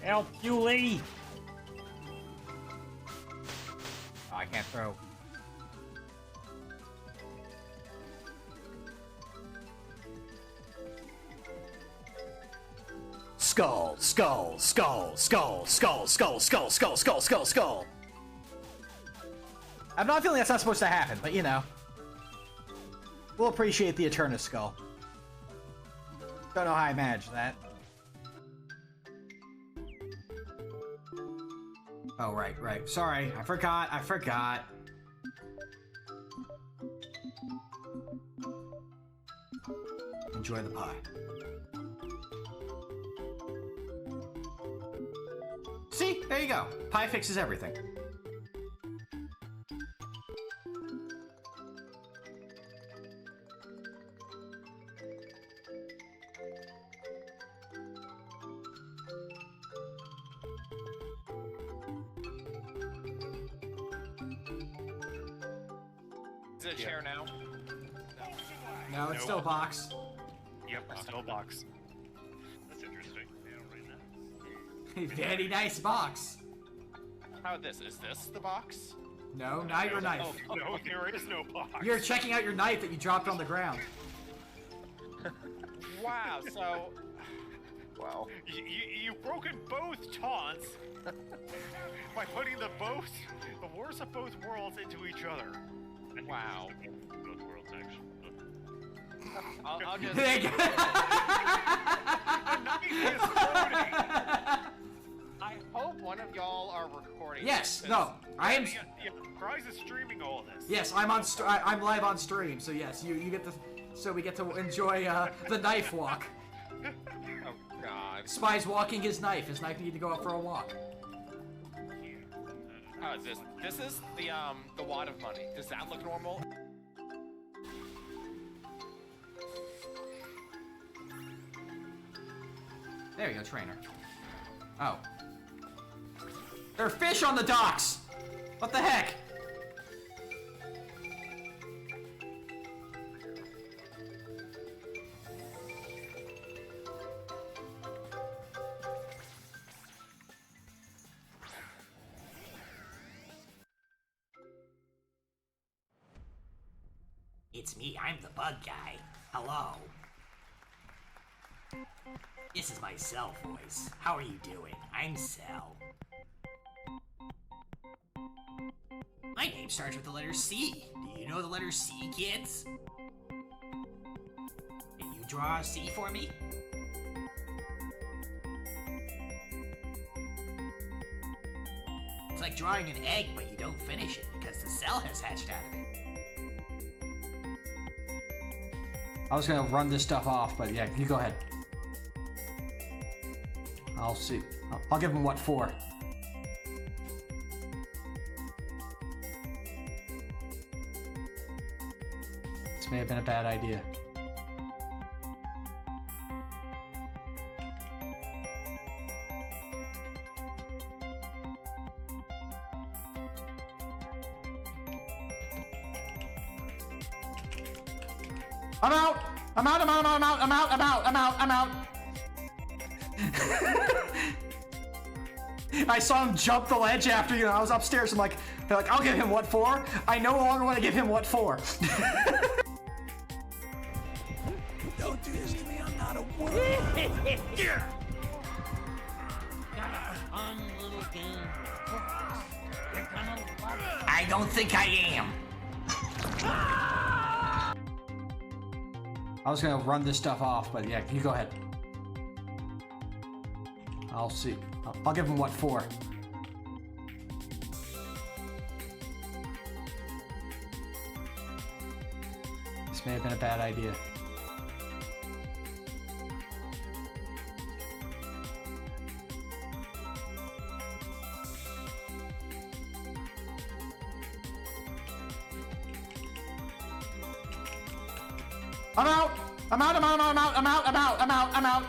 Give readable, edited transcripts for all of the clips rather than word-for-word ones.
Help, Julie! Oh, I can't throw. Skull, skull, skull, skull, skull, skull, skull, skull, skull, skull, skull. I'm not feeling that's not supposed to happen, but you know. We'll appreciate the Eternus skull. Don't know how I managed that. Oh, right, right. Sorry, I forgot. Enjoy the pie. See? There you go. Pie fixes everything. Is it a chair now? No, it's still a box. Yep, still a box. That's interesting. Yeah, right now. Very nice box. How this? Is this the box? No, not your knife. No, there is no box. You're checking out your knife that you dropped on the ground. Wow, so... Wow. You've broken both taunts by putting the worst of both worlds into each other. Wow. Both worlds, actually. I'll just... There you go. The knife is floating! I hope one of y'all are recording. Yes, this. no, I am. Yeah, Prize is streaming all of this. Yes, I'm on. I'm live on stream, so yes, you get to. So we get to enjoy the knife walk. Oh God. Spy's walking his knife. His knife need to go out for a walk. How is this? This is the wad of money. Does that look normal? There you go, trainer. Oh. There are fish on the docks! What the heck? It's me, I'm the bug guy. Hello. This is my Cell voice. How are you doing? I'm Cell. My name starts with the letter C. Do you know the letter C, kids? Can you draw a C for me? It's like drawing an egg, but you don't finish it because the cell has hatched out of it. I was gonna run this stuff off, but yeah, you go ahead. I'll see. I'll give him what for. This may have been a bad idea. I'm out! I'm out, I'm out, I'm out, I'm out, I'm out, I'm out, I'm out! I saw him jump the ledge after you, and I was upstairs. I'm like, they're like, I'll give him what for? I no longer want to give him what for. Don't do this to me, I'm not a woman. I don't think I am. I was gonna run this stuff off, but yeah, you go ahead. I'll see. I'll give him what for. This may have been a bad idea. I'm out! I'm out, I'm out, I'm out, I'm out, I'm out, I'm out, I'm out!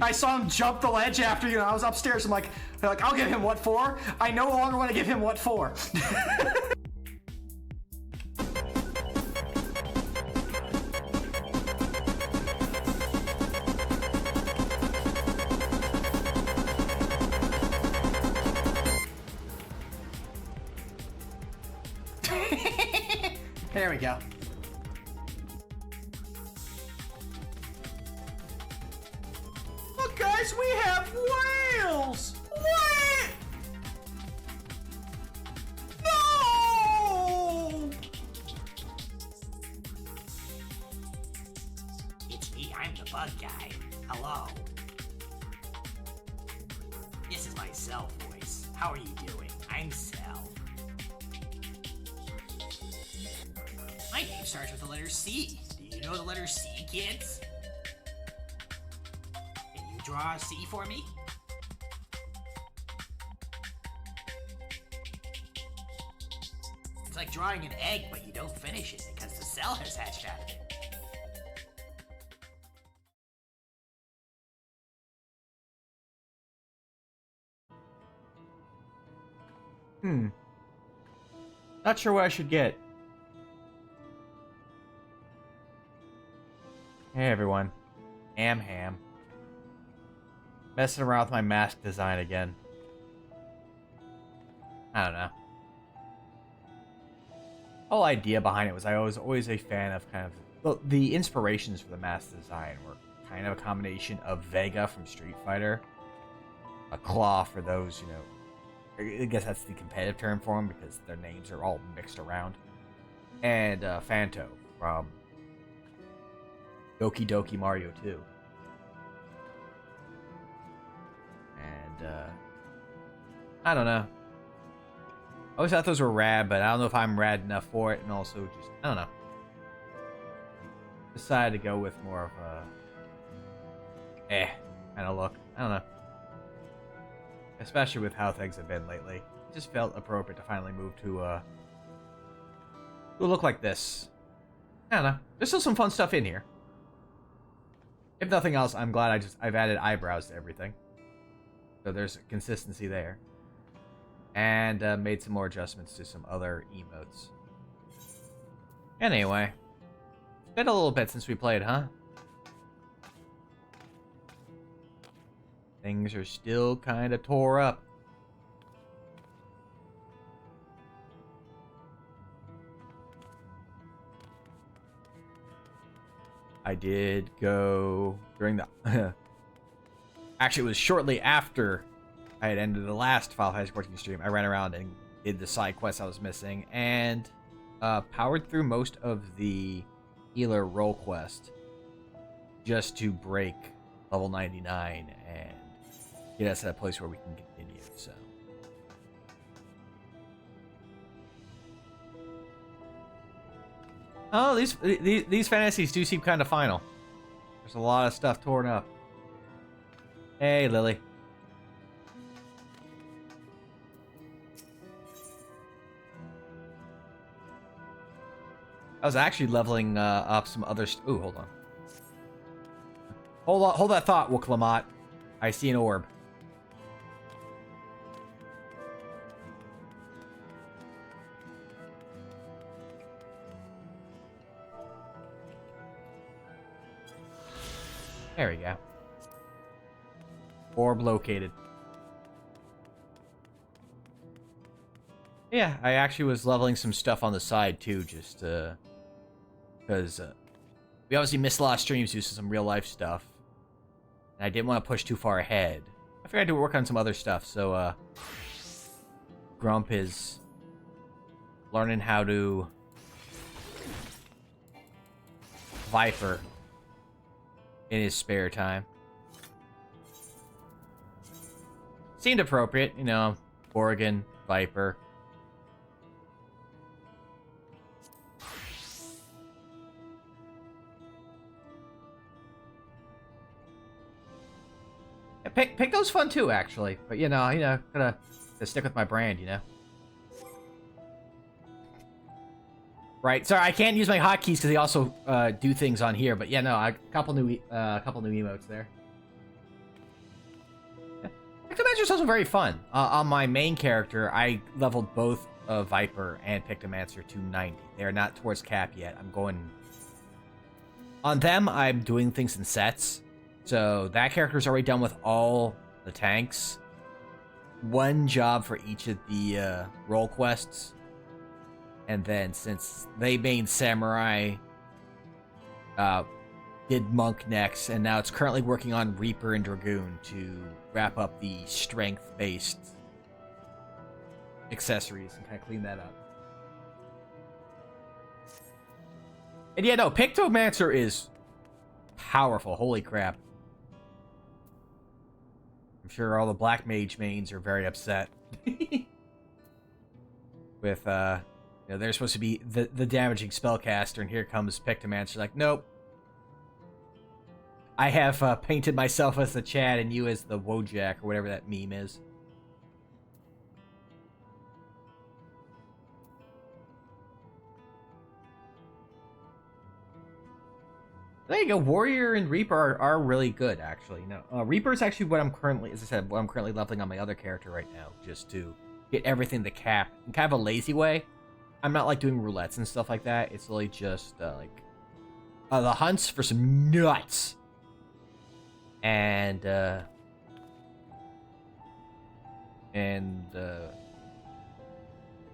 I saw him jump the ledge after you, and I was upstairs. I'm like, they're like, I'll give him what for? I no longer want to give him what for. There we go. Look, guys, we have whales! What? No! It's me, I'm the bug guy. Hello. This is my Cell voice. How are you doing? I'm Cell. My name starts with the letter C. Do you know the letter C, kids? Can you draw a C for me? It's like drawing an egg, but you don't finish it because the cell has hatched out of it. Not sure what I should get. Hey everyone. Ham. Messing around with my mask design again. I don't know. Whole idea behind it was I was always a fan of kind of... Well, the inspirations for the mask design were kind of a combination of Vega from Street Fighter, a Claw for those, you know... I guess that's the competitive term for them because their names are all mixed around. And Phanto from Doki Doki Mario 2. And I don't know. I always thought those were rad, but I don't know if I'm rad enough for it, and also just, I don't know. Decided to go with more of a kind of look. I don't know. Especially with how things have been lately. It just felt appropriate to finally move to a look like this. I don't know. There's still some fun stuff in here. If nothing else, I'm glad I've added eyebrows to everything. So there's consistency there. And made some more adjustments to some other emotes. Anyway. It's been a little bit since we played, huh? Things are still kind of tore up. I did go during the... Actually, it was shortly after I had ended the last Final Fantasy 14 stream. I ran around and did the side quests I was missing and powered through most of the healer role quest just to break level 99 and get us at a place where we can continue. So oh, these fantasies do seem kind of final. There's a lot of stuff torn up. Hey, Lily. I was actually leveling up some other... Ooh, hold on. Hold that thought, Wooklamat. I see an orb. There we go. Orb located. Yeah, I actually was leveling some stuff on the side too, just because we obviously missed a lot of streams due to some real life stuff, and I didn't want to push too far ahead. I figured I'd work on some other stuff, so Grump is learning how to Viper in his spare time. Seemed appropriate, you know, Oregon, Viper. Pico's fun too, actually, but you know, gotta stick with my brand, you know. Right. Sorry, I can't use my hotkeys because they also do things on here, but yeah, no, a couple new emotes there. Yeah. Pick Mancer's also very fun. On my main character, I leveled both Viper and Pictomancer to 90. They are not towards cap yet. I'm going on them. I'm doing things in sets. So that character's already done with all the tanks. One job for each of the role quests. And then since they main samurai did monk next, and now it's currently working on Reaper and Dragoon to wrap up the strength-based accessories and kind of clean that up. And yeah, no, Pictomancer is powerful. Holy crap. I'm sure all the Black Mage mains are very upset. With, they're supposed to be the damaging spellcaster, and here comes Pictomancer like, nope. I have painted myself as the Chad and you as the Wojak, or whatever that meme is. There you go. Warrior and Reaper are really good, actually. No, Reaper is actually what I'm currently, as I said, what I'm currently leveling on my other character right now, just to get everything to cap in kind of a lazy way. I'm not like doing roulettes and stuff like that. It's really just the hunts for some nuts. And I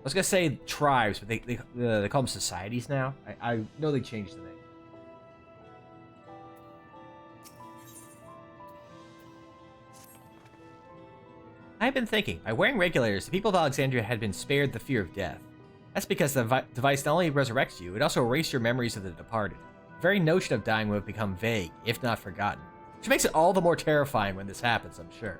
was gonna say tribes, but they call them societies now. I know they changed the name. I've been thinking, by wearing regulators, the people of Alexandria had been spared the fear of death. That's because the device not only resurrects you, it also erases your memories of the departed. The very notion of dying would have become vague, if not forgotten. Which makes it all the more terrifying when this happens, I'm sure.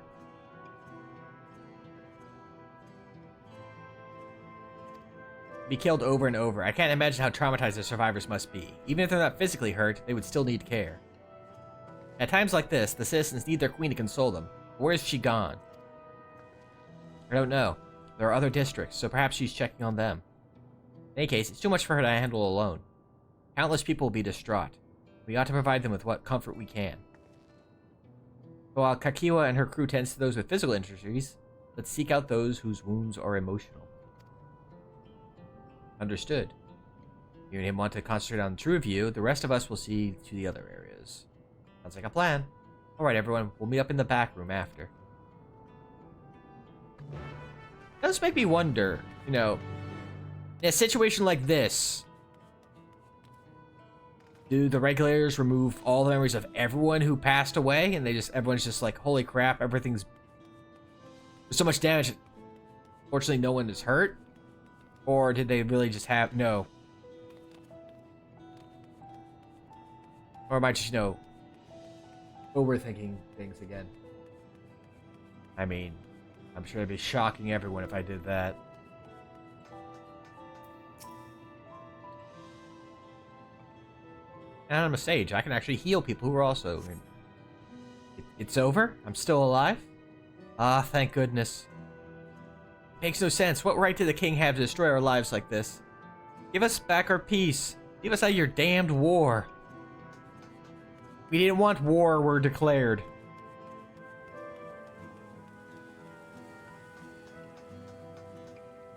Be killed over and over. I can't imagine how traumatized the survivors must be. Even if they're not physically hurt, they would still need care. At times like this, the citizens need their queen to console them. But where is she gone? I don't know. There are other districts, so perhaps she's checking on them. In any case, it's too much for her to handle alone. Countless people will be distraught. We ought to provide them with what comfort we can. While Kakiwa and her crew tends to those with physical injuries, let's seek out those whose wounds are emotional. Understood. You and him want to concentrate on the true view, the rest of us will see to the other areas. Sounds like a plan. Alright everyone, we'll meet up in the back room after. That does make me wonder, in a situation like this, do the regulators remove all the memories of everyone who passed away, and everyone's just like, holy crap, there's so much damage, fortunately no one is hurt? Or did they really just have, no. Or am I just, overthinking things again? I mean, I'm sure it'd be shocking everyone if I did that. And I'm a sage. I can actually heal people who are also... It's over? I'm still alive? Ah, thank goodness. Makes no sense. What right did the king have to destroy our lives like this? Give us back our peace. Leave us out of your damned war. We didn't want war, we're declared.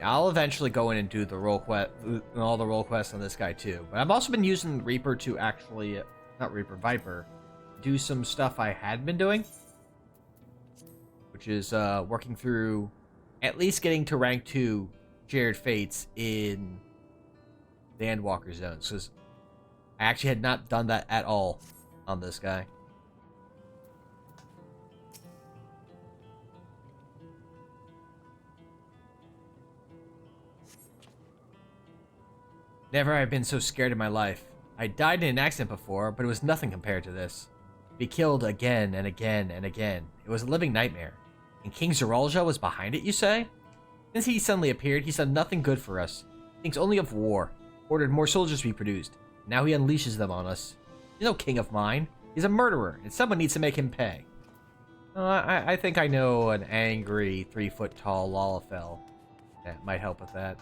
I'll eventually go in and do the all the role quests on this guy too. But I've also been using Reaper to actually, not Reaper, Viper, do some stuff I had been doing. Which is working through, at least getting to rank 2 Shared Fates in the Endwalker zones. Because I actually had not done that at all on this guy. Never have I been so scared in my life. I died in an accident before, but it was nothing compared to this. Be killed again and again and again. It was a living nightmare. And King Zarool Ja was behind it, you say? Since he suddenly appeared, he's done nothing good for us. Thinks only of war. Ordered more soldiers to be produced. Now he unleashes them on us. He's no king of mine. He's a murderer, and someone needs to make him pay. I think I know an angry 3-foot-tall Lalafell that might help with that.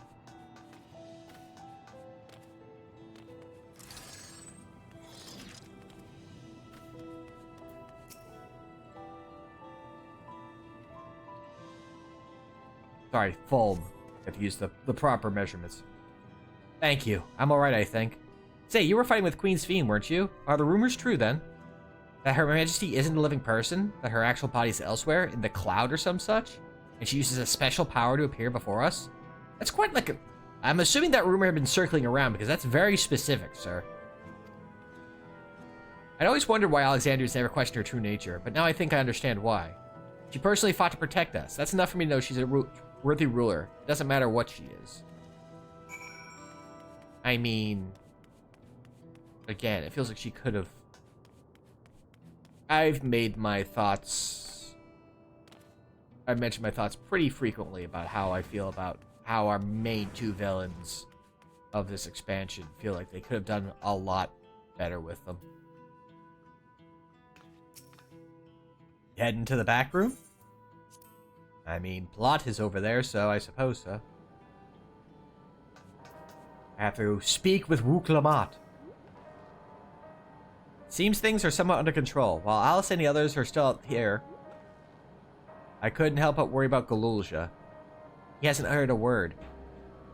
Sorry, foam. Have to use the proper measurements. Thank you. I'm alright, I think. Say, you were fighting with Queen Sphene, weren't you? Are the rumors true, then? That Her Majesty isn't a living person? That her actual body's elsewhere, in the cloud or some such? And she uses a special power to appear before us? That's quite like a... I'm assuming that rumor had been circling around because that's very specific, sir. I'd always wondered why Alexandria's never questioned her true nature, but now I think I understand why. She personally fought to protect us. That's enough for me to know she's a worthy ruler. It doesn't matter what she is. I mean, again, it feels like she could have... I've mentioned my thoughts pretty frequently about how I feel about how our main two villains of this expansion feel like they could have done a lot better with them. Heading to the back room? I mean, plot is over there, so I suppose so. I have to speak with Wuklamat. Seems things are somewhat under control. While Alice and the others are still out here, I couldn't help but worry about Zarool Ja. He hasn't uttered a word.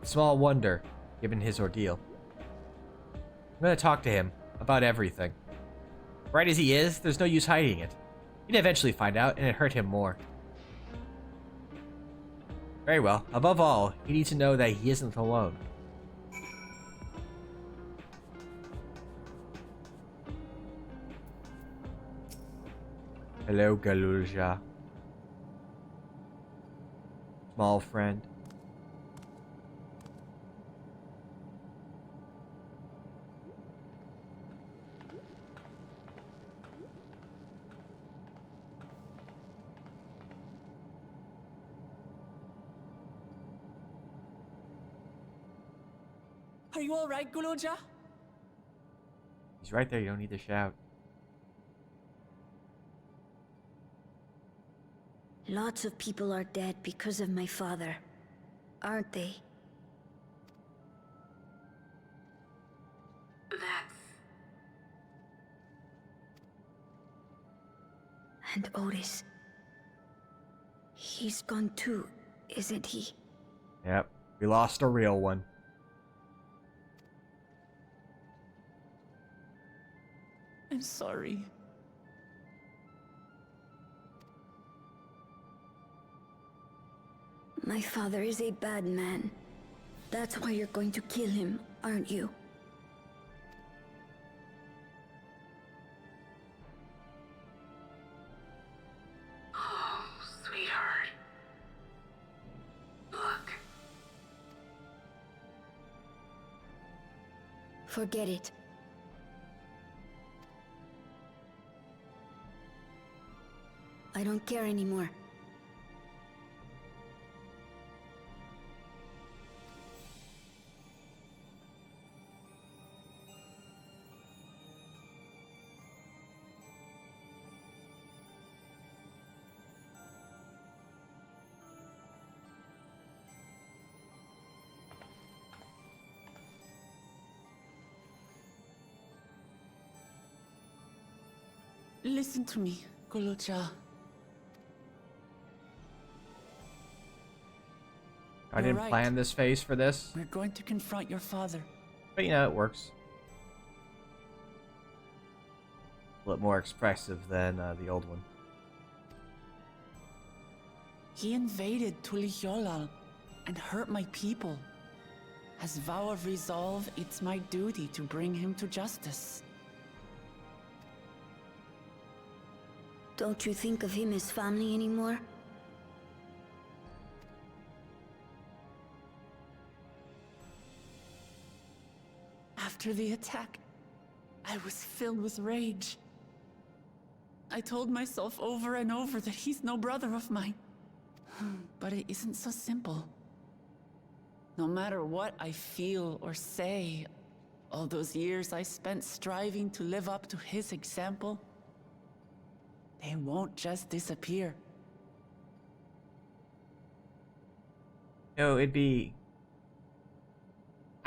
Small wonder, given his ordeal. I'm gonna talk to him about everything. Bright as he is, there's no use hiding it. He'd eventually find out, and it'd hurt him more. Very well. Above all, he needs to know that he isn't alone. Hello, Zarool Ja. Small friend. Are you all right, Zarool Ja? He's right there, you don't need to shout. Lots of people are dead because of my father, aren't they? And Otis. He's gone too, isn't he? Yep, we lost a real one. I'm sorry. My father is a bad man. That's why you're going to kill him, aren't you? Oh, sweetheart. Look. Forget it. I don't care anymore. Listen to me, Zarool Ja. I didn't right. plan this phase for this, We're going to confront your father. but you know, it works. A little more expressive than the old one. He invaded Tulihyolal and hurt my people. As vow of resolve, it's my duty to bring him to justice. Don't you think of him as family anymore? After the attack, I was filled with rage. I told myself over and over that he's no brother of mine. But it isn't so simple. No matter what I feel or say, all those years I spent striving to live up to his example, they won't just disappear. No, it'd be...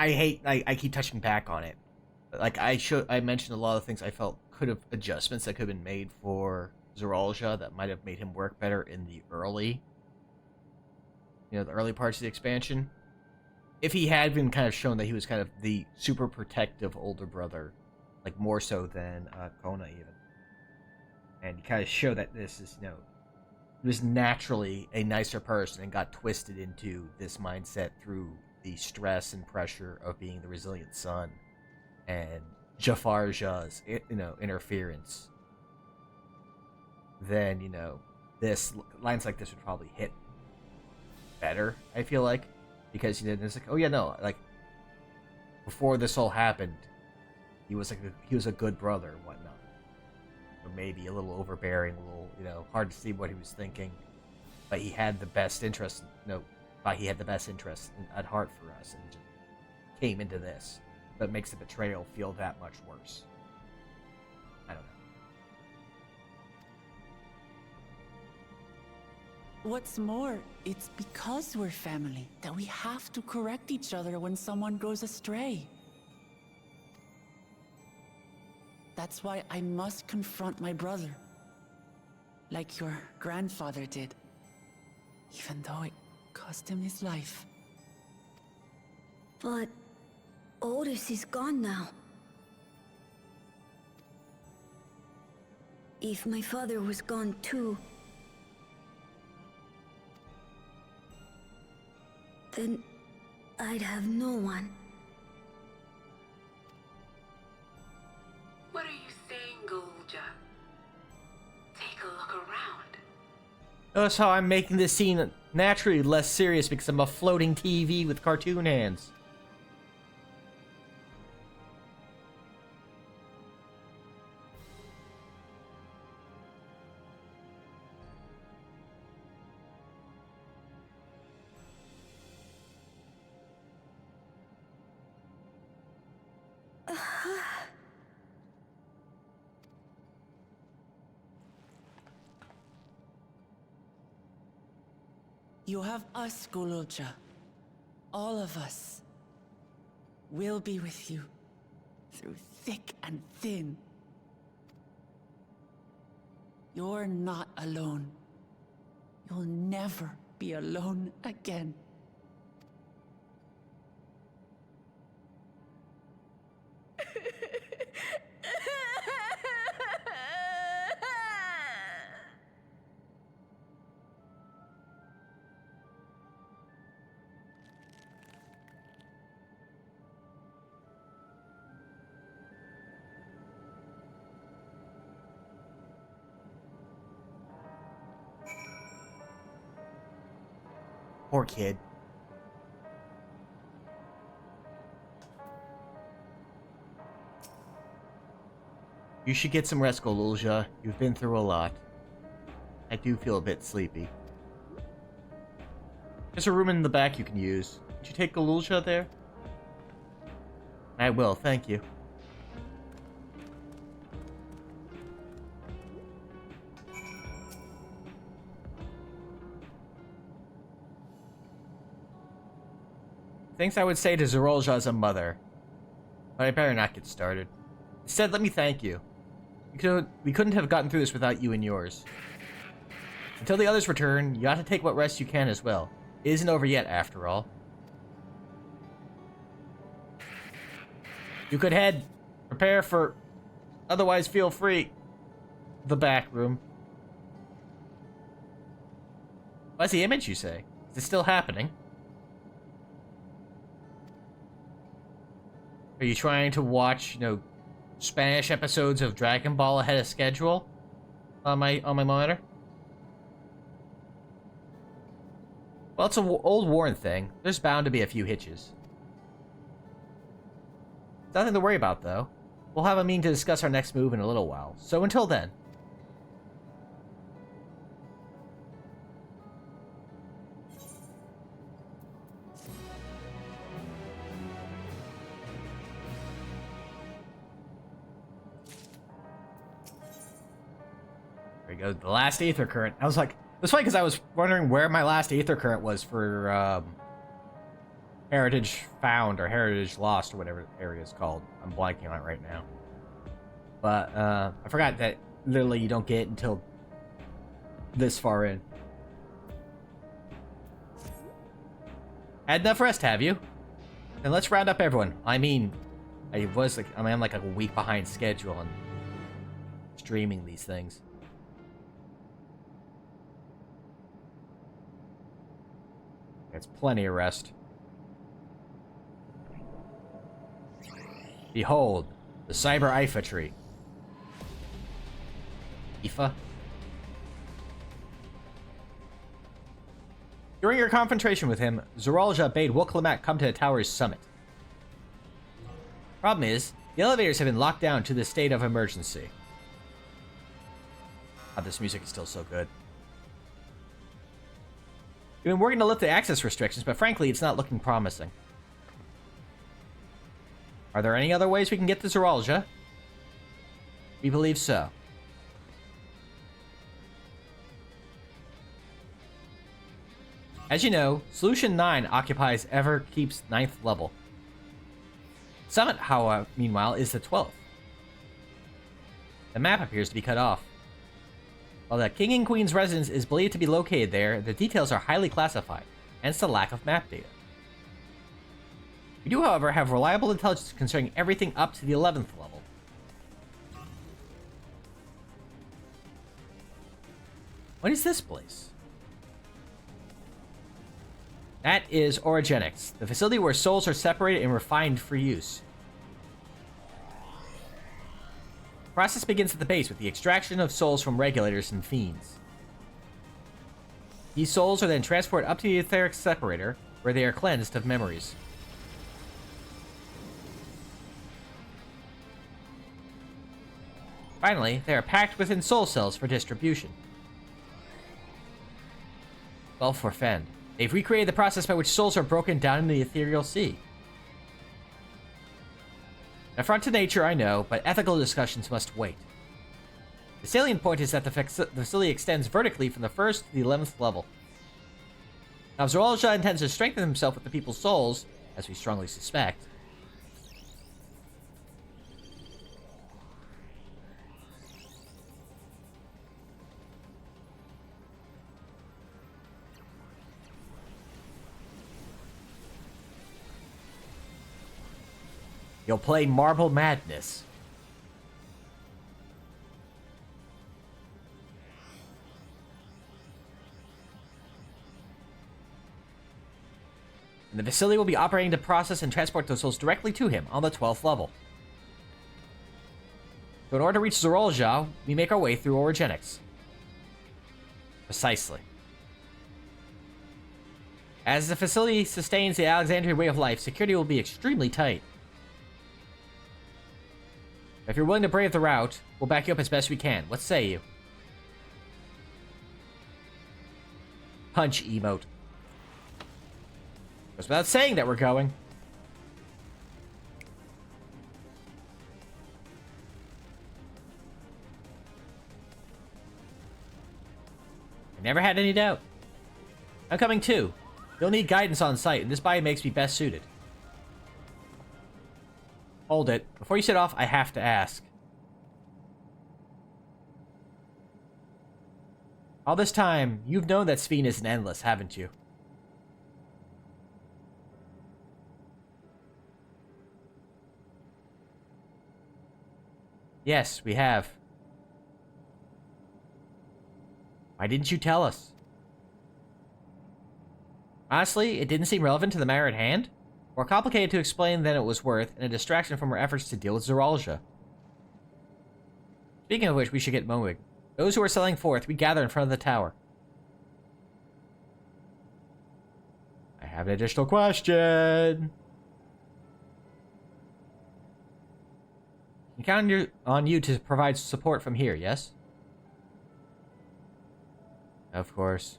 I keep touching back on it. Like, I mentioned a lot of things I felt adjustments that could have been made for Zarool Ja that might have made him work better in the early parts of the expansion. If he had been kind of shown that he was kind of the super protective older brother, like more so than Kona even. And he kind of showed that this is, he was naturally a nicer person and got twisted into this mindset through the stress and pressure of being the resilient son and Jafar Ja's, interference, then, this lines like this would probably hit better, I feel like, because it's like, oh yeah, no, like before this all happened, he was a good brother and whatnot, or maybe a little overbearing, a little hard to see what he was thinking, but he had the best interest, at heart for us, and just came into this, but makes the betrayal feel that much worse. I don't know. What's more, it's because we're family that we have to correct each other when someone goes astray. That's why I must confront my brother, like your grandfather did, even though it cost him his life. But Otis is gone now. If my father was gone too, then I'd have no one. What are you saying, Zarool Ja? Take a look around. Notice how I'm making this scene naturally less serious because I'm a floating TV with cartoon hands. You have us, Zarool Ja. All of us. We'll be with you. Through thick and thin. You're not alone. You'll never be alone again. Poor kid. You should get some rest, Zarool Ja. You've been through a lot. I do feel a bit sleepy. There's a room in the back you can use. Would you take Zarool Ja there? I will, thank you. Things I would say to Zarool Ja as a mother, but I better not get started. Instead, let me thank you. We couldn't have gotten through this without you and yours. Until the others return, you ought to take what rest you can as well. It isn't over yet, after all. You could head. Prepare for... Otherwise, feel free. The back room. What's the image, you say? Is it still happening? Are you trying to watch, Spanish episodes of Dragon Ball ahead of schedule on my monitor? Well, it's an old worn thing. There's bound to be a few hitches. Nothing to worry about, though. We'll have a meeting to discuss our next move in a little while. So until then. There we go. The last Aether Current. I was like, it was funny because I was wondering where my last Aether Current was for Heritage Found or Heritage Lost or whatever the area is called. I'm blanking on it right now. But I forgot that literally you don't get it until this far in. Had enough rest, have you? Then let's round up everyone. I mean, I'm like a week behind schedule on streaming these things. It's plenty of rest. Behold, the Cyber Ifa tree. Ifa? During your confrontation with him, Zarool Ja bade Wukalamak come to the tower's summit. Problem is, the elevators have been locked down to the state of emergency. God, this music is still so good. We've been working to lift the access restrictions, but frankly, it's not looking promising. Are there any other ways we can get to Zarool Ja? We believe so. As you know, Solution 9 occupies Everkeep's 9th level. Summit, however, meanwhile, is the 12th. The map appears to be cut off. While the King and Queen's residence is believed to be located there, the details are highly classified, hence the lack of map data. We do, however, have reliable intelligence concerning everything up to the 11th level. What is this place? That is Origenics, the facility where souls are separated and refined for use. The process begins at the base with the extraction of souls from regulators and fiends. These souls are then transported up to the etheric separator, where they are cleansed of memories. Finally, they are packed within soul cells for distribution. Well, for Fen. They've recreated the process by which souls are broken down in the ethereal sea. An affront to nature, I know, but ethical discussions must wait. The salient point is that the facility extends vertically from the 1st to the 11th level. Now, if Zarool Ja intends to strengthen himself with the people's souls, as we strongly suspect, you'll play Marble Madness. And the facility will be operating to process and transport those souls directly to him on the 12th level. So in order to reach Zarool Ja, we make our way through Origenics. Precisely. As the facility sustains the Alexandrian way of life, security will be extremely tight. If you're willing to brave the route, we'll back you up as best we can. What say you? Punch emote. Goes without saying that we're going. I never had any doubt. I'm coming too. You'll need guidance on site, and this body makes me best suited. Hold it. Before you set off, I have to ask. All this time, you've known that Sphene isn't endless, haven't you? Yes, we have. Why didn't you tell us? Honestly, it didn't seem relevant to the matter at hand. More complicated to explain than it was worth, and a distraction from our efforts to deal with Zarool Ja. Speaking of which, we should get moving. Those who are selling forth, we gather in front of the tower. I have an additional question. I can count on you to provide support from here, yes? Of course.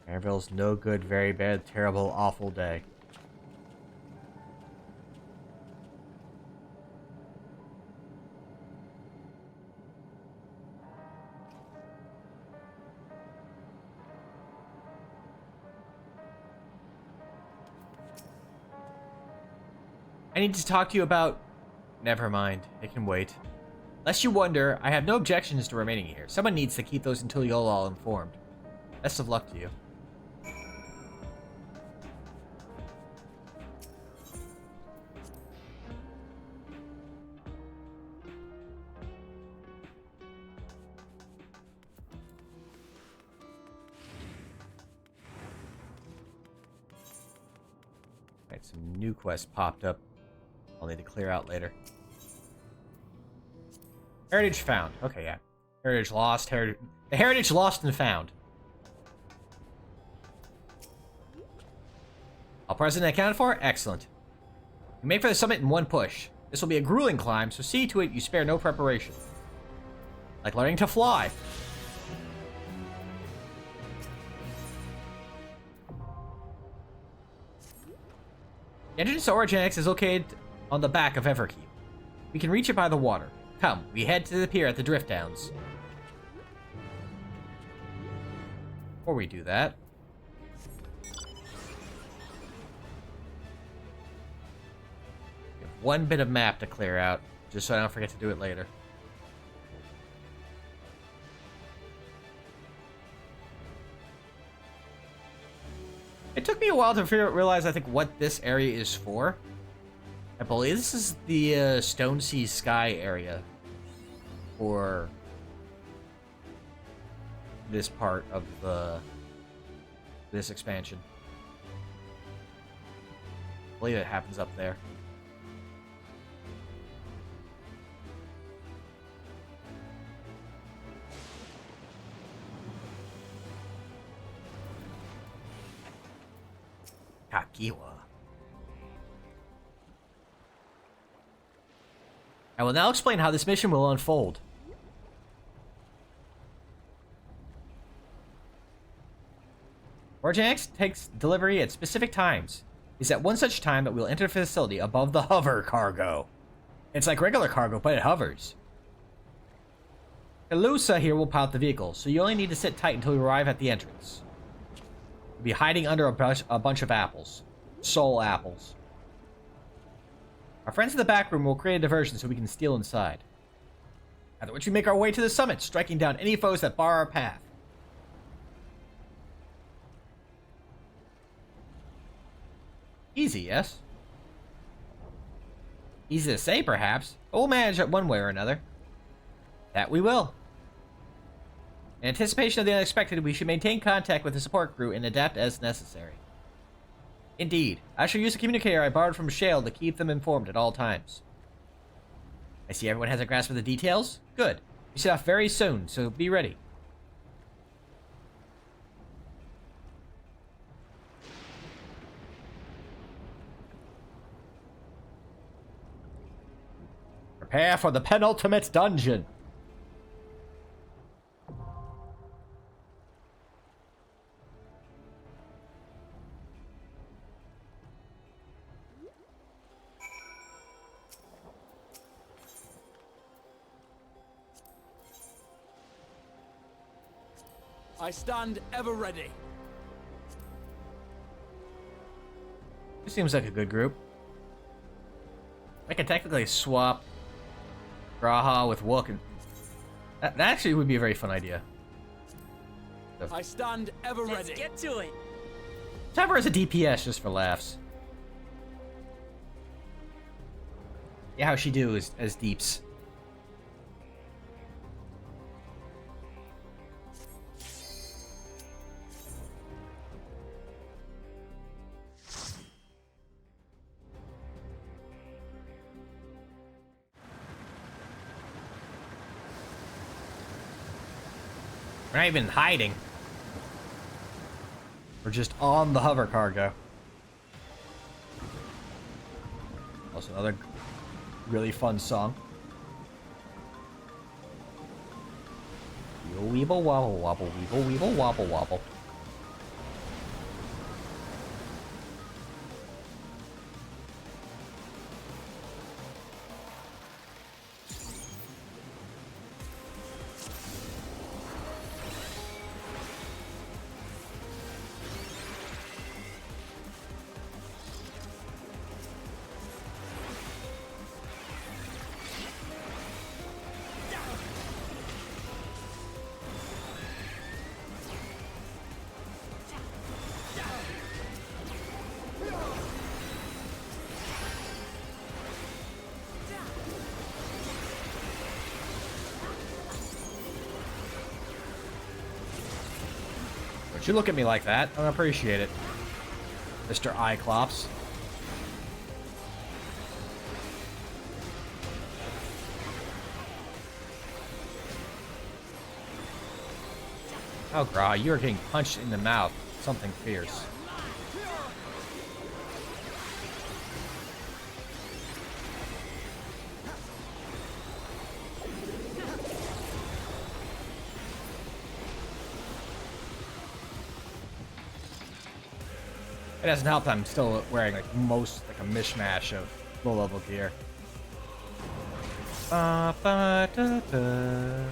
Maryville's no good, very bad, terrible, awful day. I need to talk to you about... Never mind, it can wait. Lest you wonder, I have no objections to remaining here. Someone needs to keep those until you're all informed. Best of luck to you. some new quests popped up. I'll need to clear out later. Heritage found. Okay, yeah. Heritage lost. The heritage lost and found. All present and accounted for? Excellent. You make for the summit in one push. This will be a grueling climb, so see to it you spare no preparation. Like learning to fly. The entrance to Origenics is located on the back of Everkeep. We can reach it by the water. Come, we head to the pier at the Drift Downs. Before we do that, we have one bit of map to clear out, just so I don't forget to do it later. It took me a while to realize, I think, what this area is for. I believe this is the Stone Sea Sky area for this part of this expansion. I believe it happens up there. Kakiwa. I will now explain how this mission will unfold. Origenics takes delivery at specific times. It's at one such time that we'll enter the facility above the hover cargo. It's like regular cargo, but it hovers. Elusa here will pilot the vehicle, so you only need to sit tight until we arrive at the entrance. We'll be hiding under a bunch of apples. Soul apples. Our friends in the back room will create a diversion so we can steal inside. After which we make our way to the summit, striking down any foes that bar our path. Easy, yes? Easy to say, perhaps, but we'll manage it one way or another. That we will. In anticipation of the unexpected, we should maintain contact with the support crew and adapt as necessary. Indeed, I shall use the communicator I borrowed from Shale to keep them informed at all times. I see everyone has a grasp of the details. Good. We set off very soon, so be ready. Prepare for the penultimate dungeon. I stand ever ready. This seems like a good group. I could technically swap Graha with Wook, and that actually would be a very fun idea. So, I stand ever ready. Let's get to it. have her as a DPS just for laughs. Yeah, how she do as deeps. We're not even hiding. We're just on the hover cargo. Also another really fun song. Weeble weeble wobble wobble, weeble weeble wobble wobble. Don't you look at me like that. I don't appreciate it, Mr. Eyeclops. Oh, Gra, you are getting punched in the mouth. Something fierce. It doesn't help that I'm still wearing like a mishmash of low level gear. Ba, ba, da, da.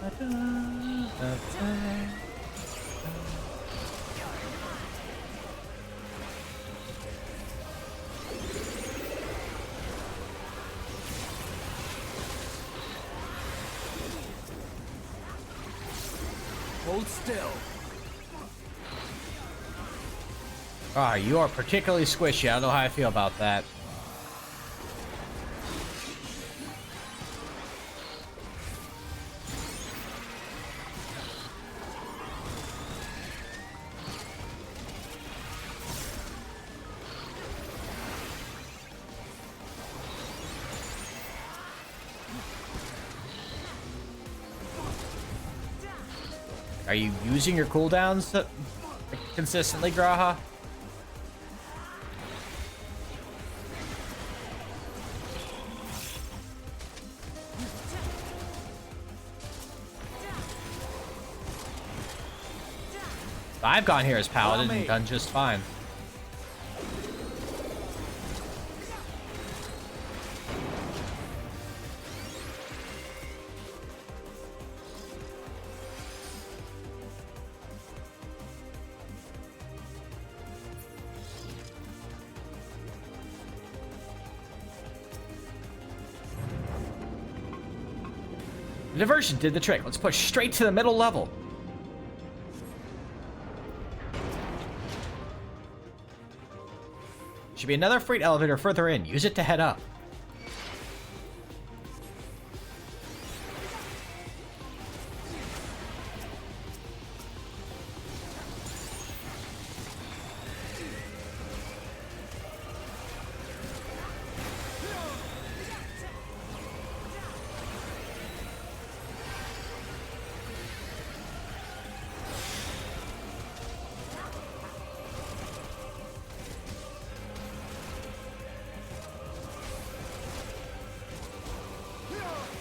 Ba, da, da, da. Hold still. Ah, you are particularly squishy. I don't know how I feel about that. Are you using your cooldowns consistently, Graha? I've gone here as Paladin and done just fine. The diversion did the trick. Let's push straight to the middle level. Should be another freight elevator further in. Use it to head up.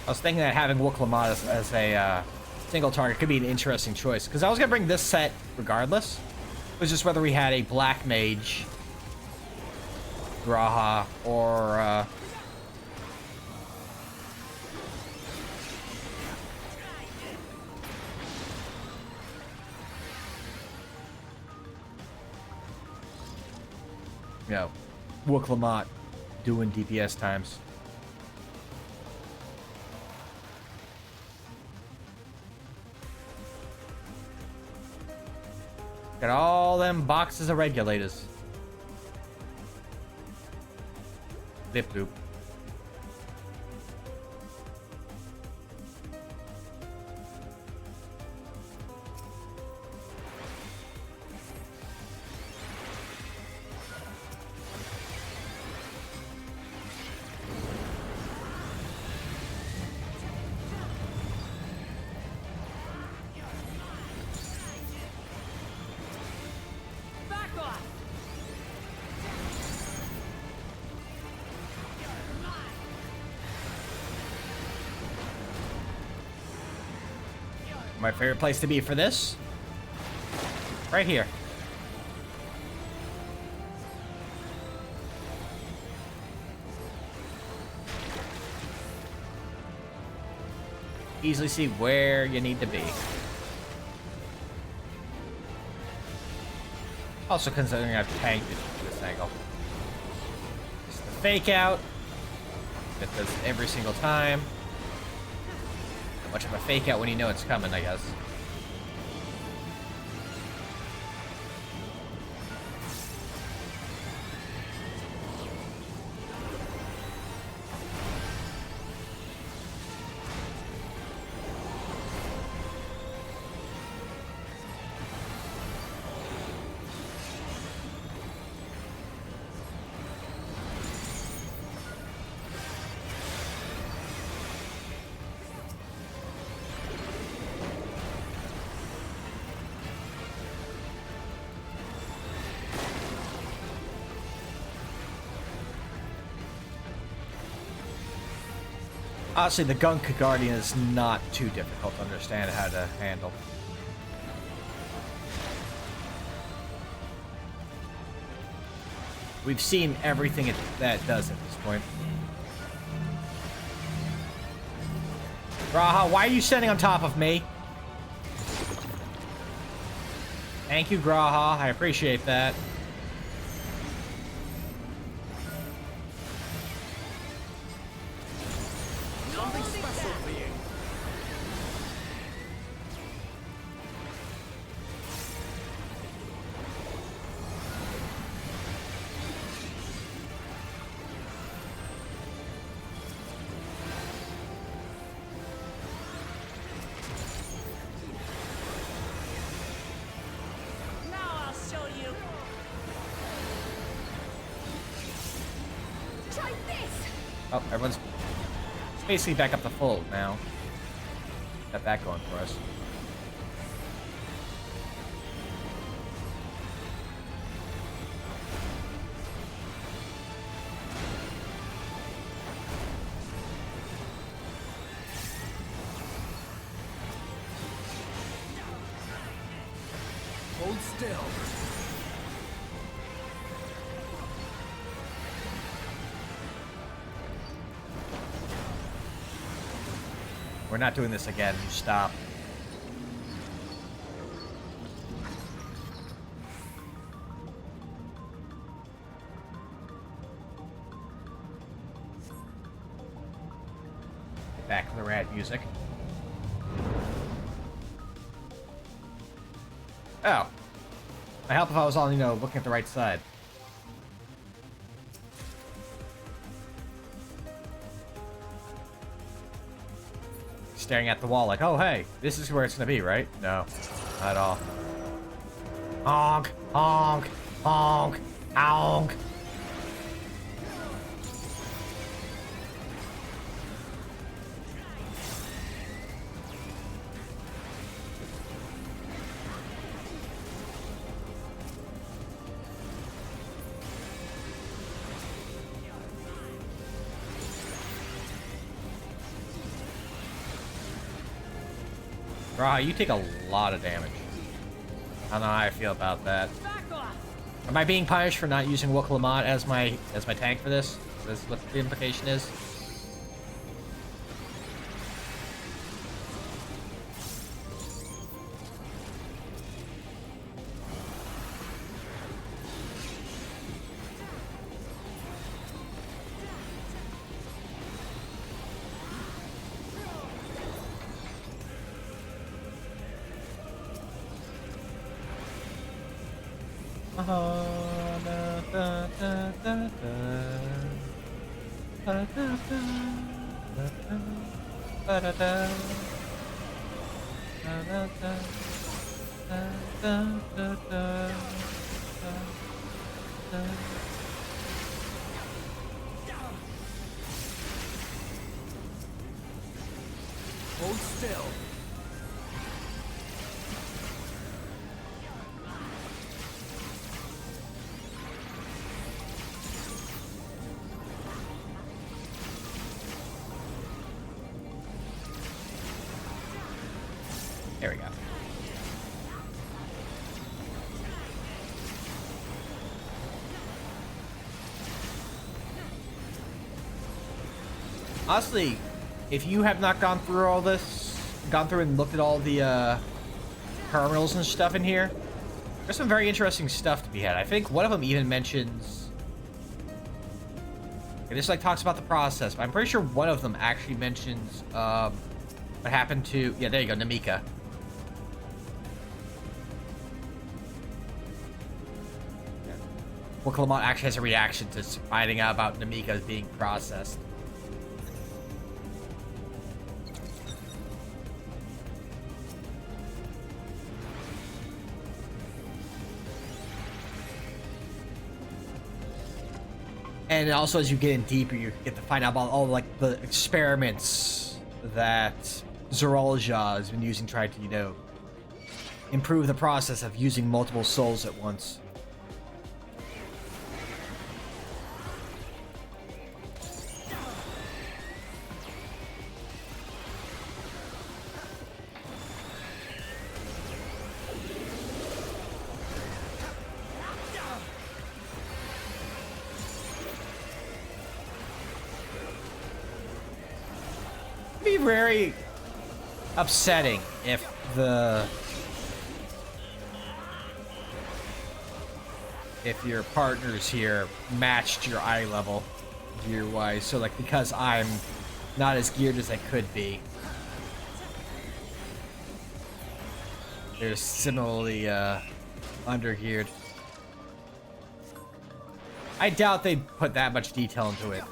I was thinking that having Wuklamot as a single target could be an interesting choice, because I was going to bring this set regardless. It was just whether we had a Black Mage, Graha, or... you know, Wuklamot doing DPS times. Got all them boxes of regulators. Zip loop. My favorite place to be for this? Right here. Easily see where you need to be. Also considering I've tagged it to this angle. Just the fake out. That does every single time. Much of a fake out when you know it's coming, I guess. Honestly, the Gunk Guardian is not too difficult to understand how to handle. We've seen everything that does at this point. Graha, why are you standing on top of me? Thank you, Graha. I appreciate that. Something special for you. Now I'll show you. Try this! Oh, everyone's basically back up to full now. Got that going for us. Hold still. We're not doing this again. You stop. Back to the rad music. Oh. Might help if I was on, looking at the right side. Staring at the wall like, oh, hey, this is where it's gonna be, right? No, not at all. Honk, honk, honk, honk. Raw, you take a lot of damage. I don't know how I feel about that. Am I being punished for not using Wook Lamont as my tank for this? Is this what the implication is? Hold still. There we go. Honestly, if you have not gone through all this, gone through and looked at all the terminals and stuff in here, there's some very interesting stuff to be had. I think one of them even mentions... It just talks about the process, but I'm pretty sure one of them actually mentions what happened to... Yeah, there you go, Namika. Well, Clement actually has a reaction to finding out about Namika being processed. And also, as you get in deeper, you get to find out about all the experiments that Zarool Ja has been using, trying to, improve the process of using multiple souls at once. Be very upsetting if your partners here matched your eye level gear wise. So like, because I'm not as geared as I could be, they're similarly under-geared. I doubt they'd put that much detail into it.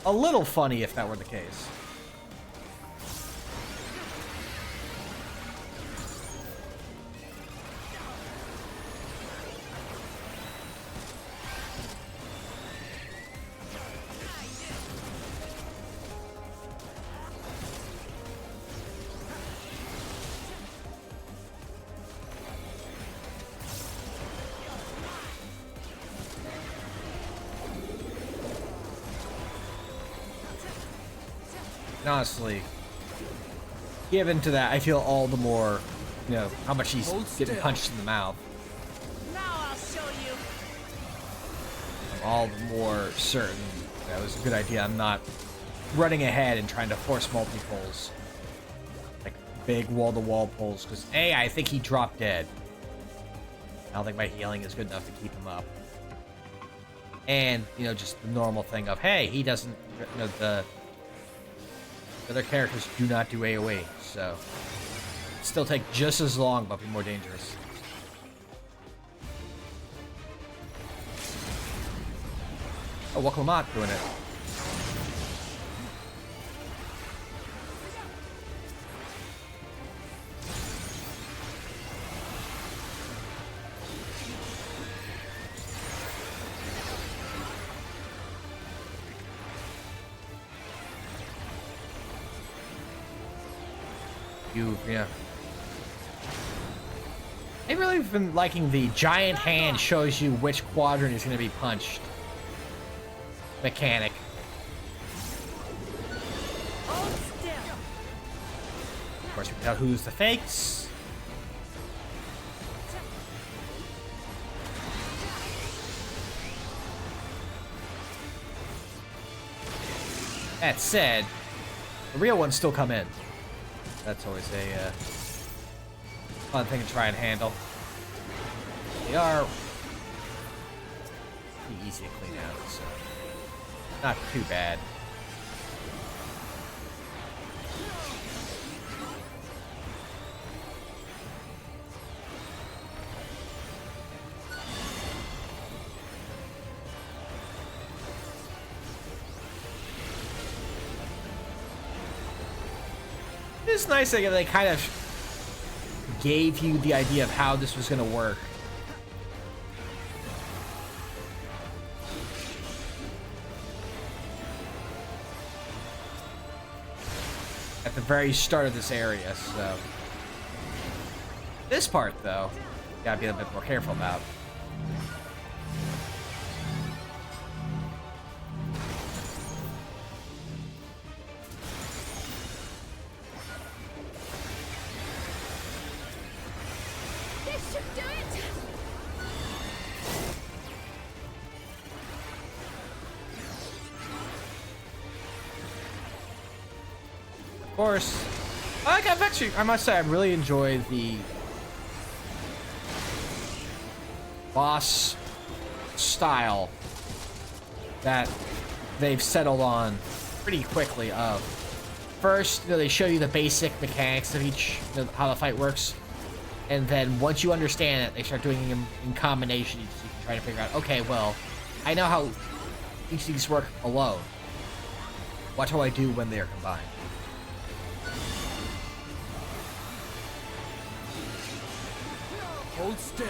A little funny if that were the case. Honestly, given to that, I feel all the more, you know, how much he's getting punched in the mouth. Now I'll show you. I'm all the more certain that was a good idea. I'm not running ahead and trying to force multi-pulls. Like big wall-to-wall pulls, because A, I think he dropped dead. I don't think my healing is good enough to keep him up. And, you know, just the normal thing of, hey, he doesn't, you know, the other characters do not do AoE, so still take just as long, but be more dangerous. Oh, welcome not doing it. Yeah. I really have been liking the giant hand shows you which quadrant is going to be punched mechanic. Hold still. Of course, we can tell who's the fakes. That said, the real ones still come in. That's always a fun thing to try and handle. They are pretty easy to clean out, so not too bad. It's nice that they kind of gave you the idea of how this was going to work. At the very start of this area, so. This part, though, you gotta be a bit more careful about. Of course, I must say, I really enjoy the boss style that they've settled on pretty quickly. Of first, you know, they show you the basic mechanics of each, you know, how the fight works, and then once you understand it, they start doing them in combinations. So you can try to figure out, okay, well, I know how each of these work alone. What do I do when they are combined? Hold still.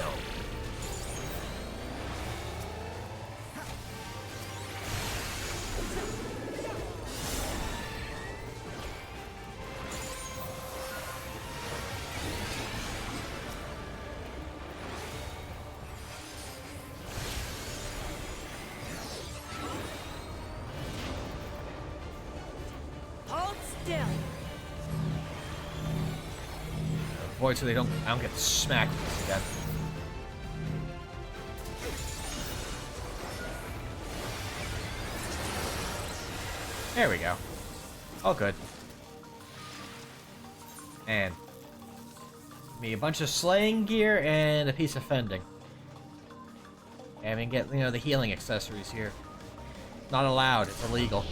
Hold still. Avoid so I don't get smacked again. There we go. All good. And me a bunch of slaying gear and a piece of fending. And we can get, you know, the healing accessories here. Not allowed, it's illegal.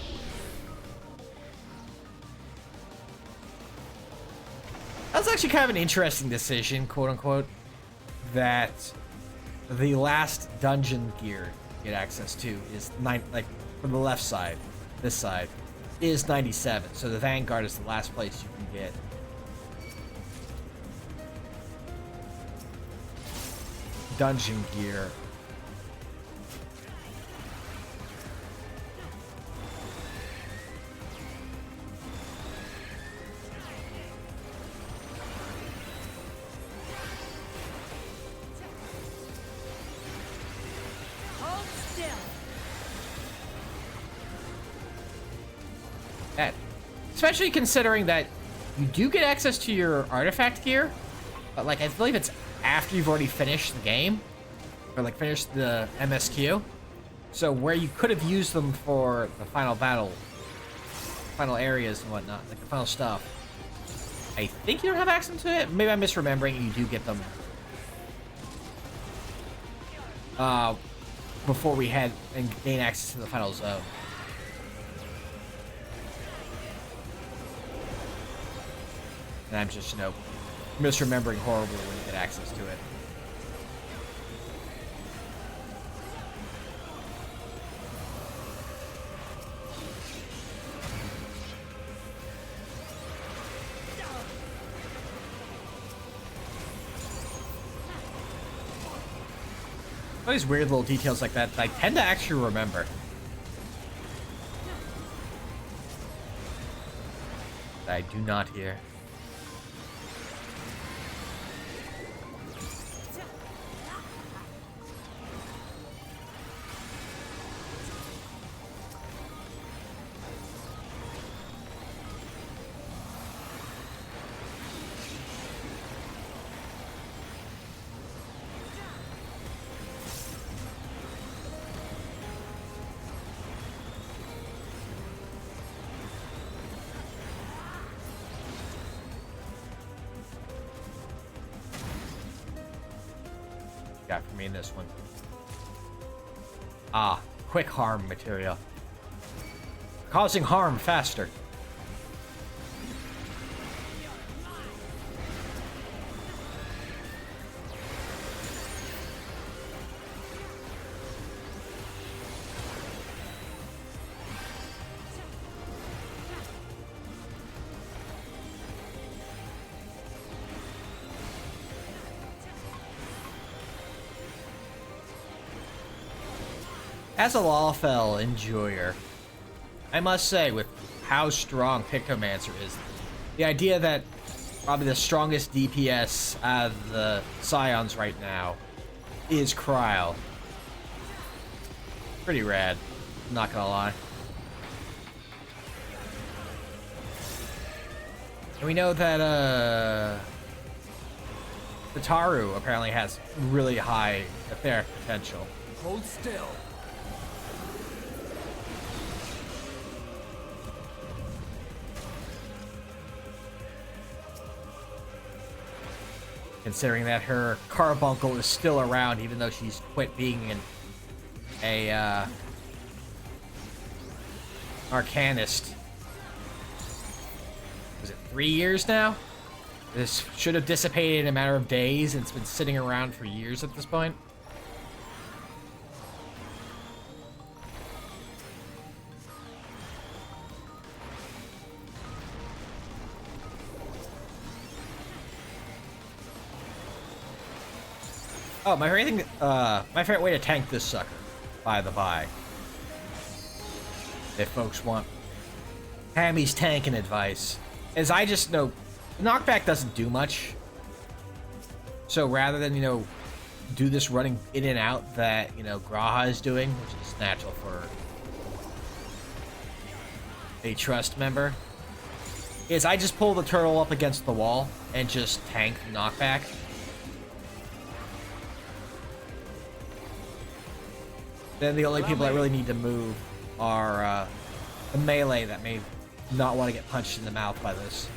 That was actually kind of an interesting decision, quote unquote, that the last dungeon gear you get access to is from the left side, this side, is 97. So the Vanguard is the last place you can get dungeon gear. That, especially considering that you do get access to your artifact gear, but like I believe it's after you've already finished the game, or like finished the MSQ. So where you could have used them for the final battle, final areas and whatnot, like the final stuff, I think you don't have access to it. Maybe I'm misremembering and you do get them before we had and gain access to the final zone. And I'm just, you know, misremembering horribly when you get access to it. All these weird little details like that I tend to actually remember. That I do not hear. Got for me in this one. Ah, quick harm material. Causing harm faster. As a Lawfell enjoyer, I must say, with how strong Pictomancer is, the idea that probably the strongest DPS out of the Scions right now is Cryle. Pretty rad, I'm not gonna lie. And we know that, Taru apparently has really high etheric potential. Hold still. Considering that her carbuncle is still around, even though she's quit being a arcanist. Was it 3 years now? This should have dissipated in a matter of days, and it's been sitting around for years at this point. Oh, my favorite way to tank this sucker, by the by, if folks want Hammy's tanking advice, is I just know knockback doesn't do much. So rather than, you know, do this running in and out that, you know, Graha is doing, which is natural for a trust member, is I just pull the turtle up against the wall and just tank knockback. Then the only people that really need to move are a melee that may not want to get punched in the mouth by this.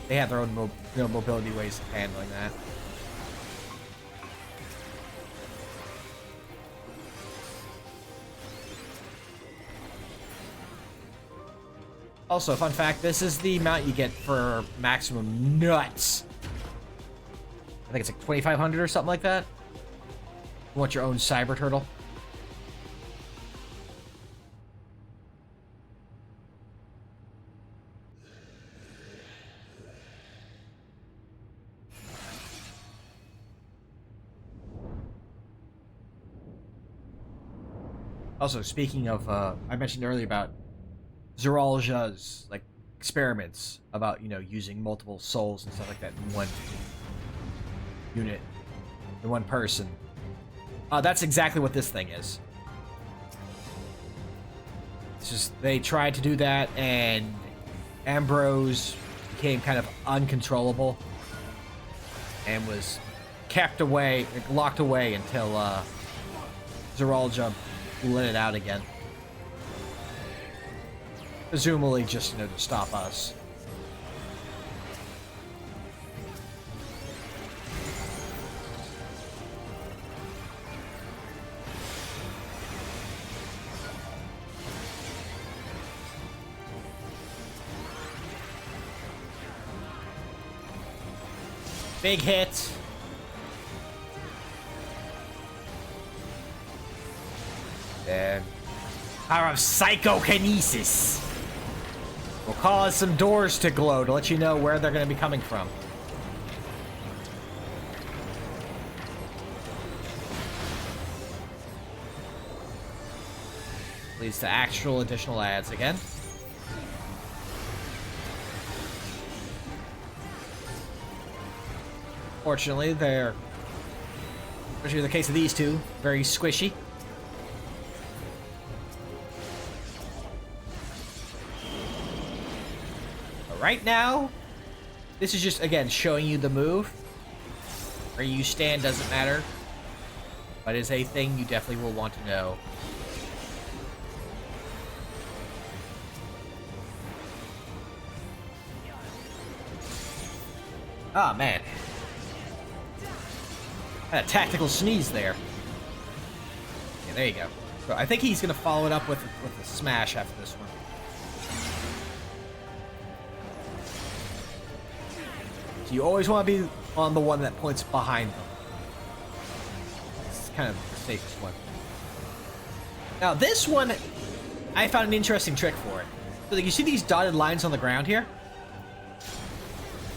They have their own mobility ways of handling that. Also, fun fact, this is the amount you get for maximum nuts. I think it's like 2,500 or something like that. You want your own cyber turtle. Also, speaking of, I mentioned earlier about Zarool Ja's like experiments about, you know, using multiple souls and stuff like that in one unit, in one person. That's exactly what this thing is. It's just they tried to do that, and Ambrose became kind of uncontrollable and was kept away, locked away until Zarool Ja let it out again. Presumably just, you know, to stop us. Big hit. Then power of psychokinesis will cause some doors to glow to let you know where they're going to be coming from. Leads to actual additional ads again. Fortunately, they're, especially in the case of these two, very squishy. But right now, this is just, again, showing you the move. Where you stand doesn't matter, but is a thing you definitely will want to know. Ah, man. Had a tactical sneeze there. Yeah, there you go. So I think he's gonna follow it up with a smash after this one. So you always want to be on the one that points behind them. It's kind of the safest one. Now this one, I found an interesting trick for it. So like, you see these dotted lines on the ground here?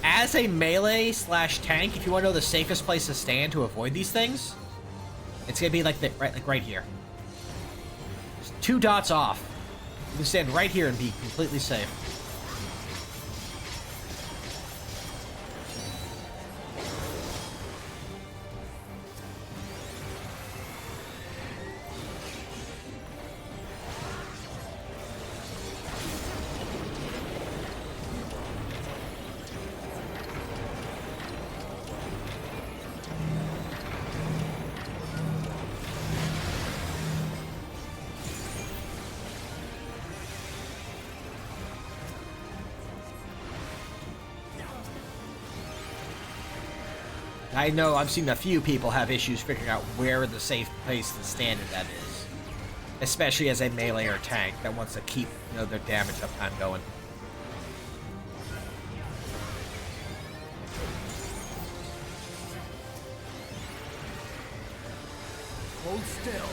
As a melee slash tank, if you want to know the safest place to stand to avoid these things, it's gonna be like right here. Just 2 dots off. You can stand right here and be completely safe. I know I've seen a few people have issues figuring out where the safe place to stand in that is. Especially as a melee or tank that wants to keep, you know, their damage uptime going. Hold still.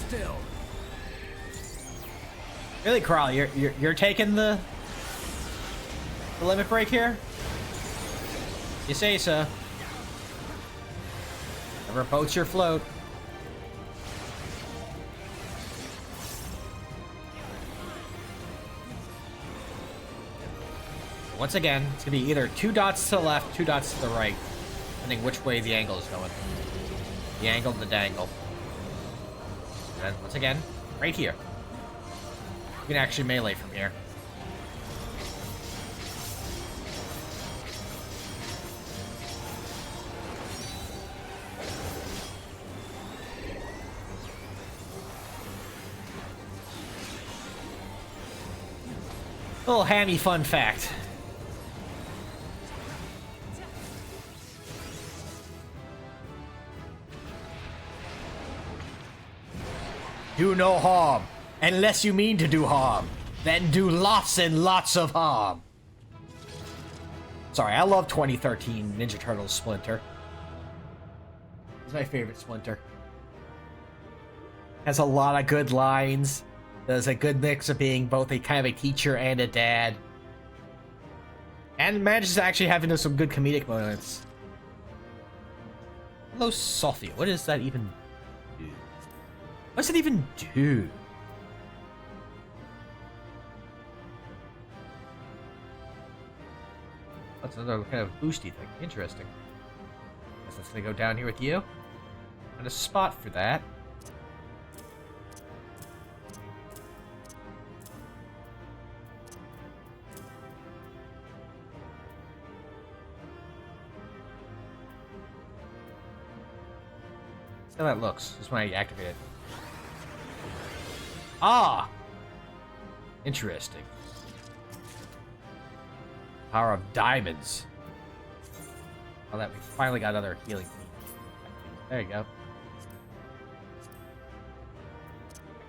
Still. Really, Crawl, you're taking the limit break here? You say so. Never boats your float. Once again, it's gonna be either 2 dots to the left, 2 dots to the right. Depending which way the angle is going. The angle, the dangle. And then, once again, right here. You can actually melee from here. Little hammy fun fact. Do no harm, unless you mean to do harm. Then do lots and lots of harm. Sorry, I love 2013 Ninja Turtles Splinter. He's my favorite Splinter. Has a lot of good lines. Does a good mix of being both a kind of a teacher and a dad. And manages to actually have into some good comedic moments. Hello, Sophia. What does that even do? What does it even do? That's another kind of boosty thing. Interesting. Guess that's gonna go down here with you. And a spot for that. See how that looks, just when I activate it. Ah! Interesting. Power of diamonds. Oh, that we finally got another healing theme. There you go.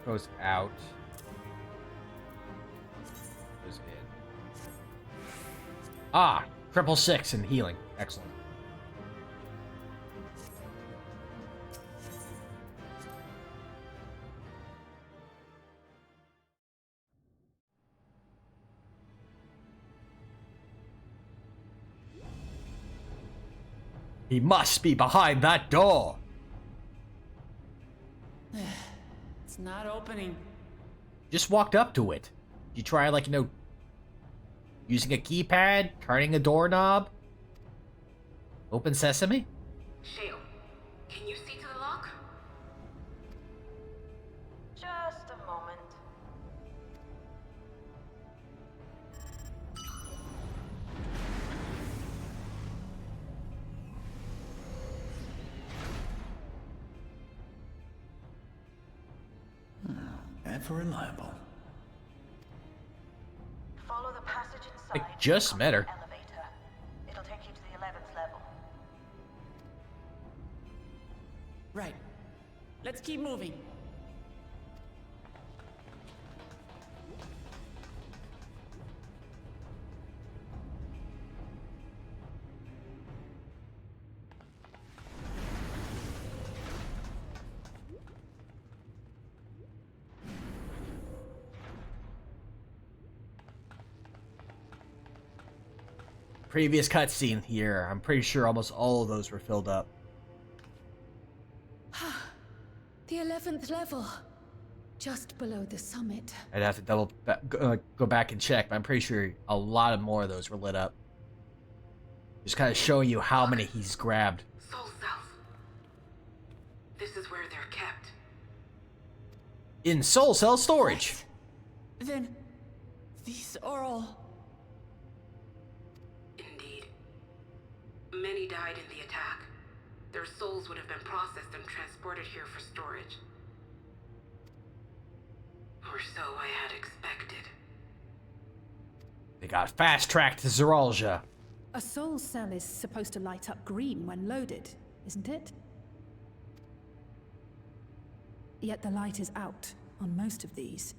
Goes out. Goes in. Ah! 666 in healing. Excellent. He must be behind that door. It's not opening. Just walked up to it. You try, like, you know, using a keypad, turning a doorknob? Open sesame? Shale, can you see to the lock? Just a moment. Ever reliable. Follow the passage inside. I just met her. Elevator. It'll take you to the 11th level. Right. Let's keep moving. Previous cutscene here. I'm pretty sure almost all of those were filled up. The 11th level. Just below the summit. I'd have to go back and check, but I'm pretty sure a lot of more of those were lit up. Just kind of showing you how many he's grabbed. Soul cells. This is where they're kept. In Soul Cell storage. What? Then these are all... Indeed. Many died in the attack. Their souls would have been processed and transported here for storage. Or so I had expected. They got fast-tracked to Zarool Ja. A soul cell is supposed to light up green when loaded, isn't it? Yet the light is out on most of these.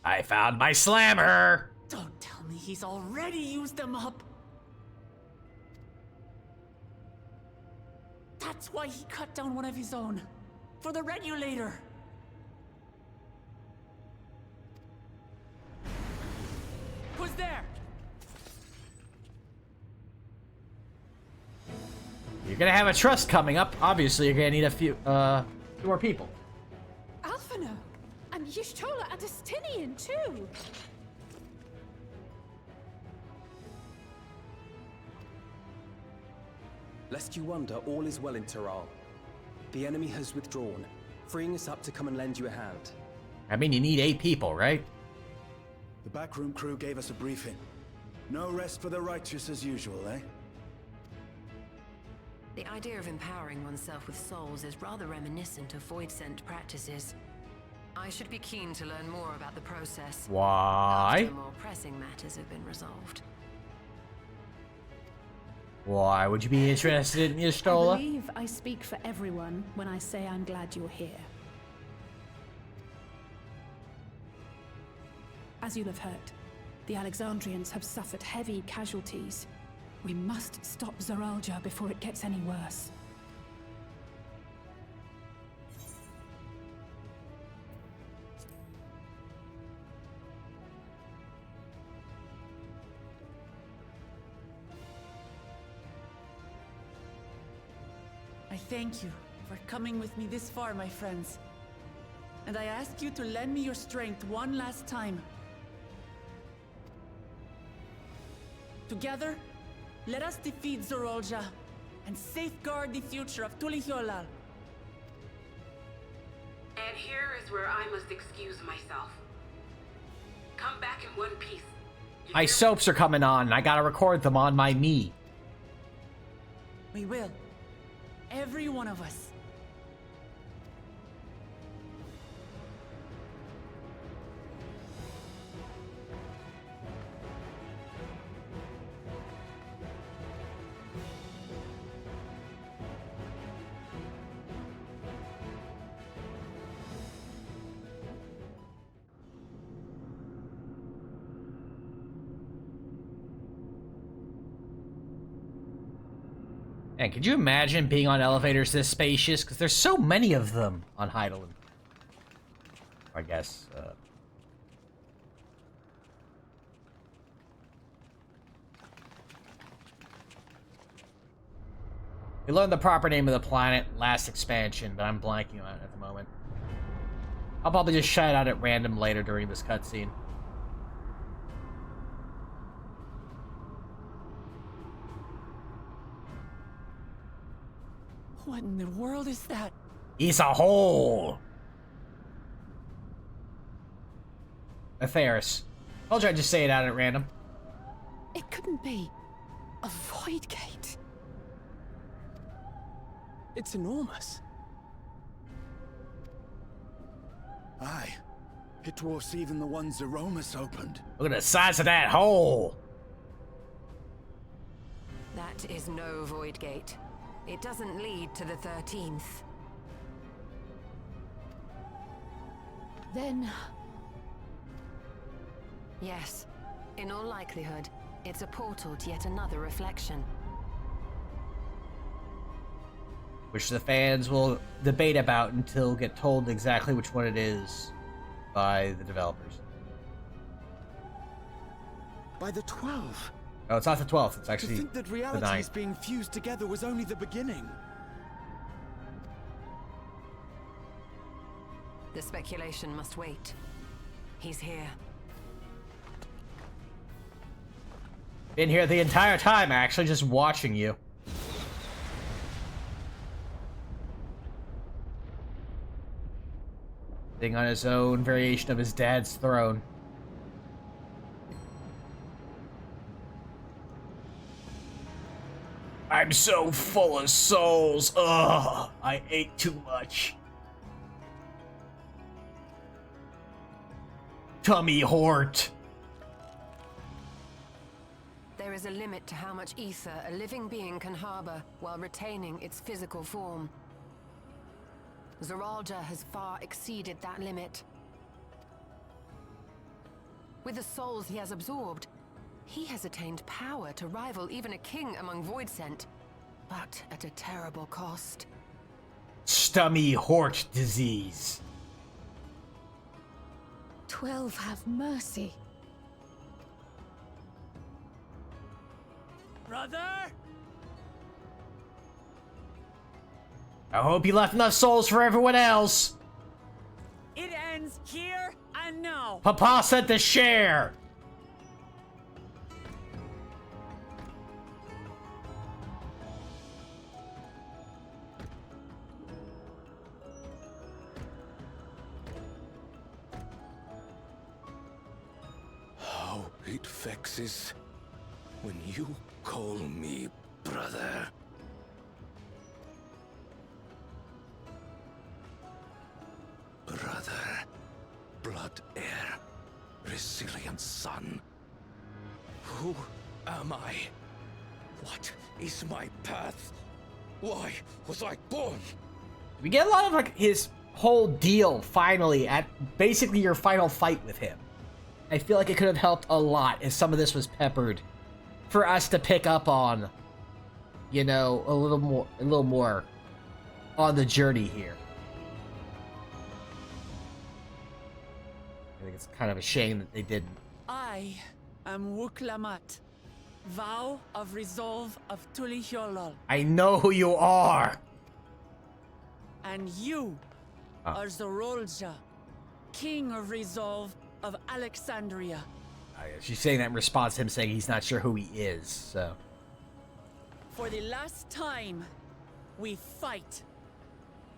I found my slammer! Don't tell me he's already used them up. That's why he cut down one of his own. For the regulator. Who's there? You're gonna have a trust coming up. Obviously, you're gonna need a few more people. governor! And Y'shtola a Destinian, too! Lest you wonder, all is well in Taral. The enemy has withdrawn, freeing us up to come and lend you a hand. I mean, you need 8 people, right? The backroom crew gave us a briefing. No rest for the righteous as usual, eh? The idea of empowering oneself with souls is rather reminiscent of void-sent practices. I should be keen to learn more about the process. Why? After more pressing matters have been resolved. Why would you be interested in I Y'shtola? believe I speak for everyone when I say I'm glad you're here. As you'll have heard, the Alexandrians have suffered heavy casualties. We must stop Zarool Ja before it gets any worse. I thank you for coming with me this far, my friends. And I ask you to lend me your strength one last time. Together, let us defeat Zarool Ja and safeguard the future of Tulihyolal. And here is where I must excuse myself. Come back in one piece. My soaps are coming on, and I gotta record them on my me. We will. Every one of us. And could you imagine being on elevators this spacious? Because there's so many of them on Heidelin. I guess. We learned the proper name of the planet last expansion, but I'm blanking on it at the moment. I'll probably just shout out at random later during this cutscene. What in the world is that? It's a hole! Atheris. Told you I'd just say it out at random. It couldn't be a void gate. It's enormous. Aye. It dwarfs even the one Zeromus opened. Look at the size of that hole! That is no void gate. It doesn't lead to the 13th. Then... Yes. In all likelihood, it's a portal to yet another reflection. Which the fans will debate about until get told exactly which one it is by the developers. By the 12. No, it's not the 12th. It's actually To think that the realities 9th. being fused together was only the beginning. The speculation must wait. He's here. Been here the entire time, actually, just watching you. Sitting on his own variation of his dad's throne. I'm so full of souls. Ugh, I ate too much. Tummy hort. There is a limit to how much ether a living being can harbor while retaining its physical form. Zarool Ja has far exceeded that limit. With the souls he has absorbed, he has attained power to rival even a king among Voidsent, but at a terrible cost. Stummy hort disease. 12 have mercy. Brother? I hope you left enough souls for everyone else. It ends here and now. Papa said to share. How it vexes when you call me brother. Brother, blood heir, resilient son. Who am I? What is my path? Why was I born? We get a lot of like his whole deal finally at basically your final fight with him. I feel like it could have helped a lot if some of this was peppered for us to pick up on, you know, a little more on the journey here. I think it's kind of a shame that they didn't. I am Wuklamat, vow of resolve of Tulihyolol. I know who you are. And you are Zarool Ja, king of resolve of Alexandria. She's saying that in response to him saying he's not sure who he is, so. For the last time, we fight.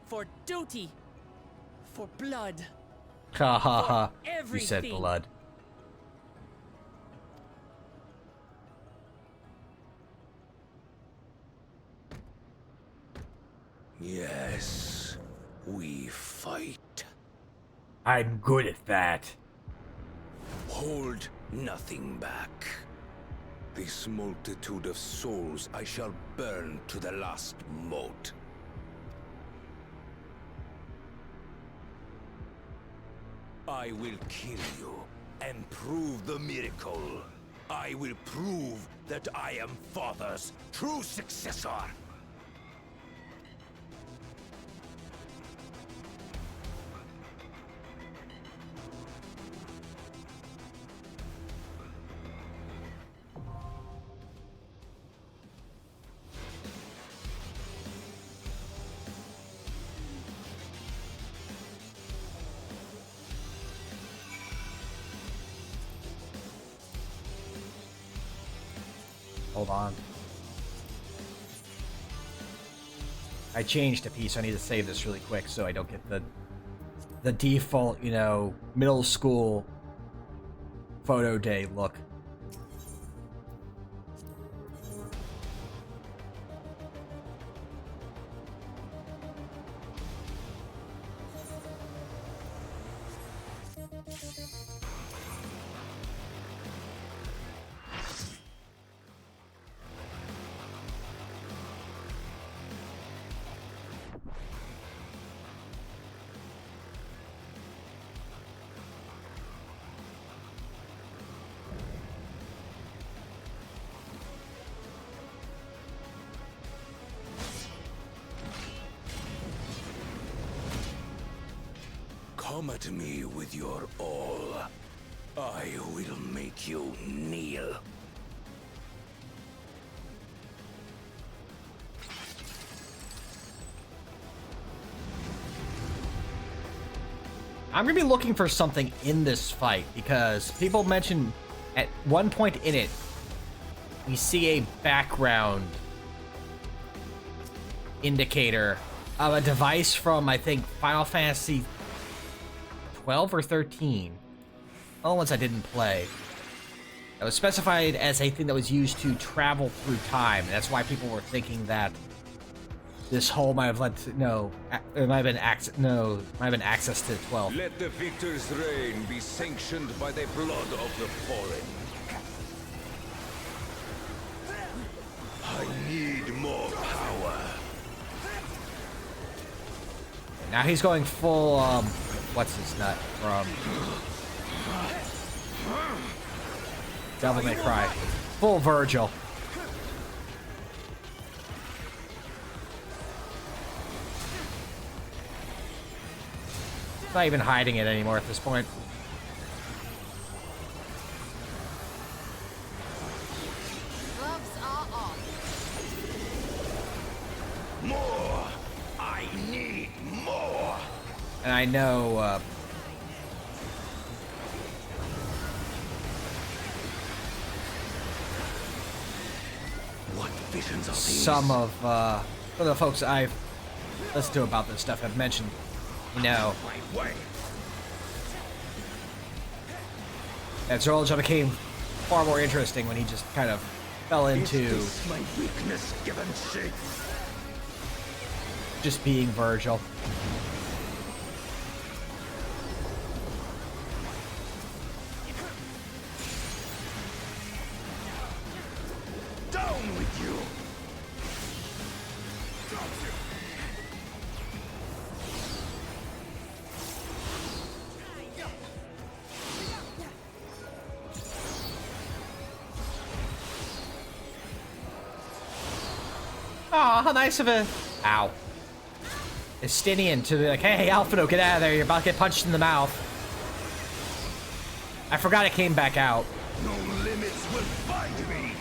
For duty. For blood. Ha ha ha. For You said everything. blood. Yes, we fight. I'm good at that. Hold nothing back. This multitude of souls I shall burn to the last mote. I will kill you and prove the miracle. I will prove that I am Father's true successor. Hold on. I changed a piece, so I need to save this really quick so I don't get the default, you know, middle school photo day look. Come at me with your all. I will make you kneel. I'm gonna be looking for something in this fight because people mentioned at one point in it we see a background indicator of a device from, I think, Final Fantasy 12 or 13. All the ones I didn't play. That was specified as a thing that was used to travel through time. That's why people were thinking that this hole might have led to it might have been access to 12. Let the victor's reign be sanctioned by the blood of the fallen. I need more power. Now he's going full what's his nut from Devil May Cry. Full Virgil. Not even hiding it anymore at this point. Gloves are off. More! I need more! And I know visions are these? some of the folks I've listened to about this stuff have mentioned, you know, that Zarool Ja became far more interesting when he just kind of fell into my weakness given shape? just being Virgil. Down with you! Aw, how nice of a... Ow. Estinian to be like, hey, Alphino, get out of there. You're about to get punched in the mouth. I forgot it came back out. No limits will find me!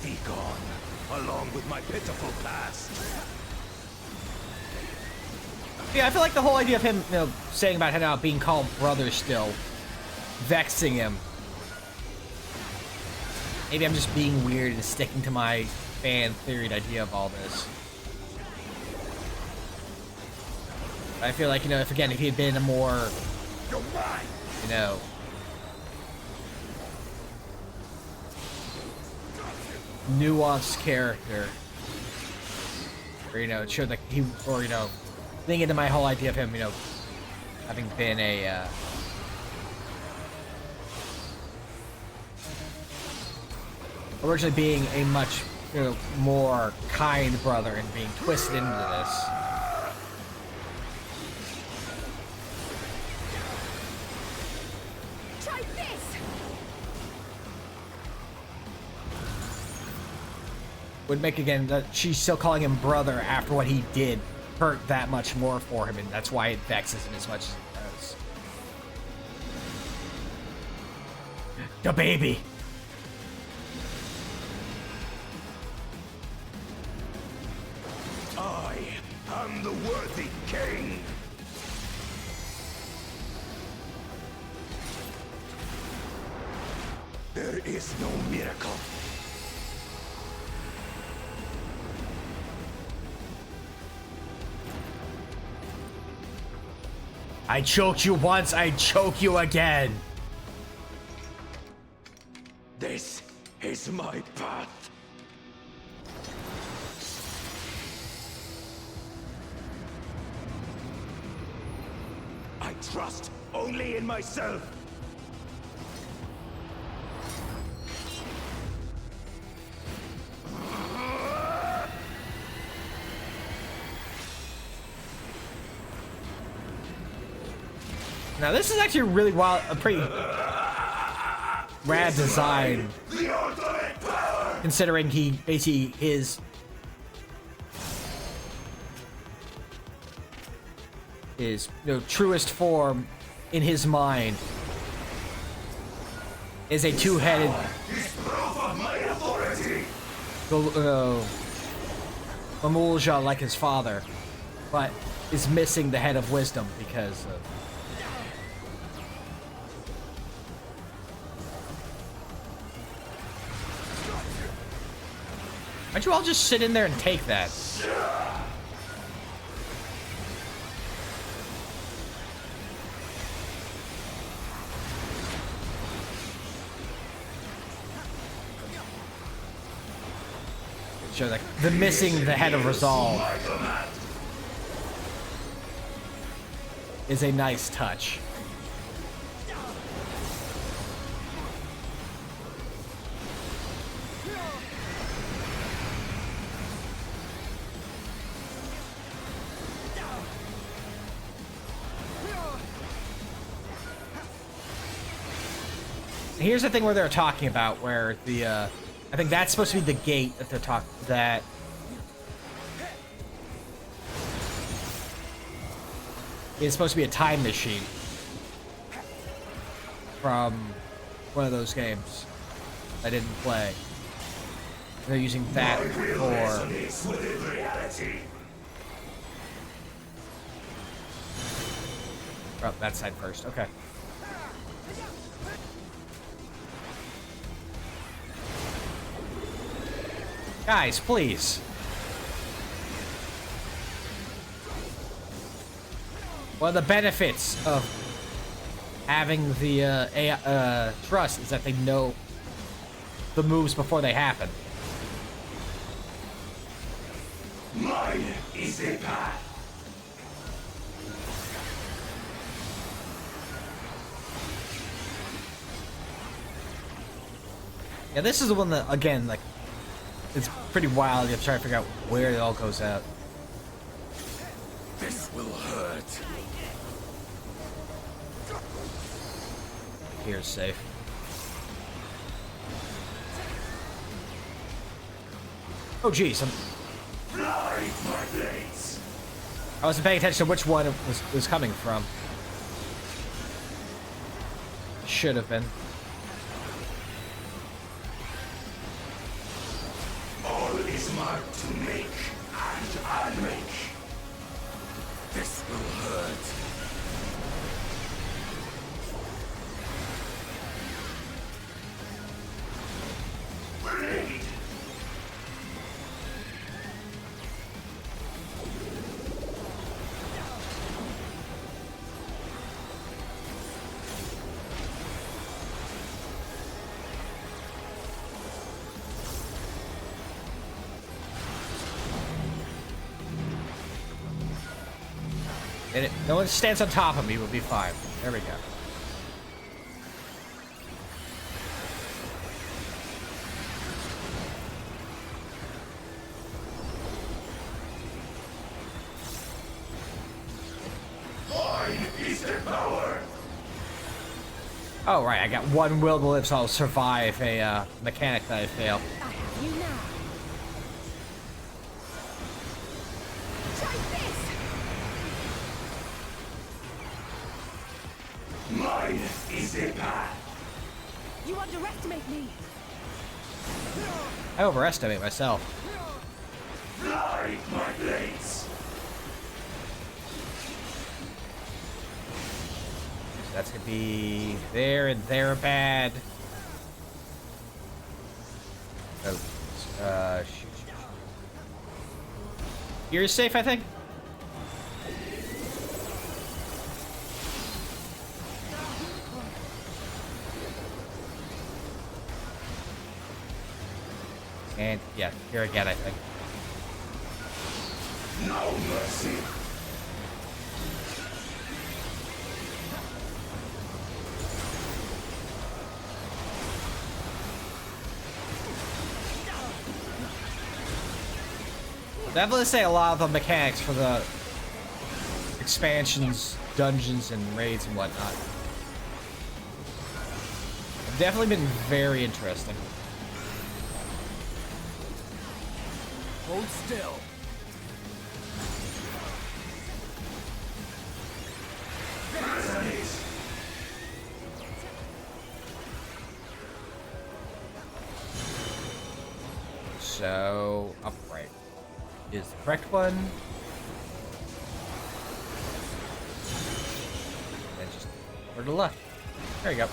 Be gone, along with my pitiful past. Yeah, I feel like the whole idea of him, you know, saying about him now being called brother still, vexing him. Maybe I'm just being weird and sticking to my fan-theoried idea of all this. I feel like, you know, if he had been a more, you know, nuanced character, or, you know, it showed like he, or, you know, thinking into my whole idea of him, you know, having been a, originally being a much, you know, more kind brother and being twisted into this. Try this! Would make, again, that she's still calling him brother after what he did hurt that much more for him, and that's why it vexes him as much as it does. The baby! I am the worthy king! There is no miracle. I choked you once, I choke you again! This is my path. I trust only in myself. Now this is actually really wild, a pretty rad design, considering he basically his you know, truest form in his mind is a two-headed Mamool Ja like his father, but is missing the head of wisdom because of why'd you all just sit in there and take that? Show like the missing the head of resolve is a nice touch. Here's the thing where they're talking about where the I think that's supposed to be the gate that they're talking that is supposed to be a time machine from one of those games I didn't play. They're using that for Oh, that side first. Okay. Guys, please. One of the benefits of having the trust is that they know the moves before they happen. Mine is the path. Yeah, this is the one that, again, like, it's pretty wild. You have to try to figure out where it all goes out. This will hurt. Here's safe. Oh, geez. Fly, my blades. I wasn't paying attention to which one it was coming from. Should have been. All is mine to make and unmake. This will hurt. Blade. And no one stands on top of me, we'll be fine. There we go. Mine is the power. Oh, right, I got one will to live, so I'll survive a mechanic that I fail. I have you now. Mine is the path. You underestimate me. I overestimate myself. Fly, my blades. That's gonna be there and there bad. Oh, shoot. You're safe, I think. And yeah, here again, I think. No mercy. Definitely say a lot of the mechanics for the expansions, dungeons, and raids and whatnot have definitely been very interesting. Hold still. So, upright is the correct one. And just over to the left. There you go.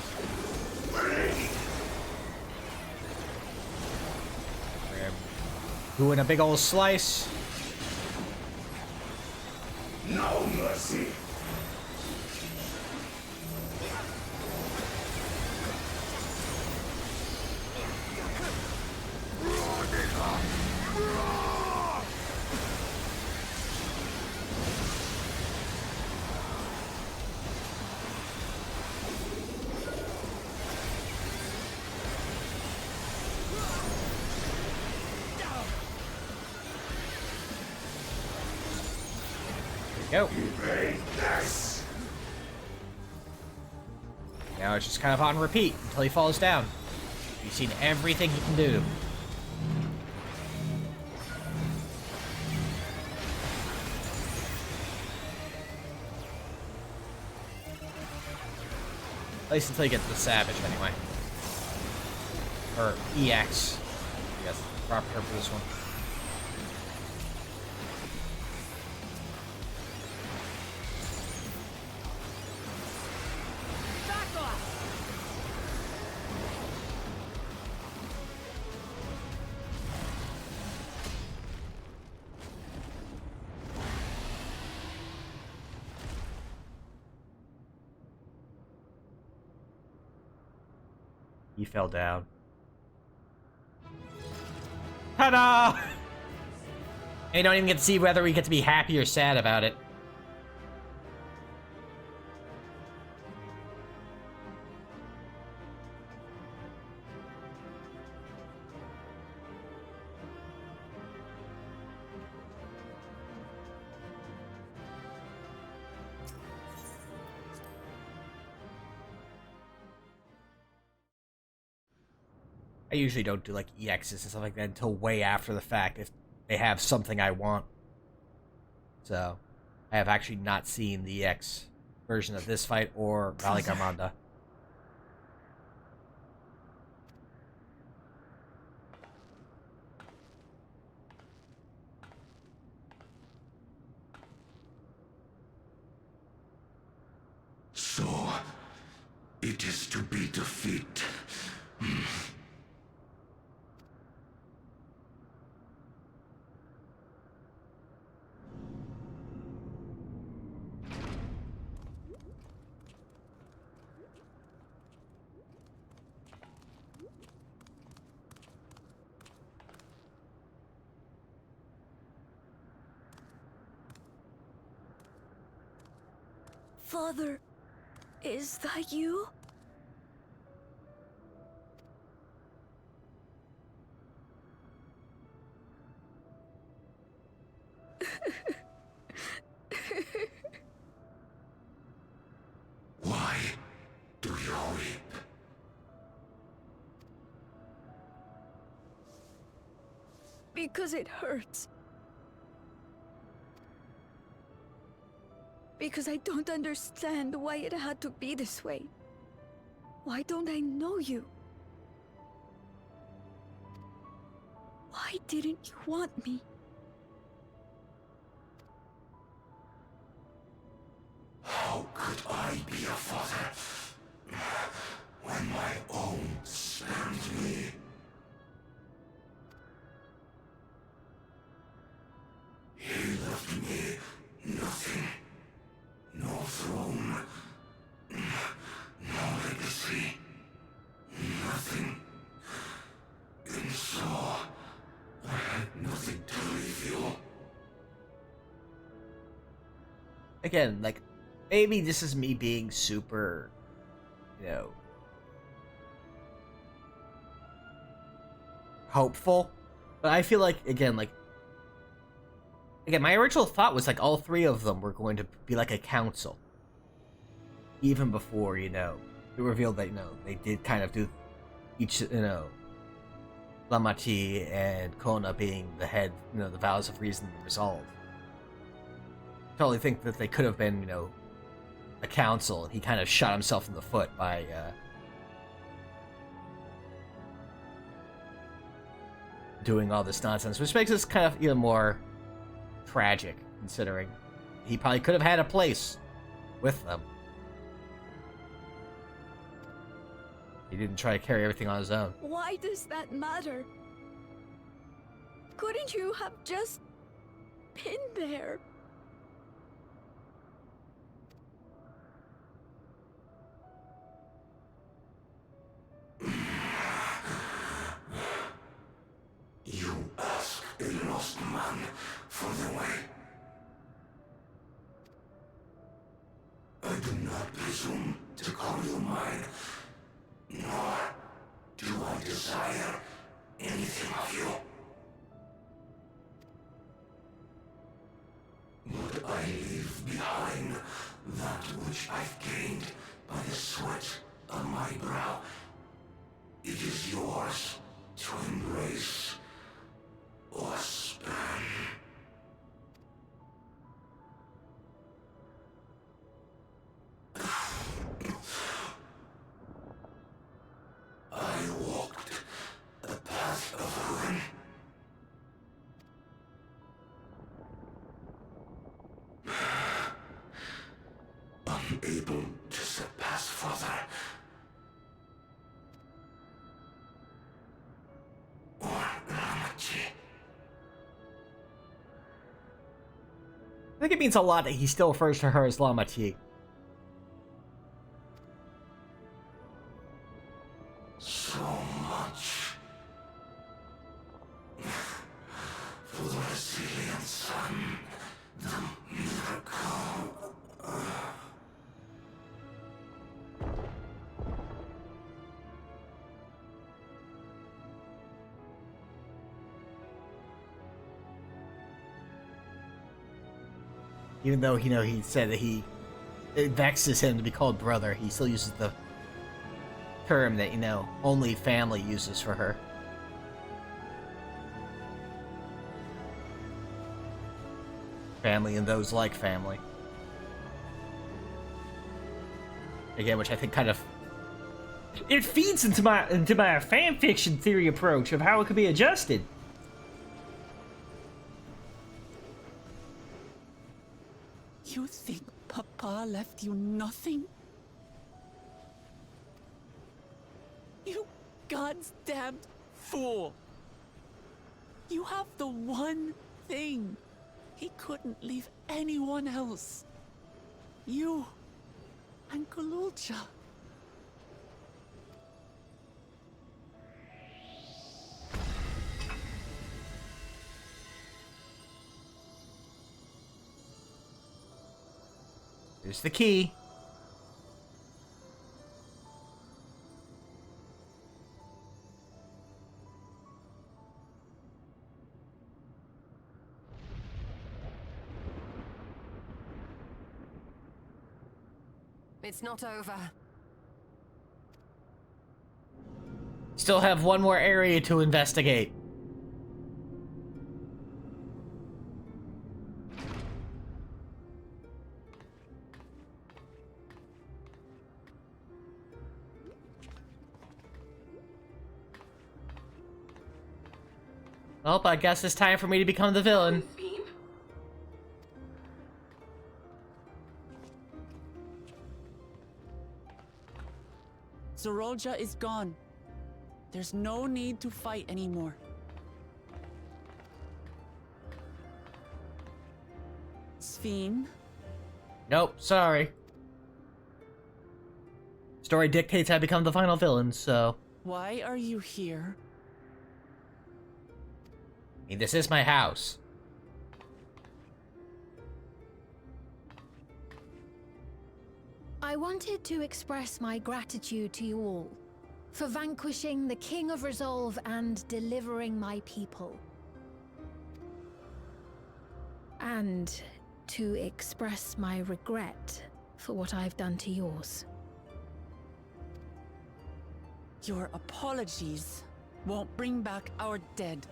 Doing a big old slice. No mercy. Go. Yes. Now it's just kind of on repeat until he falls down. You've seen everything he can do. At least until you get to the Savage, anyway. Or EX. I guess the proper term for this one. He fell down. Ta-da! And you don't even get to see whether we get to be happy or sad about it. I usually don't do like EXs and stuff like that until way after the fact if they have something I want. So, I have actually not seen the EX version of this fight or Valley Garmanda. So, it is to be defeat. Father, is that you? Why do you weep? Because it hurts. Because I don't understand why it had to be this way. Why don't I know you? Why didn't you want me? How could I be a father when my own spurned me? He left me nothing. No throne. No legacy. Nothing. And so, I had nothing to leave you. Again, like, maybe this is me being super, you know, hopeful. But I feel like, again, my original thought was, like, all three of them were going to be, like, a council. Even before, you know, it revealed that, you know, they did kind of do each, you know, Lamati and Kona being the head, you know, the vows of reason and resolve. I totally think that they could have been, you know, a council, and he kind of shot himself in the foot by, doing all this nonsense, which makes this kind of even more tragic, considering he probably could have had a place with them. He didn't try to carry everything on his own. Why does that matter? Couldn't you have just been there? You ask a lost man for the way. I do not presume to call you mine, nor do I desire anything of you. But I leave behind that which I've gained by the sweat on my brow. It is yours to embrace or spurn. I walked a path of ruin. Unable to surpass Father. Or Ramachi. I think it means a lot that he still refers to her as Lamati. So Even though, he said that it vexes him to be called brother, he still uses the term that, only family uses for her. Family and those like family. Again, which I think kind of... It feeds into my fanfiction theory approach of how it could be adjusted. You think Papa left you nothing? You God's damned fool! You have the one thing he couldn't leave anyone else. You and Zarool Ja. Here's the key. It's not over. Still have one more area to investigate. Well, I guess it's time for me to become the villain. Zarool Ja is gone. There's no need to fight anymore. Sphene? Nope, sorry. Story dictates I become the final villain, so... Why are you here? I mean, this is my house. I wanted to express my gratitude to you all for vanquishing the King of Resolve and delivering my people. And to express my regret for what I've done to yours. Your apologies won't bring back our dead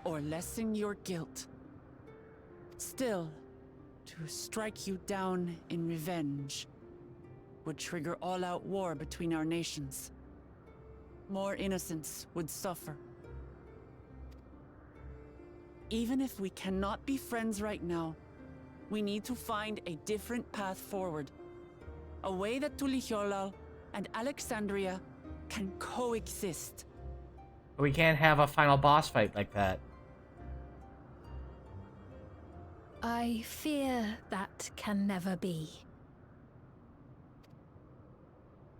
or lessen your guilt. Still, to strike you down in revenge would trigger all-out war between our nations. More innocents would suffer. Even if we cannot be friends right now, we need to find a different path forward. A way that Tuliholal and Alexandria can coexist. We can't have a final boss fight like that. I fear that can never be.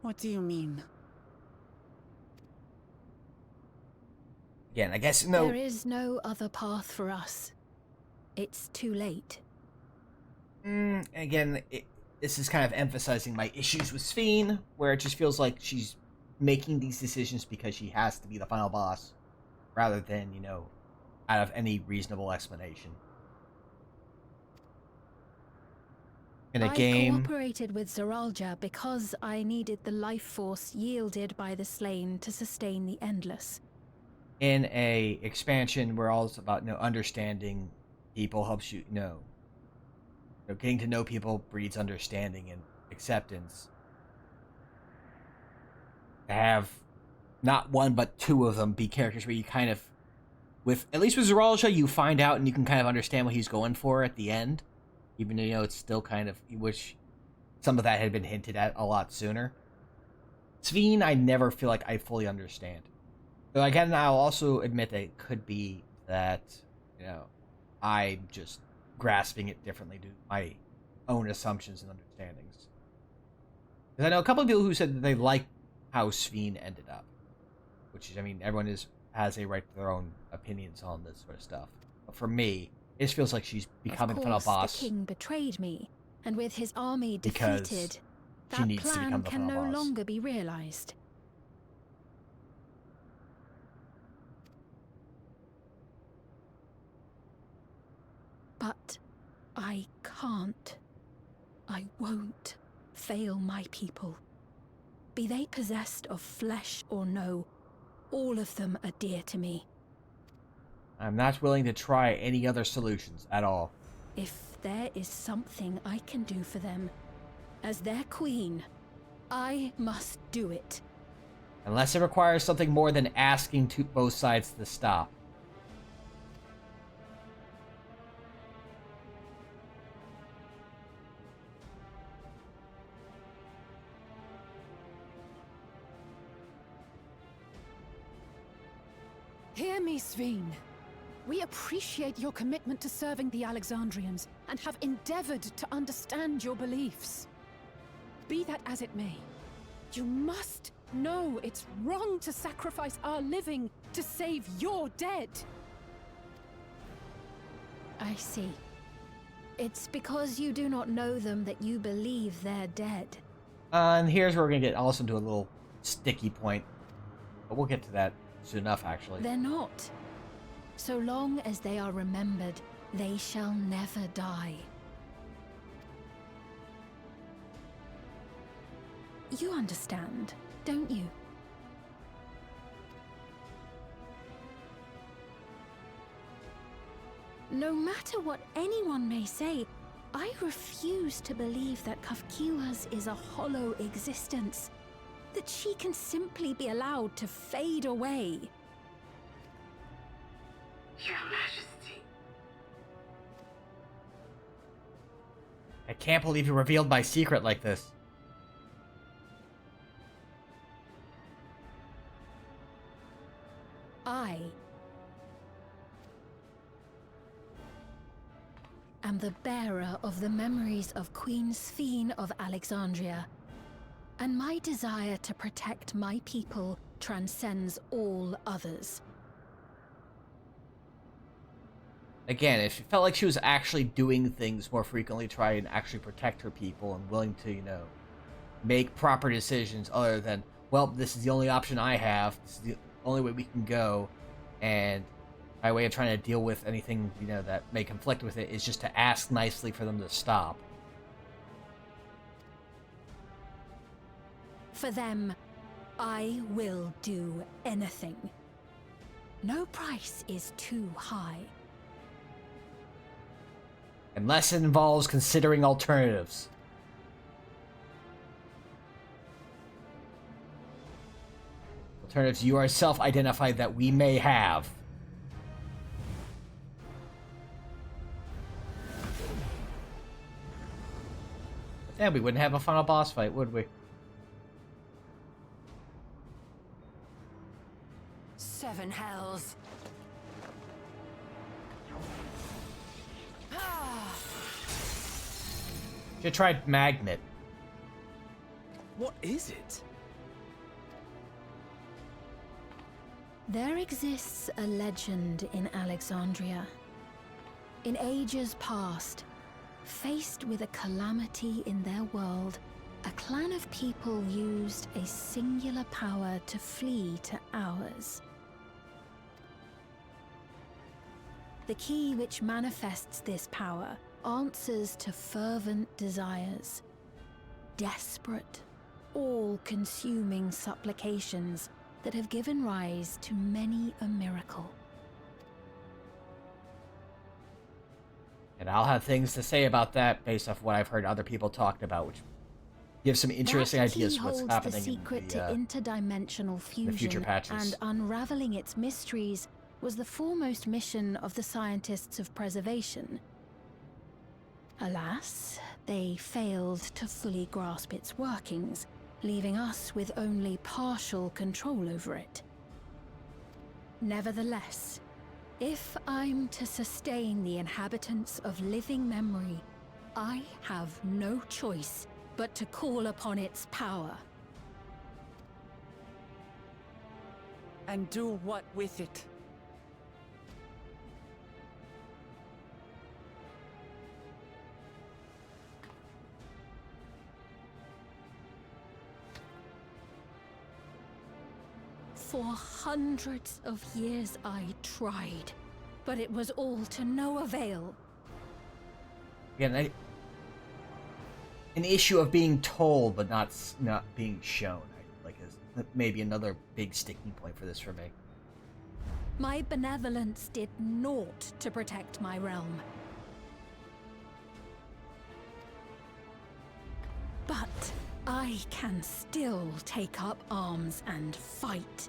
What do you mean? Again, I guess no... There is no other path for us. It's too late. Again, this is kind of emphasizing my issues with Sphene, where it just feels like she's making these decisions because she has to be the final boss, rather than, out of any reasonable explanation. In a game... I cooperated with Zarool Ja because I needed the life force yielded by the slain to sustain the endless. In a expansion where all it's about, understanding people helps you, getting to know people breeds understanding and acceptance. To have not one but two of them be characters where you kind of, at least with Zarool Ja, you find out and you can kind of understand what he's going for at the end. Even though, it's still kind of, which some of that had been hinted at a lot sooner. Sphene, I never feel like I fully understand. But again, I'll also admit that it could be that, I'm just grasping it differently due to my own assumptions and understandings. Because I know a couple of people who said that they like how Sphene ended up. Which is, everyone has a right to their own opinions on this sort of stuff. But for me, it just feels like she's becoming the final boss. The king betrayed me, and with his army because defeated, she that needs to plan become the can final no boss. longer be realized. But I can't, I won't fail my people. Be they possessed of flesh or no, all of them are dear to me. I'm not willing to try any other solutions at all. If there is something I can do for them, as their queen, I must do it. Unless it requires something more than asking both sides to stop. Hear me, Sphene. We appreciate your commitment to serving the Alexandrians and have endeavored to understand your beliefs. Be that as it may, you must know it's wrong to sacrifice our living to save your dead. I see. It's because you do not know them that you believe they're dead. And here's where we're going to get also to a little sticky point. But we'll get to that soon enough, actually. They're not. So long as they are remembered, they shall never die. You understand, don't you? No matter what anyone may say, I refuse to believe that Kafkiwas is a hollow existence. That she can simply be allowed to fade away. Your Majesty. I can't believe you revealed my secret like this. I am the bearer of the memories of Queen Sphene of Alexandria, and my desire to protect my people transcends all others. Again, if it felt like she was actually doing things more frequently, try and actually protect her people and willing to, you know, make proper decisions other than, well, this is the only option I have, this is the only way we can go, and my way of trying to deal with anything, you know, that may conflict with it is just to ask nicely for them to stop. For them, I will do anything. No price is too high. Unless it involves considering alternatives. Alternatives you yourself identified that we may have. Yeah, we wouldn't have a final boss fight, would we? 7 hells. Should try magnet. What is it? There exists a legend in Alexandria. In ages past, faced with a calamity in their world, a clan of people used a singular power to flee to ours. The key which manifests this power answers to fervent desires, desperate, all-consuming supplications that have given rise to many a miracle. And I'll have things to say about that based off what I've heard other people talked about, which gives some interesting ideas for what's happening the secret to interdimensional fusion, future patches. and unraveling its mysteries was the foremost mission of the scientists of preservation. Alas, they failed to fully grasp its workings, leaving us with only partial control over it. Nevertheless, if I'm to sustain the inhabitants of living memory, I have no choice but to call upon its power. And do what with it? For hundreds of years I tried, but it was all to no avail. Again, an issue of being told but not being shown. Like, is maybe another big sticking point for this for me. My benevolence did naught to protect my realm. But I can still take up arms and fight.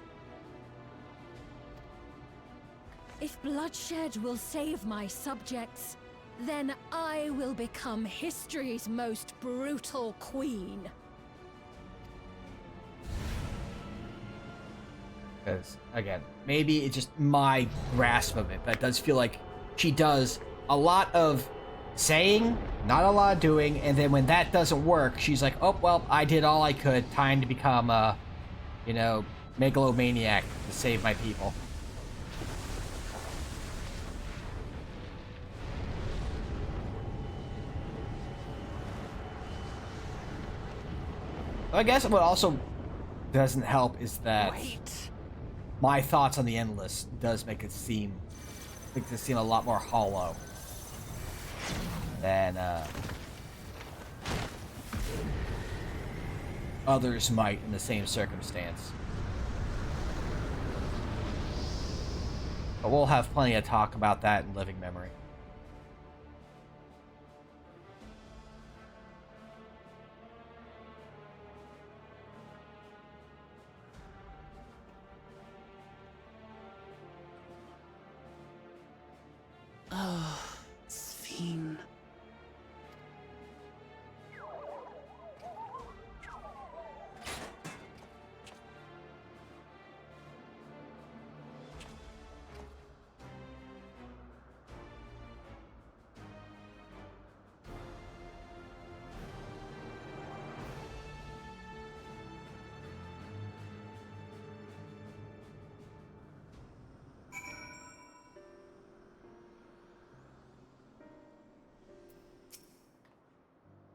If bloodshed will save my subjects, then I will become history's most brutal queen. Because, again, maybe it's just my grasp of it, but it does feel like she does a lot of saying, not a lot of doing, and then when that doesn't work, she's like, oh, well, I did all I could. Time to become a, megalomaniac to save my people. I guess what also doesn't help is that my thoughts on the Endless does make it seem a lot more hollow than others might in the same circumstance. But we'll have plenty of talk about that in living memory. Oh, Sphene.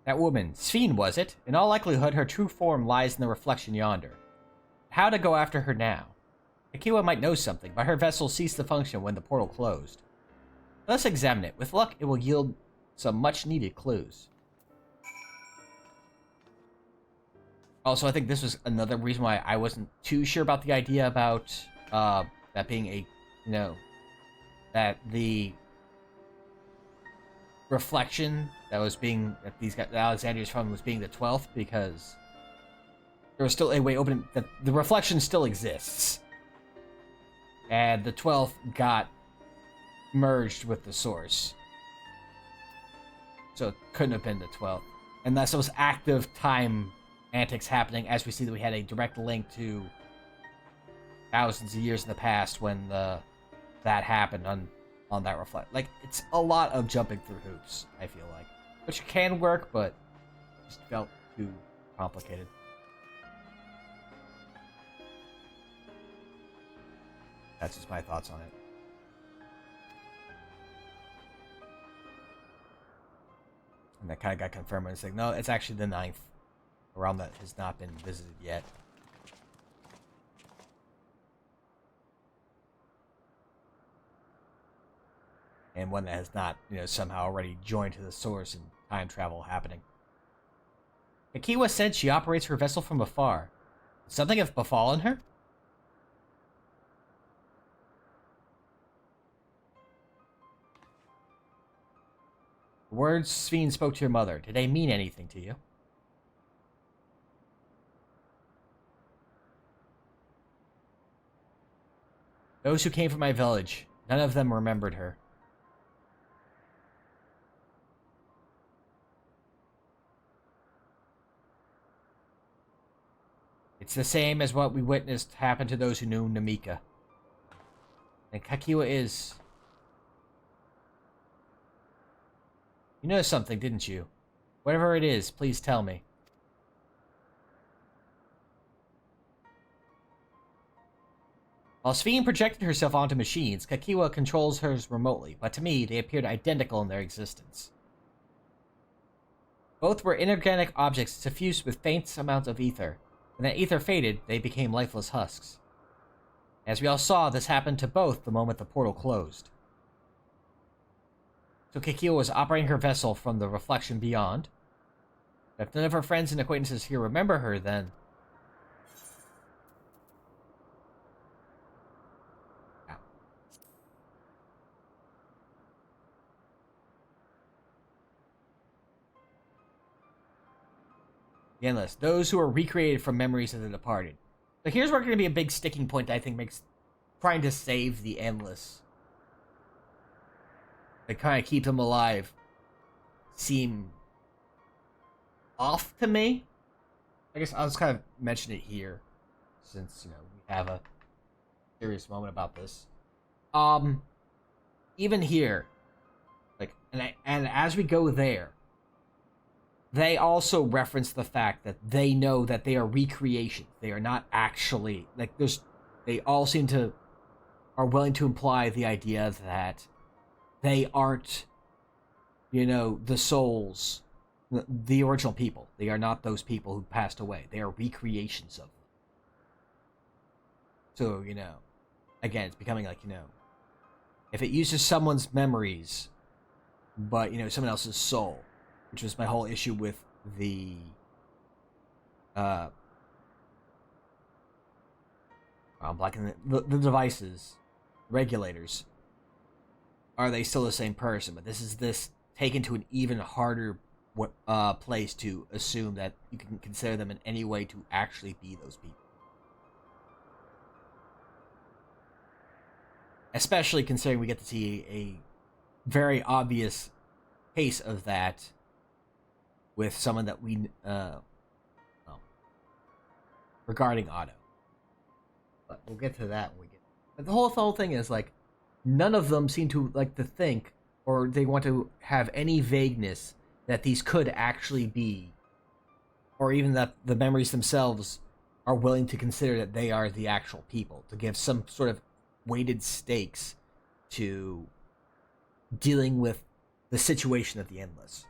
That woman, Sphene, was it? In all likelihood, her true form lies in the reflection yonder. How to go after her now? Akiwa might know something, but her vessel ceased to function when the portal closed. Let's examine it. With luck, it will yield some much-needed clues. Also, I think this was another reason why I wasn't too sure about the idea about that being a, that the reflection that these guys, Alexandria's from, was being the 12th, because there was still a way open that the reflection still exists, and the 12th got merged with the source, so it couldn't have been the 12th unless it was active time antics happening, as we see that we had a direct link to thousands of years in the past when that happened on that reflect. Like, it's a lot of jumping through hoops, I feel like. Which can work, but just felt too complicated. That's just my thoughts on it. And that kind of got confirmed when it's like, no, it's actually the 9th. A realm that has not been visited yet. And one that has not, somehow already joined to the source and time travel happening. Akiwa said she operates her vessel from afar. Something have befallen her? The words Sphene spoke to your mother, did they mean anything to you? Those who came from my village, none of them remembered her. It's the same as what we witnessed happen to those who knew Namika. And Kakiwa is... You know something, didn't you? Whatever it is, please tell me. While Sphene projected herself onto machines, Kakiwa controls hers remotely, but to me, they appeared identical in their existence. Both were inorganic objects suffused with faint amounts of ether. When that ether faded, they became lifeless husks. As we all saw, this happened to both the moment the portal closed. So Kakiwa was operating her vessel from the reflection beyond. If none of her friends and acquaintances here remember her, then... Ow. The Endless. Those who are recreated from memories of the departed. So here's where going to be a big sticking point that I think makes trying to save the Endless, to kind of keep them alive, seem off to me. I guess I'll just kind of mention it here, since, you know, we have a serious moment about this. Even here, like, and as we go there, they also reference the fact that they know that they are recreations. They are not actually, like, they all seem to, are willing to imply the idea that they aren't, you know, the souls, the original people. They are not those people who passed away. They are recreations of them. So, you know, again, it's becoming like, you know, if it uses someone's memories, but, you know, someone else's soul, which was my whole issue with the, I'm blacking the devices, regulators. Are they still the same person? But this is taken to an even harder place to assume that you can consider them in any way to actually be those people. Especially considering we get to see a very obvious case of that with someone that we, regarding Otto. But we'll get to that when we get. But the whole thing is, like, none of them seem to like to think, or they want to have any vagueness that these could actually be, or even that the memories themselves are willing to consider that they are the actual people, to give some sort of weighted stakes to dealing with the situation of the Endless.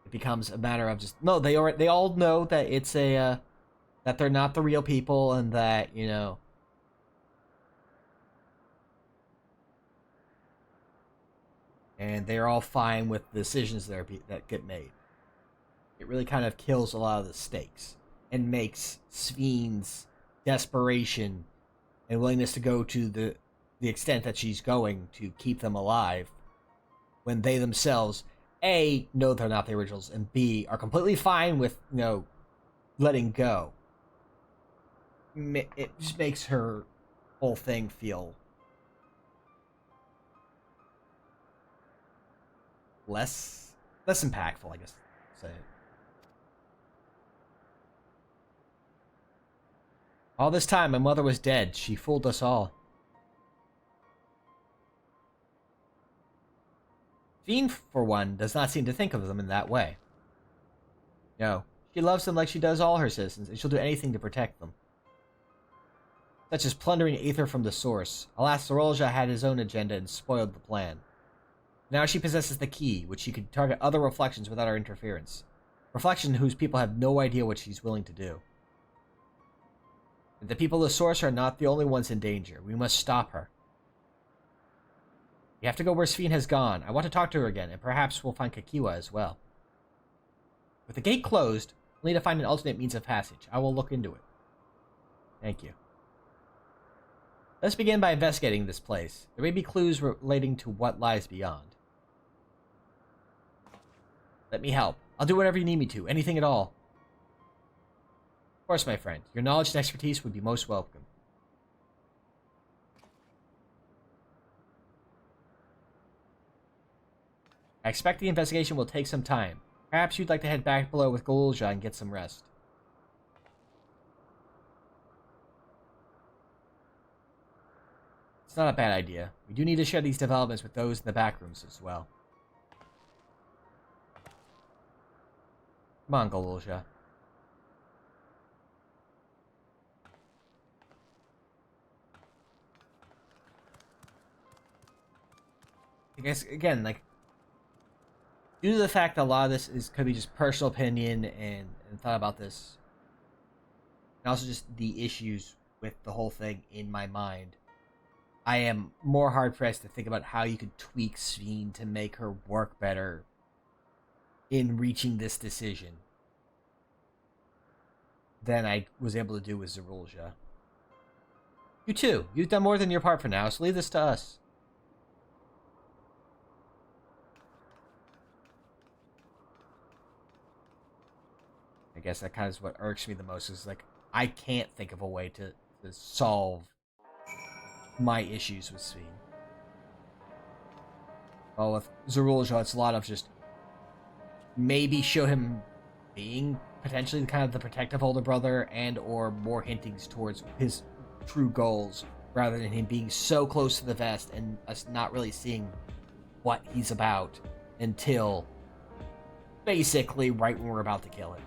It becomes a matter of just, no, they all know that it's a that they're not the real people, and that, you know, and they're all fine with the decisions that get made. It really kind of kills a lot of the stakes and makes Sphene's desperation and willingness to go to the extent that she's going to keep them alive, when they themselves, A, know they're not the originals, and B, are completely fine with, you know, letting go. It just makes her whole thing feel less impactful, I guess. Say it. All this time, my mother was dead. She fooled us all. Sphene, for one, does not seem to think of them in that way. No, she loves them like she does all her citizens, and she'll do anything to protect them. Such as plundering Aether from the source. Alas, Zarool Ja had his own agenda and spoiled the plan. Now she possesses the key, which she could target other reflections without our interference. Reflection whose people have no idea what she's willing to do. But the people of the source are not the only ones in danger. We must stop her. We have to go where Sphene has gone. I want to talk to her again, and perhaps we'll find Kakiwa as well. With the gate closed, we'll need to find an alternate means of passage. I will look into it. Thank you. Let's begin by investigating this place. There may be clues relating to what lies beyond. Let me help. I'll do whatever you need me to. Anything at all. Of course, my friend. Your knowledge and expertise would be most welcome. I expect the investigation will take some time. Perhaps you'd like to head back below with Zarool Ja and get some rest. It's not a bad idea. We do need to share these developments with those in the back rooms as well. Come on, Zarool Ja. I guess, again, like, due to the fact that a lot of this could be just personal opinion and thought about this, and also just the issues with the whole thing in my mind, I am more hard-pressed to think about how you could tweak Sphene to make her work better in reaching this decision. than I was able to do with Zarool Ja. You too. You've done more than your part for now, so leave this to us. I guess that kind of is what irks me the most, is like, I can't think of a way to solve my issues with Sphene. Well, with Zarool Ja, it's a lot of just maybe show him being potentially kind of the protective older brother, and or more hintings towards his true goals, rather than him being so close to the vest and us not really seeing what he's about until basically right when we're about to kill him.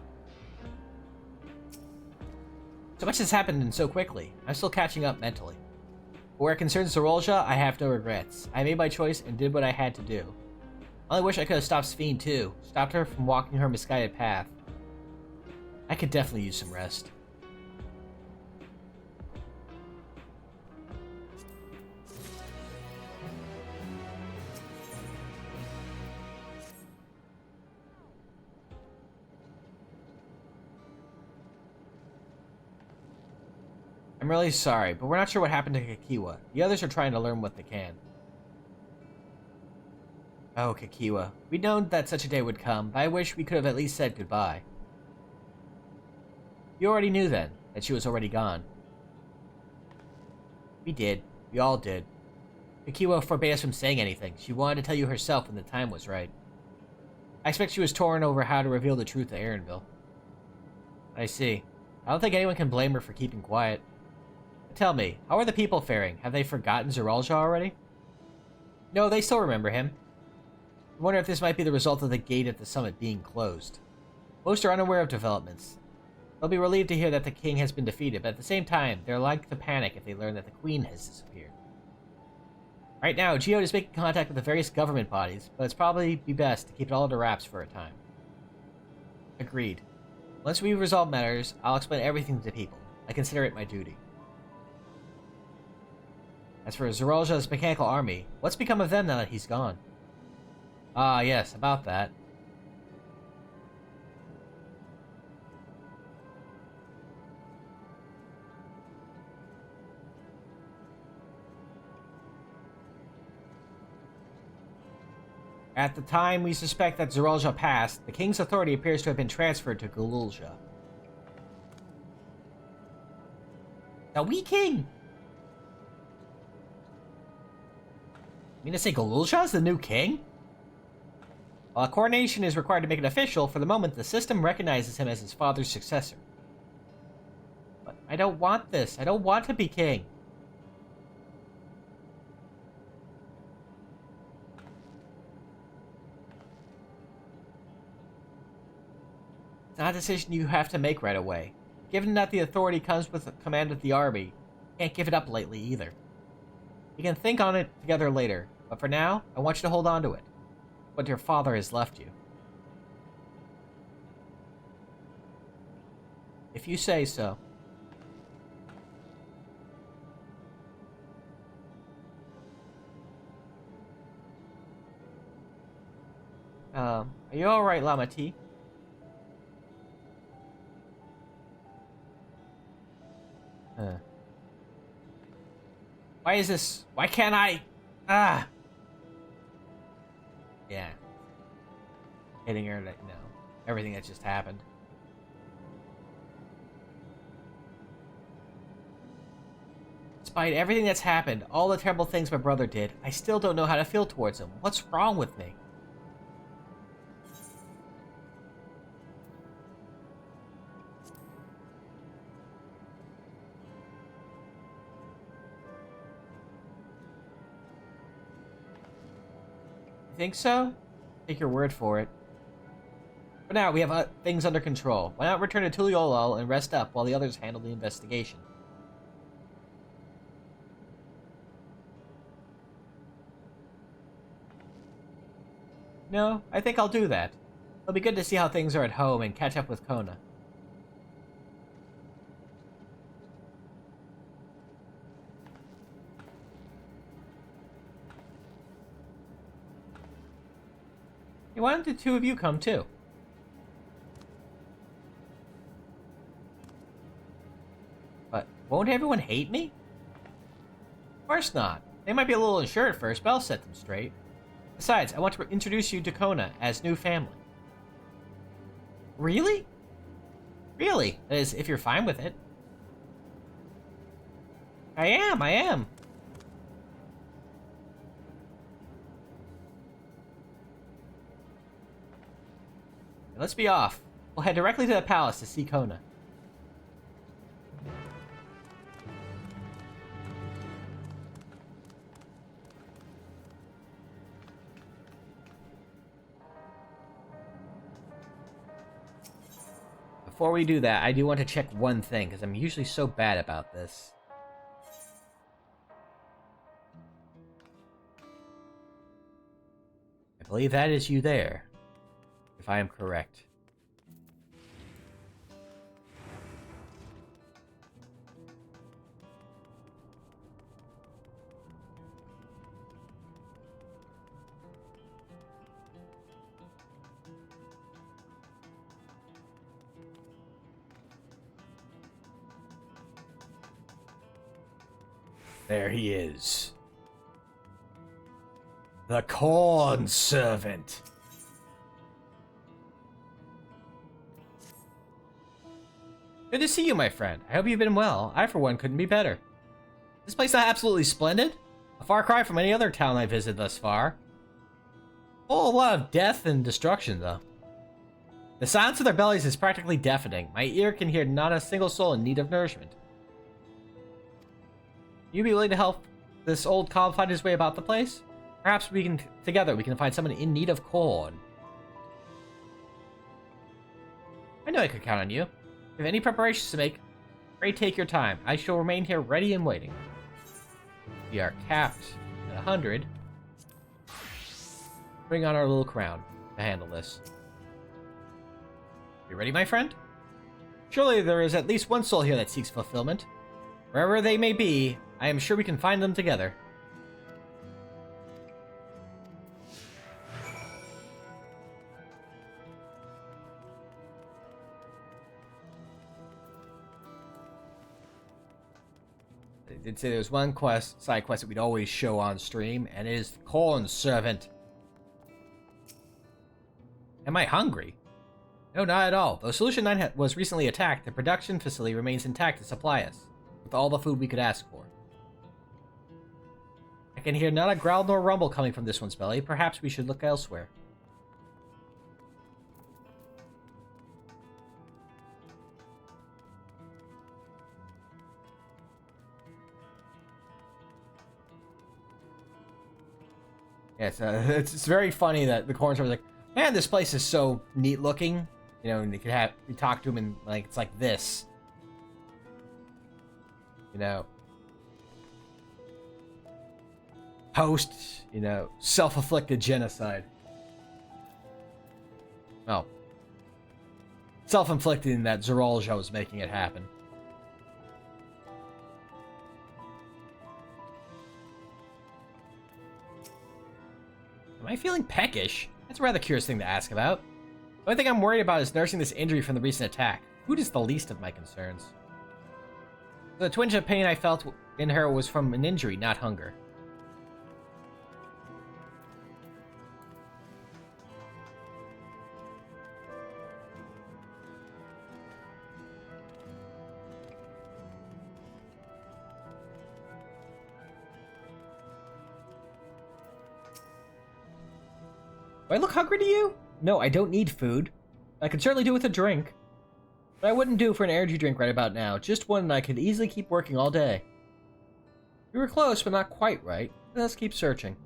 So much has happened and so quickly. I'm still catching up mentally. But where it concerns Zarool Ja, I have no regrets. I made my choice and did what I had to do. I only wish I could have stopped Sphene too, stopped her from walking her misguided path. I could definitely use some rest. I'm really sorry, but we're not sure what happened to Kakiwa. The others are trying to learn what they can. Oh, Kakiwa. We'd known that such a day would come, but I wish we could have at least said goodbye. You already knew then, that she was already gone. We did. We all did. Kakiwa forbade us from saying anything. She wanted to tell you herself when the time was right. I expect she was torn over how to reveal the truth to Aaronville. I see. I don't think anyone can blame her for keeping quiet. But tell me, how are the people faring? Have they forgotten Zarool Ja already? No, they still remember him. I wonder if this might be the result of the gate at the summit being closed. Most are unaware of developments. They'll be relieved to hear that the king has been defeated, but at the same time, they're like to panic if they learn that the queen has disappeared. Right now, Geode is making contact with the various government bodies, but it's probably be best to keep it all under wraps for a time. Agreed. Once we resolve matters, I'll explain everything to people. I consider it my duty. As for Zarool Ja's mechanical army, what's become of them now that he's gone? Ah, yes, about that. At the time we suspect that Zarool Ja passed, the king's authority appears to have been transferred to Zarool Ja. The wee king! You mean to say Zarool Ja is the new king? While a coronation is required to make it official, for the moment the system recognizes him as his father's successor. But I don't want this. I don't want to be king. It's not a decision you have to make right away. Given that the authority comes with the command of the army, you can't give it up lightly either. You can think on it together later, but for now, I want you to hold on to it. What your father has left you. If you say so. Are you alright, Lama T? Why is this? Why can't I? Ah! Yeah. Hitting her, no. Everything that just happened. Despite everything that's happened, all the terrible things my brother did, I still don't know how to feel towards him. What's wrong with me? Think so? Take your word for it. For now, we have things under control. Why not return to Tuliolol and rest up while the others handle the investigation? No, I think I'll do that. It'll be good to see how things are at home and catch up with Kona. Why don't the two of you come too? would everyone hate me? Of course not. They might be a little unsure at first, but I'll set them straight. Besides, I want to introduce you to Kona as new family. Really? Really? That is, if you're fine with it. I am. Let's be off. We'll head directly to the palace to see Kona. Before we do that, I do want to check one thing, because I'm usually so bad about this. I believe that is you there, if I am correct. There he is. The corn servant. Good to see you, my friend. I hope you've been well. I, for one, couldn't be better. This place is absolutely splendid. A far cry from any other town I've visited thus far. Oh, a lot of death and destruction, though. The silence of their bellies is practically deafening. My ear can hear not a single soul in need of nourishment. You be willing to help this old cob find his way about the place? Perhaps together we can find someone in need of corn. I know I could count on you. If you have any preparations to make, pray take your time. I shall remain here ready and waiting. We are capped at 100. Bring on our little crown to handle this. You ready, my friend? Surely there is at least one soul here that seeks fulfillment. Wherever they may be, I am sure we can find them together. They did say there was one side quest that we'd always show on stream, and it is the Corn Servant. Am I hungry? No, not at all. Though Solution 9 was recently attacked, the production facility remains intact to supply us with all the food we could ask for. I can hear not a growl nor rumble coming from this one's belly. Perhaps we should look elsewhere. Yes, it's very funny that the corn server's like, man, this place is so neat looking. You know, and you talk to him and like it's like this. You know. Post, you know, self-afflicted genocide. Well, self-inflicted in that Zarool Ja was making it happen. Am I feeling peckish? That's a rather curious thing to ask about. The only thing I'm worried about is nursing this injury from the recent attack. Food is the least of my concerns. The twinge of pain I felt in her was from an injury, not hunger. Do I look hungry to you? No, I don't need food. I could certainly do with a drink. But I wouldn't do for an energy drink right about now. Just one that I could easily keep working all day. We were close, but not quite right. Let's keep searching.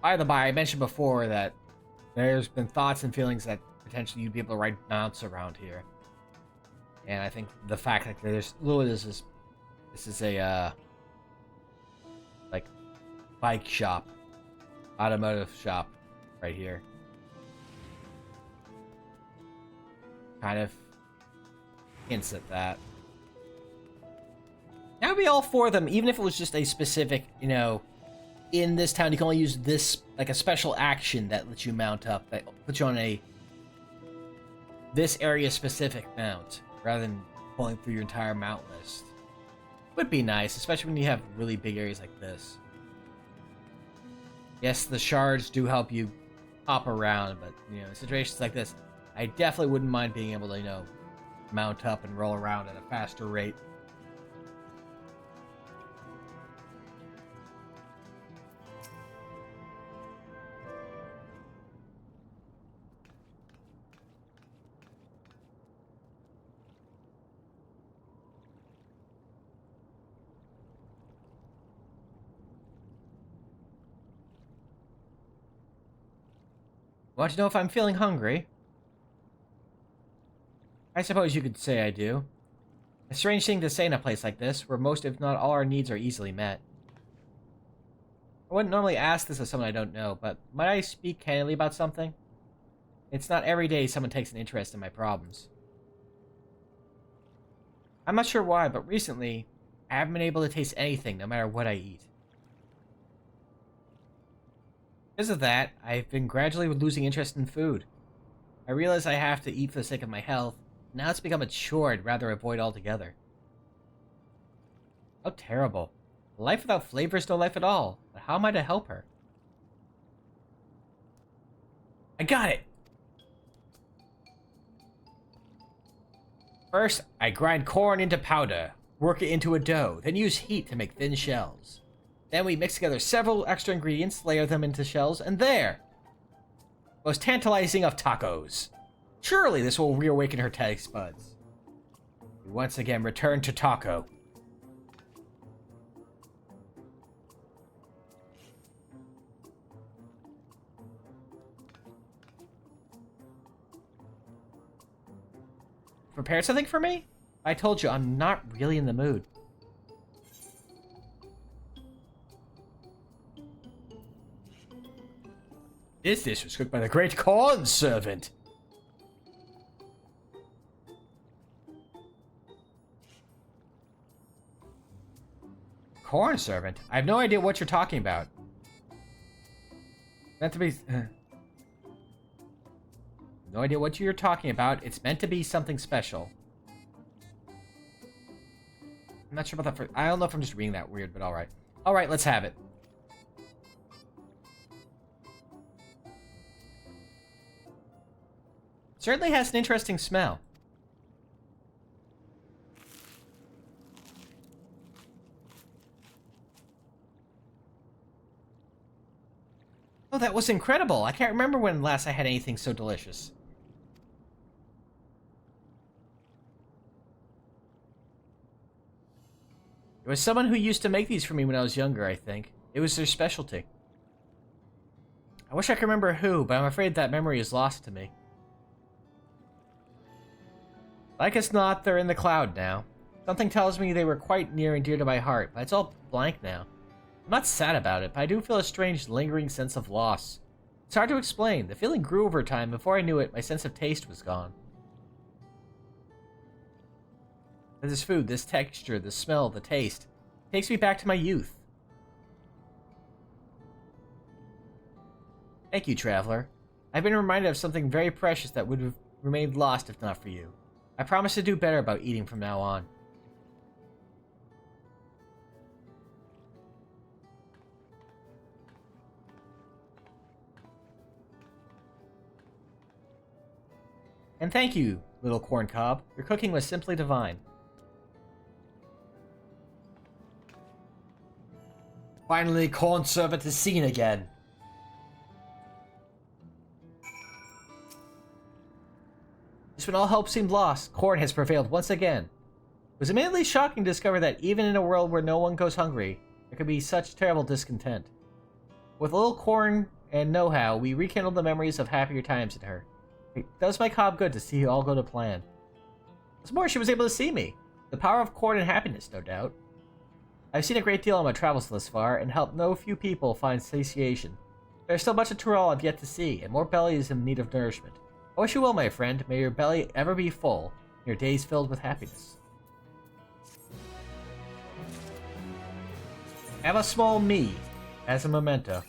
By the by, I mentioned before that there's been thoughts and feelings that potentially you'd be able to ride mounts around here. And I think the fact that there's literally this is a like bike shop, automotive shop right here. Kind of hints at that. I would be all for them, even if it was just a specific, you know, in this town you can only use this, like a special action that lets you mount up, that puts you on a this area specific mount, rather than pulling through your entire mount list. Would be nice, especially when you have really big areas like this. Yes, the shards do help you hop around, but, you know, in situations like this, I definitely wouldn't mind being able to, you know, mount up and roll around at a faster rate. Want to know if I'm feeling hungry? I suppose you could say I do. A strange thing to say in a place like this, where most if not all our needs are easily met. I wouldn't normally ask this of someone I don't know, but might I speak candidly about something? It's not every day someone takes an interest in my problems. I'm not sure why, but recently, I haven't been able to taste anything, no matter what I eat. Because of that, I've been gradually losing interest in food. I realize I have to eat for the sake of my health. Now it's become a chore I'd rather avoid altogether. How terrible. Life without flavor is no life at all. But how am I to help her? I got it! First, I grind corn into powder, work it into a dough, then use heat to make thin shells. Then we mix together several extra ingredients, layer them into shells, and there! Most tantalizing of tacos. Surely this will reawaken her taste buds. We once again return to taco. Prepared something for me? I told you, I'm not really in the mood. This dish was cooked by the great corn servant. Corn servant? I have no idea what you're talking about. Meant to be... No idea what you're talking about. It's meant to be something special. I'm not sure about that. I don't know if I'm just reading that weird, but alright. Alright, let's have it. Certainly has an interesting smell. Oh, that was incredible. I can't remember when last I had anything so delicious. It was someone who used to make these for me when I was younger, I think. It was their specialty. I wish I could remember who, but I'm afraid that memory is lost to me. Like as not, they're in the cloud now. Something tells me they were quite near and dear to my heart, but it's all blank now. I'm not sad about it, but I do feel a strange, lingering sense of loss. It's hard to explain. The feeling grew over time. Before I knew it, my sense of taste was gone. But this food, this texture, the smell, the taste, takes me back to my youth. Thank you, traveler. I've been reminded of something very precious that would have remained lost if not for you. I promise to do better about eating from now on. And thank you, little corn cob. Your cooking was simply divine. Finally, corn servant is seen again. Just when all hope seemed lost, corn has prevailed once again. It was immediately shocking to discover that even in a world where no one goes hungry, there could be such terrible discontent. With a little corn and know-how, we rekindled the memories of happier times in her. It does my cob good to see you all go to plan. What's more, she was able to see me. The power of corn and happiness, no doubt. I've seen a great deal on my travels thus far, and helped no few people find satiation. There's still much of Tyrol I've yet to see, and more bellies in need of nourishment. I wish you well, my friend. May your belly ever be full, and your days filled with happiness. Have a small me as a memento.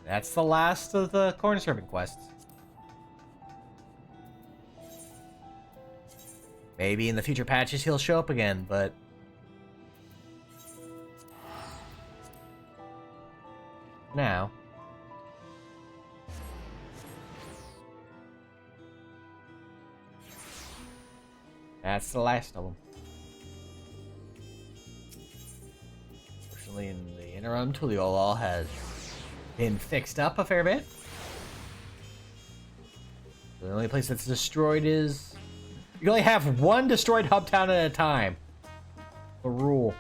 That's the last of the corner servant quests. Maybe in the future patches he'll show up again, but now that's the last of them. Fortunately, in the interim, Tuliolal has been fixed up a fair bit. The only place that's destroyed is... You can only have one destroyed hub town at a time. The rule.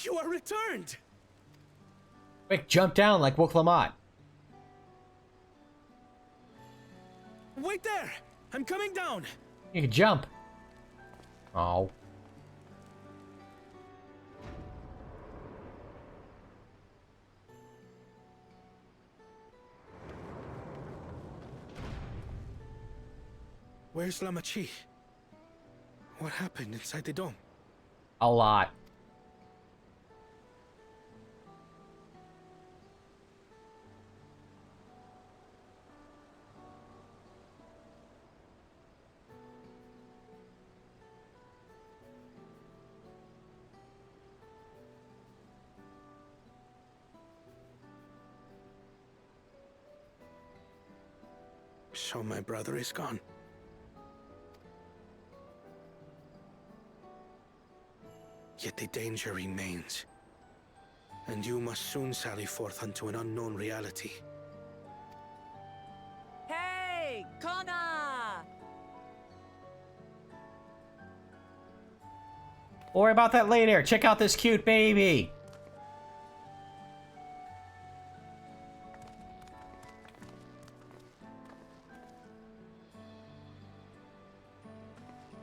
You are returned! Quick, jump down like Wuklamot. Wait there! I'm coming down! You can jump. Oh. Where's Lamachi? What happened inside the dome? A lot. So my brother is gone. Yet the danger remains. And you must soon sally forth unto an unknown reality. Hey, Kona! Don't worry about that later. Check out this cute baby.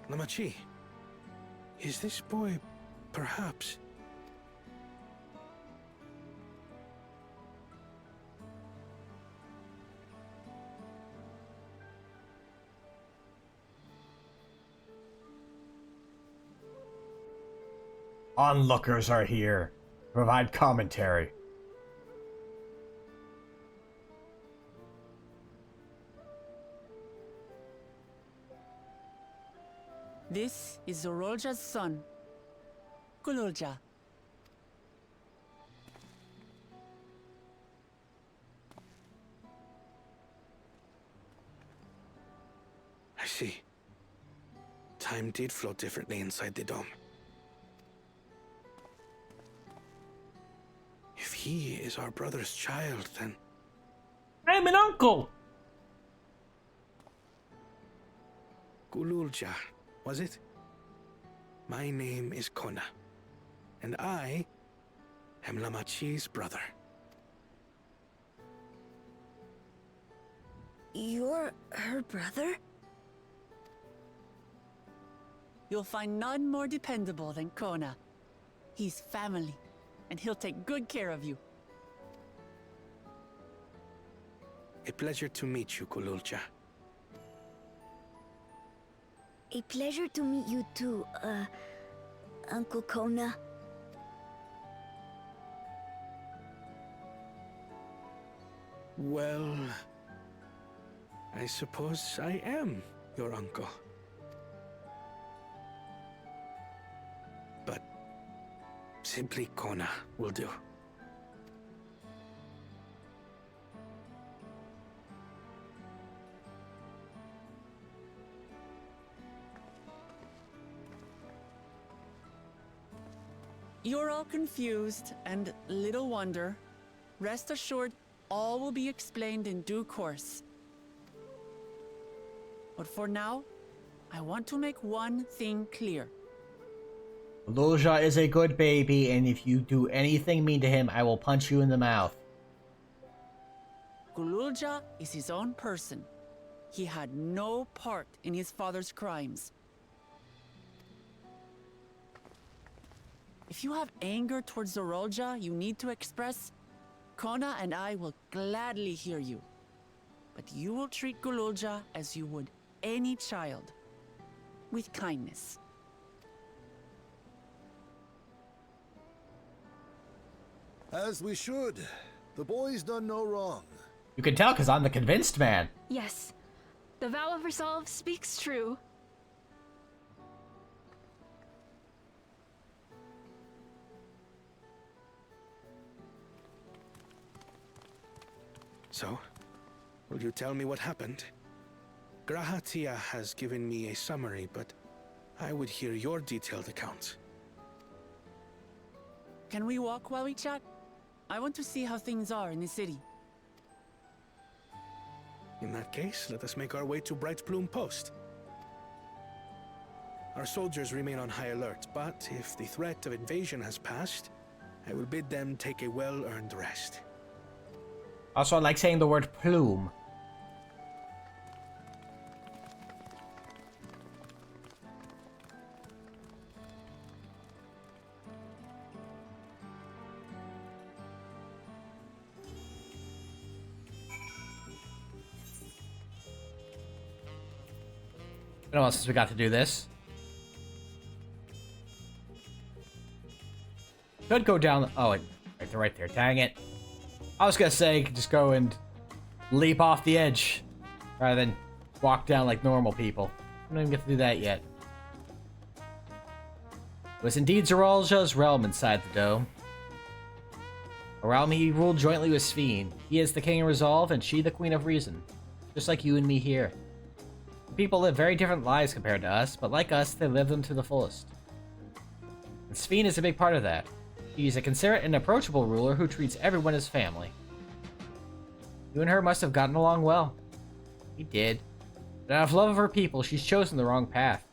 Lamachi, is this boy perhaps... Onlookers are here. Provide commentary. This is Zarool Ja's son, Mamool Ja. I see. Time did flow differently inside the dome. If he is our brother's child, then... I'm an uncle! Mamool Ja, was it? My name is Kona, and I am Lamachi's brother. You're her brother? You'll find none more dependable than Kona. He's family, and he'll take good care of you. A pleasure to meet you, Mamool Ja. A pleasure to meet you too, Uncle Kona. Well, I suppose I am your uncle. But simply Kona will do. You're all confused, and little wonder. Rest assured, all will be explained in due course. But for now, I want to make one thing clear. Zarool Ja is a good baby, and if you do anything mean to him, I will punch you in the mouth. Zarool Ja is his own person. He had no part in his father's crimes. If you have anger towards Zarool Ja you need to express, Kona and I will gladly hear you. But you will treat Zarool Ja as you would any child, with kindness. As we should. The boy's done no wrong. You can tell because I'm the convinced man. Yes. The vow of resolve speaks true. So, will you tell me what happened? Grahatia has given me a summary, but I would hear your detailed account. Can we walk while we chat? I want to see how things are in the city. In that case, let us make our way to Bright Plume Post. Our soldiers remain on high alert, but if the threat of invasion has passed, I will bid them take a well-earned rest. Also, I like saying the word plume. Been a while since we got to do this. Could go down. Oh, wait, they're right there. Dang it. I was gonna say, just go and leap off the edge rather than walk down like normal people. I don't even get to do that yet. It was indeed Zarool Ja's realm inside the dome. A realm he ruled jointly with Sphene. He is the king of resolve, and she the queen of reason. Just like you and me here. People live very different lives compared to us, but like us, they live them to the fullest. And Sphene is a big part of that. She's a considerate and approachable ruler who treats everyone as family. You and her must have gotten along well. We did. But out of love of her people, she's chosen the wrong path.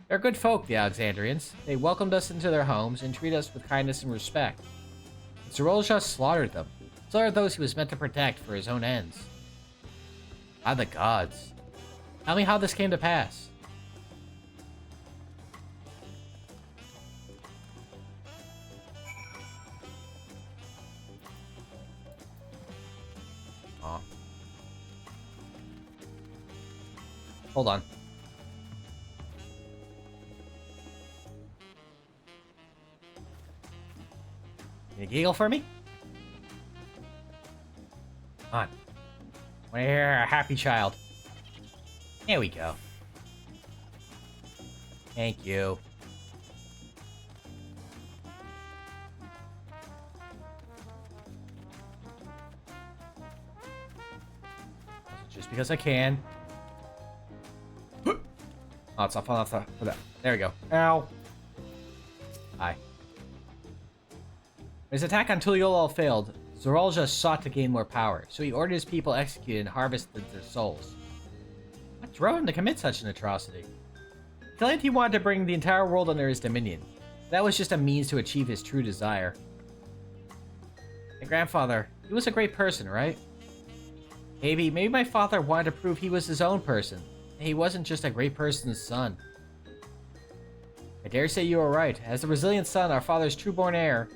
They're good folk, the Alexandrians. They welcomed us into their homes and treat us with kindness and respect. But Zarool Ja slaughtered them. Slaughtered those he was meant to protect for his own ends. By the gods. Tell me how this came to pass. Aw. Hold on. Can you giggle for me? Come on. I want to hear a happy child. There we go. Thank you. Just because I can. Oh, it's not falling off the... There we go. Ow. Hi. His attack on Tuliolol failed. Zarool Ja sought to gain more power, so he ordered his people executed and harvested their souls. What drove him to commit such an atrocity? He claimed he wanted to bring the entire world under his dominion. That was just a means to achieve his true desire. My grandfather, he was a great person, right? Maybe my father wanted to prove he was his own person, and he wasn't just a great person's son. I dare say you are right. As the resilient son, our father's true-born heir,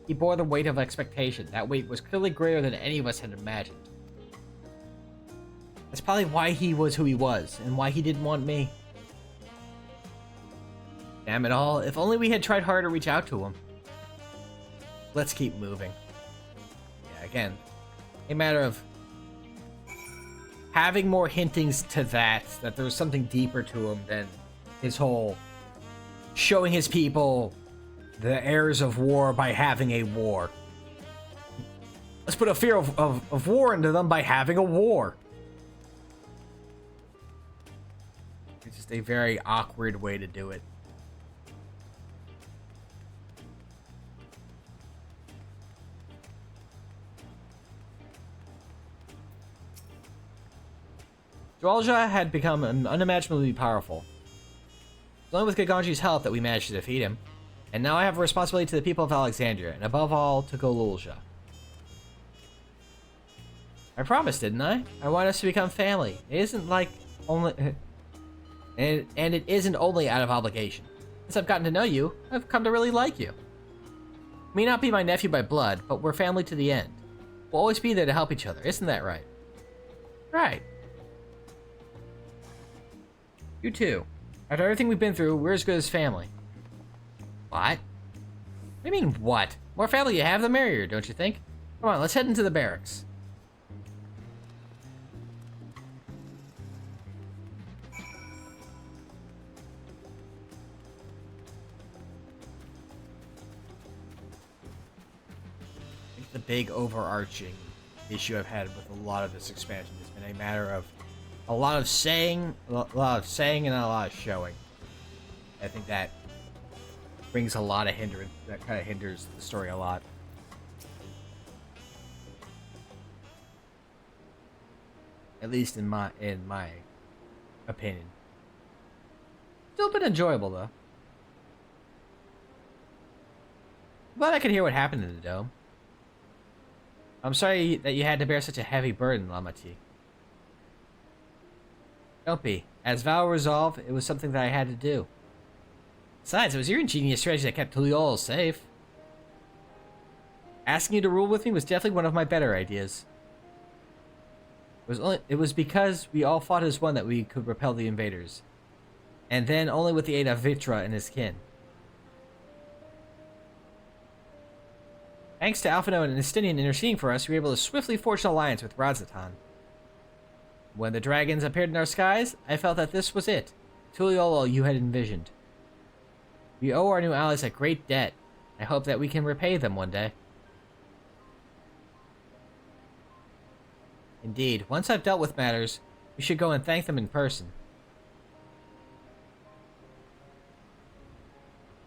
he bore the weight of expectation. That weight was clearly greater than any of us had imagined. That's probably why he was who he was, and why he didn't want me. Damn it all, if only we had tried harder to reach out to him. Let's keep moving. Yeah, again, a matter of having more hintings to that there was something deeper to him than his whole showing his people the errors of war by having a war. Let's put a fear of war into them by having a war. It's just a very awkward way to do it. Zarool Ja had become unimaginably powerful. It's only with Gagandri's help that we managed to defeat him. And now I have a responsibility to the people of Alexandria, and above all, to Zarool Ja. I promised, didn't I? I want us to become family. It isn't like only... and it isn't only out of obligation. Since I've gotten to know you, I've come to really like you. You may not be my nephew by blood, but we're family to the end. We'll always be there to help each other, isn't that right? Right. You too. After everything we've been through, we're as good as family. What? What do you mean, what? More family you have, the merrier, don't you think? Come on, let's head into the barracks. I think the big overarching issue I've had with a lot of this expansion has been a matter of a lot of saying and a lot of showing. I think that brings a lot of hindrance. That kind of hinders the story a lot. At least in my opinion. Still been enjoyable though. Glad I could hear what happened in the dome. I'm sorry that you had to bear such a heavy burden, Lamati. Don't be. As vow resolved, it was something that I had to do. Besides, it was your ingenious strategy that kept Tuliol safe. Asking you to rule with me was definitely one of my better ideas. It was because we all fought as one that we could repel the invaders. And then only with the aid of Vitra and his kin. Thanks to Alphino and Estinian interceding for us, we were able to swiftly forge an alliance with Radzatan. When the dragons appeared in our skies, I felt that this was it. Tuliol you had envisioned. We owe our new allies a great debt. I hope that we can repay them one day. Indeed, once I've dealt with matters, we should go and thank them in person.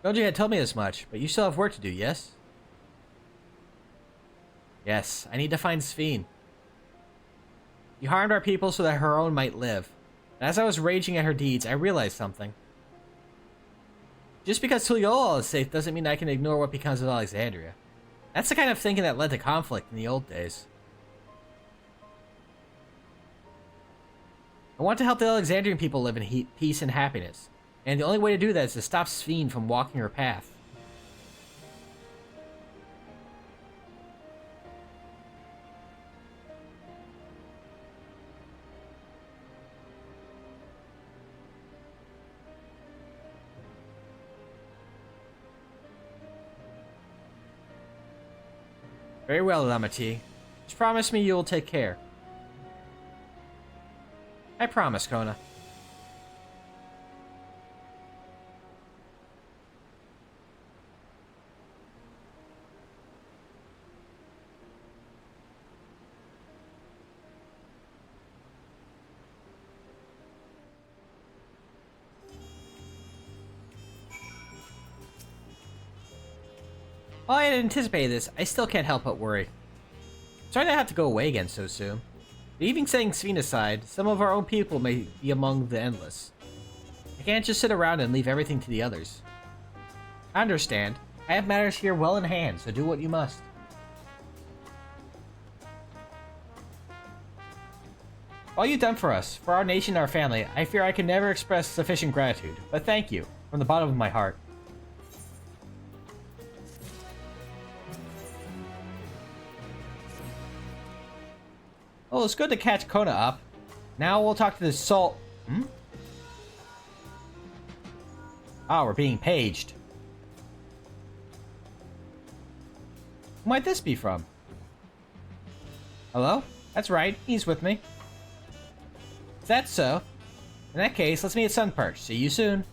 Goji had told me as much, but you still have work to do, yes? Yes, I need to find Sphene. You harmed our people so that her own might live. And as I was raging at her deeds, I realized something. Just because Tuliol is safe doesn't mean I can ignore what becomes of Alexandria. That's the kind of thinking that led to conflict in the old days. I want to help the Alexandrian people live in peace and happiness. And the only way to do that is to stop Sphene from walking her path. Very well, Lamati. Just promise me you will take care. I promise, Kona. While I had anticipated this, I still can't help but worry. Sorry to have to go away again so soon. But even setting Sphene aside, some of our own people may be among the endless. I can't just sit around and leave everything to the others. I understand. I have matters here well in hand, so do what you must. All you've done for us, for our nation and our family, I fear I can never express sufficient gratitude, but thank you, from the bottom of my heart. Well, it's good to catch Kona up. Now we'll talk to the Soul... Ah, we're being paged. Who might this be from? Hello? That's right, he's with me. Is that so? In that case, let's meet at Sunperch. See you soon.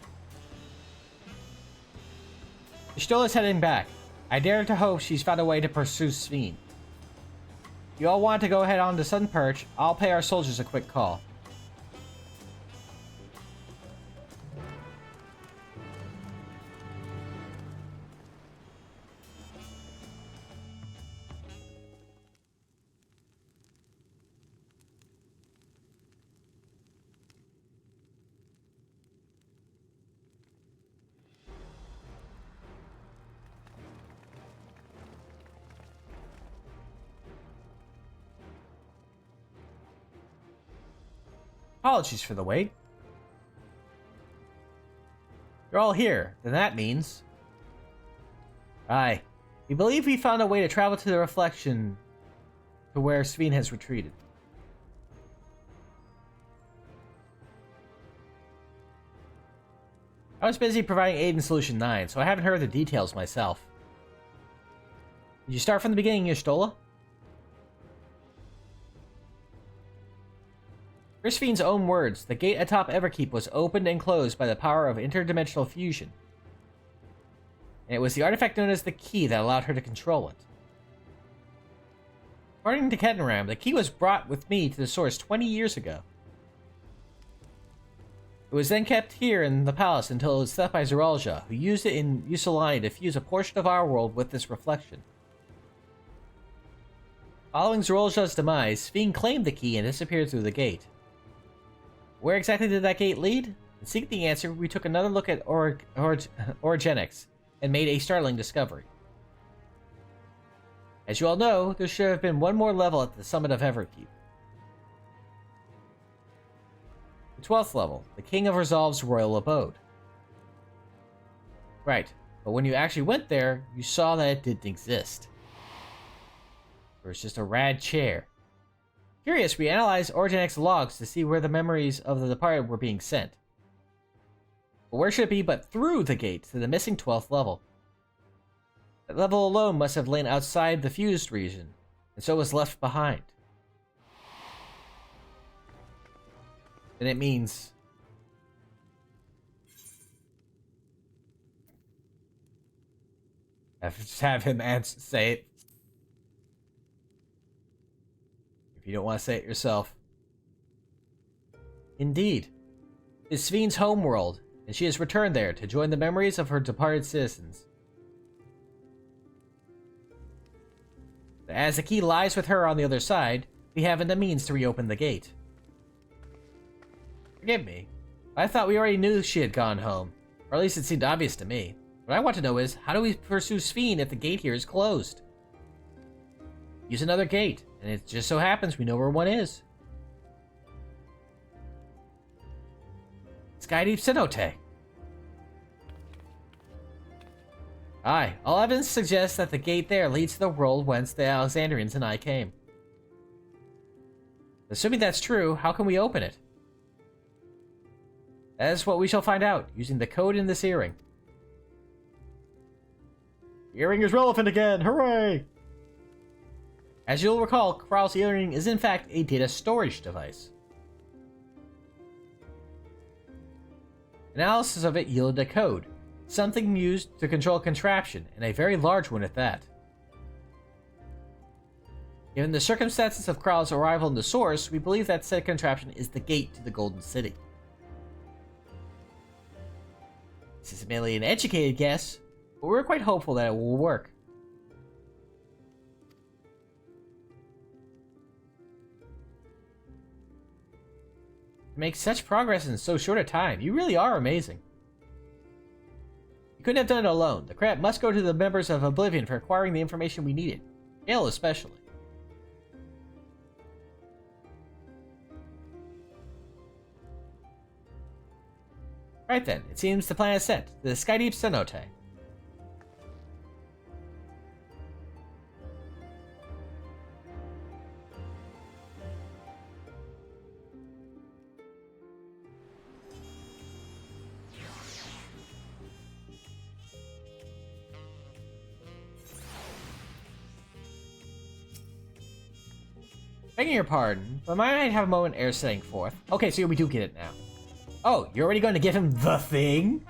Y'shtola is heading back. I dare to hope she's found a way to pursue Sphene. You all want to go ahead on to Sunperch, I'll pay our soldiers a quick call. Apologies for the wait. You're all here, then that means... Aye. We believe we found a way to travel to the reflection to where Sphene has retreated. I was busy providing aid in Solution 9, so I haven't heard the details myself. Did you start from the beginning, Y'shtola? For Sphene's own words, the gate atop Everkeep was opened and closed by the power of interdimensional fusion. And it was the artifact known as the Key that allowed her to control it. According to Kettenram, the Key was brought with me to the source 20 years ago. It was then kept here in the palace until it was theft by Zarool Ja, who used it in Usulani to fuse a portion of our world with this reflection. Following Zarool Ja's demise, Sphene claimed the key and disappeared through the gate. Where exactly did that gate lead? To seek the answer, we took another look at orogenics and made a startling discovery. As you all know, there should have been one more level at the summit of Everkeep. The 12th level, the King of Resolve's royal abode. Right, but when you actually went there, you saw that it didn't exist. There was just a rad chair. Curious, we analyzed Orogenics logs to see where the memories of the departed were being sent. But where should it be but through the gate to the missing 12th level? That level alone must have lain outside the fused region, and so was left behind. And it means... have him say it. If you don't want to say it yourself. Indeed. It's Sphene's homeworld, and she has returned there to join the memories of her departed citizens. As the key lies with her on the other side, we haven't the means to reopen the gate. Forgive me. I thought we already knew she had gone home, or at least it seemed obvious to me. What I want to know is, how do we pursue Sphene if the gate here is closed? Use another gate, and it just so happens we know where one is. Skydeep Cenote. Aye, all evidence suggests that the gate there leads to the world whence the Alexandrians and I came. Assuming that's true, how can we open it? That is what we shall find out, using the code in this earring. The earring is relevant again! Hooray! As you'll recall, Kral's earring is in fact a data storage device. Analysis of it yielded a code, something used to control a contraption, and a very large one at that. Given the circumstances of Kral's arrival in the source, we believe that said contraption is the gate to the Golden City. This is merely an educated guess, but we're quite hopeful that it will work. To make such progress in so short a time, you really are amazing. You couldn't have done it alone. The credit must go to the members of Oblivion for acquiring the information we needed. Gale especially. Right then, it seems the plan is set. The Skydeep Cenote. Begging your pardon, but I might have a moment air setting forth. Okay, so we do get it now. Oh, you're already going to give him the thing?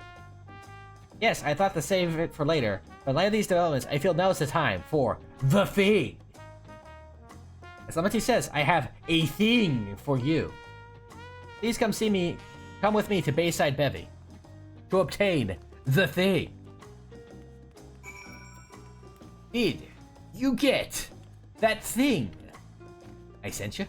Yes, I thought to save it for later, but in light of these developments, I feel now is the time for the thing. As Lamenti says, I have a thing for you. Please come with me to Bayside Bevy to obtain the thing. Did you get that thing I sent you?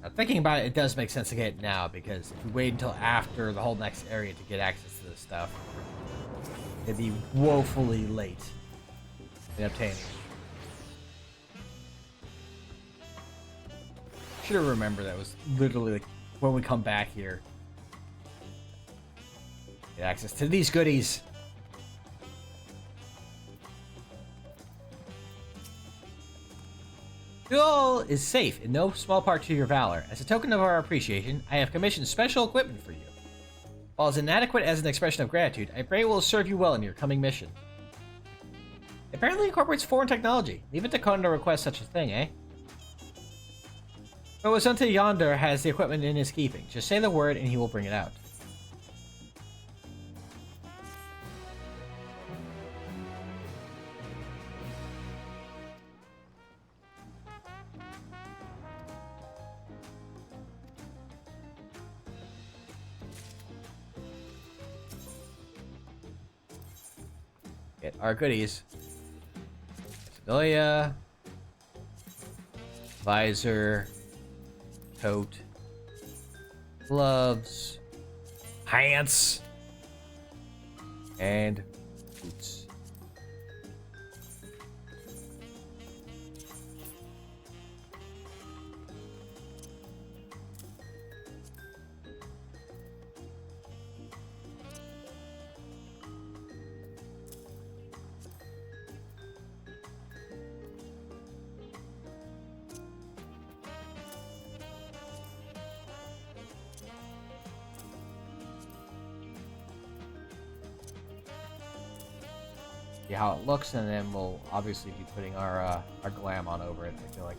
Now, thinking about it, it does make sense to get it now, because if we wait until after the whole next area to get access to this stuff, They'd be woefully late in obtaining. Should have remembered that was literally like when we come back here. Get access to these goodies. Fuel is safe in no small part to your valor. As a token of our appreciation, I have commissioned special equipment for you. While as inadequate as an expression of gratitude, I pray it will serve you well in your coming mission. It apparently incorporates foreign technology. Leave it to Conan to request such a thing, eh? But Wasanta yonder has the equipment in his keeping. Just say the word and he will bring it out. Get our goodies. Sedalia, visor, coat, gloves, pants, and boots. See how it looks, and then we'll obviously be putting our glam on over it, I feel like.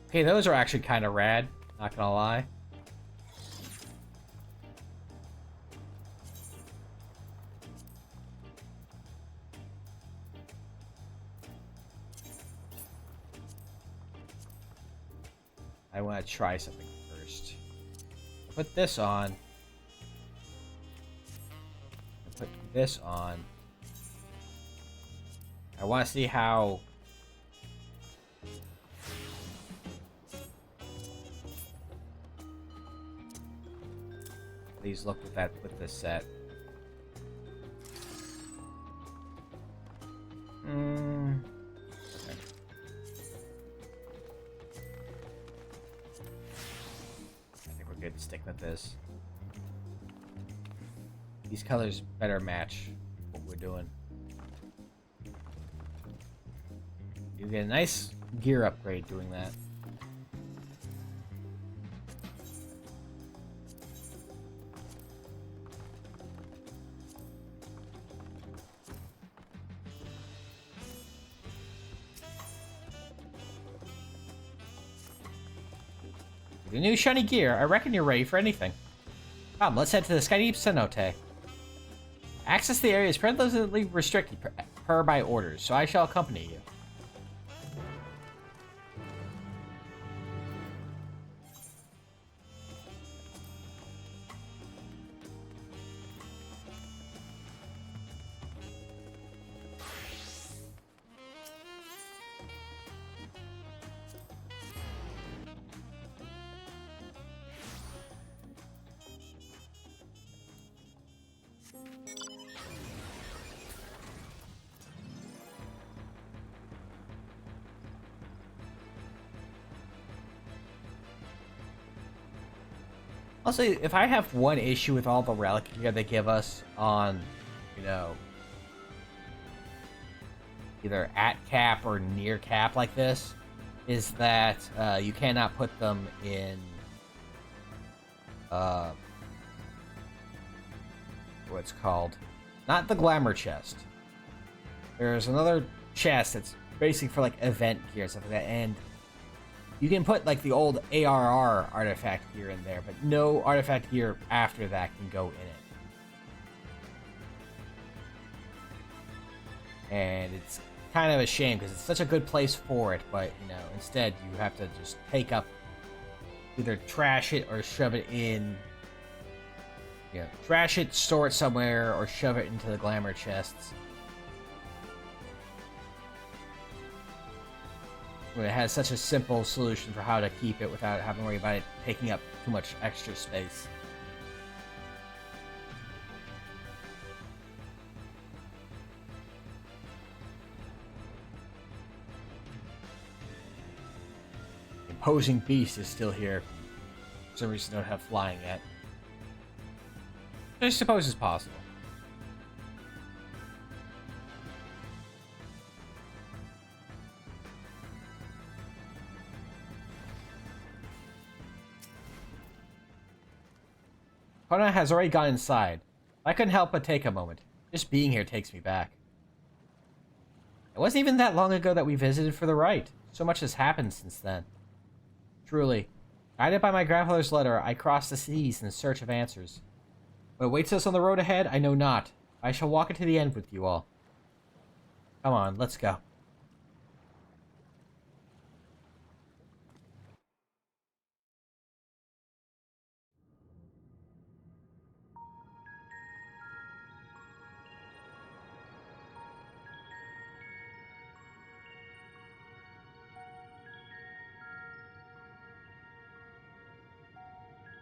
Okay, those are actually kind of rad, not gonna lie. I want to try something first. Put this on. Put this on. I want to see how... these look with this set. Good, stick with this. These colors better match what we're doing. You get a nice gear upgrade doing that. The new shiny gear, I reckon you're ready for anything. Come, let's head to the Skydeep Cenote. Access to the area is presently restricted per my orders, so I shall accompany you. Also, if I have one issue with all the relic gear they give us on, you know, either at cap or near cap like this, is that you cannot put them in what's called, not the glamour chest. There's another chest that's basically for like event gear and stuff like that, and you can put like the old ARR artifact gear in there, but no artifact gear after that can go in it. And it's kind of a shame because it's such a good place for it, but you know, instead you have to just take up, either trash it or shove it in you know, trash it, store it somewhere, or shove it into the glamour chests. When it has such a simple solution for how to keep it without having to worry about it taking up too much extra space. Imposing beast is still here. For some reason, don't have flying yet. I suppose it's possible. Kona has already gone inside. I couldn't help but take a moment. Just being here takes me back. It wasn't even that long ago that we visited for the rite. So much has happened since then. Truly, guided by my grandfather's letter, I crossed the seas in search of answers. What awaits us on the road ahead, I know not. I shall walk it to the end with you all. Come on, let's go.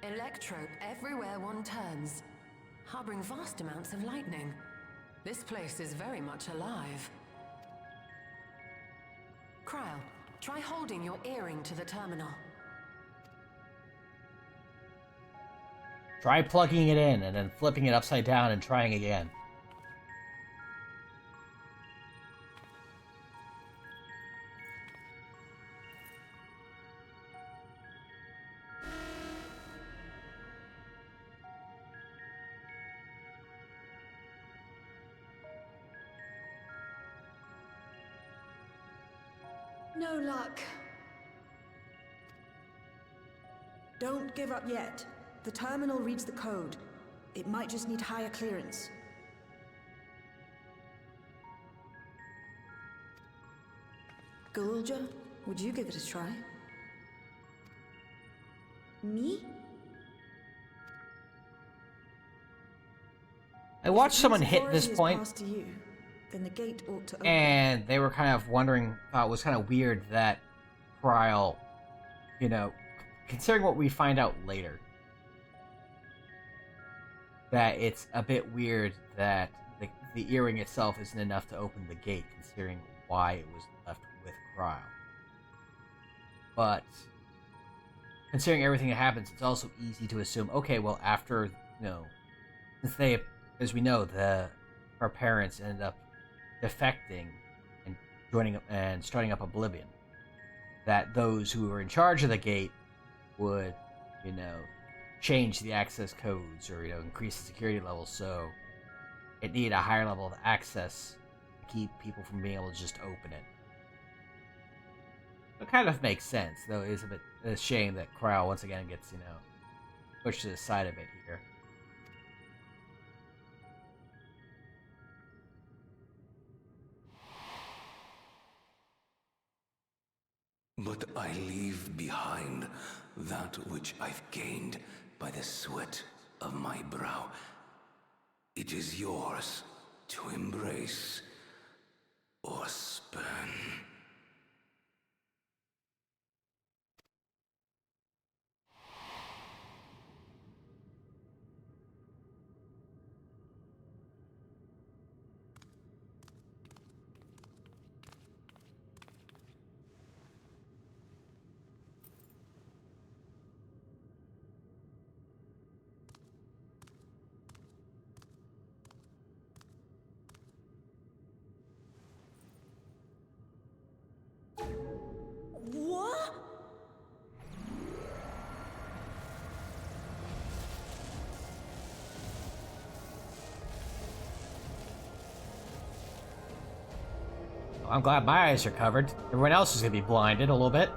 Electrope everywhere one turns, harboring vast amounts of lightning. This place is very much alive. Cryo, try holding your earring to the terminal. Try plugging it in and then flipping it upside down and trying again. No luck. Don't give up yet. The terminal reads the code. It might just need higher clearance. Zarool Ja, would you give it a try? Me? I watched someone hit this point, To you, then the gate ought to open. and they were kind of wondering, it was kind of weird that Cryle, you know, considering what we find out later, that it's a bit weird that the earring itself isn't enough to open the gate, considering why it was left with Cryle. But considering everything that happens, it's also easy to assume, okay, well, after, you know, since they, as we know, her parents ended up defecting and joining up and starting up Oblivion, that those who were in charge of the gate would, you know, change the access codes or, you know, increase the security level, so it needed a higher level of access to keep people from being able to just open it. It kind of makes sense, though it is a bit a shame that Cryle once again gets, you know, pushed to the side a bit here. But I leave behind that which I've gained by the sweat of my brow. It is yours to embrace or spurn. What? I'm glad my eyes are covered. Everyone else is going to be blinded a little bit.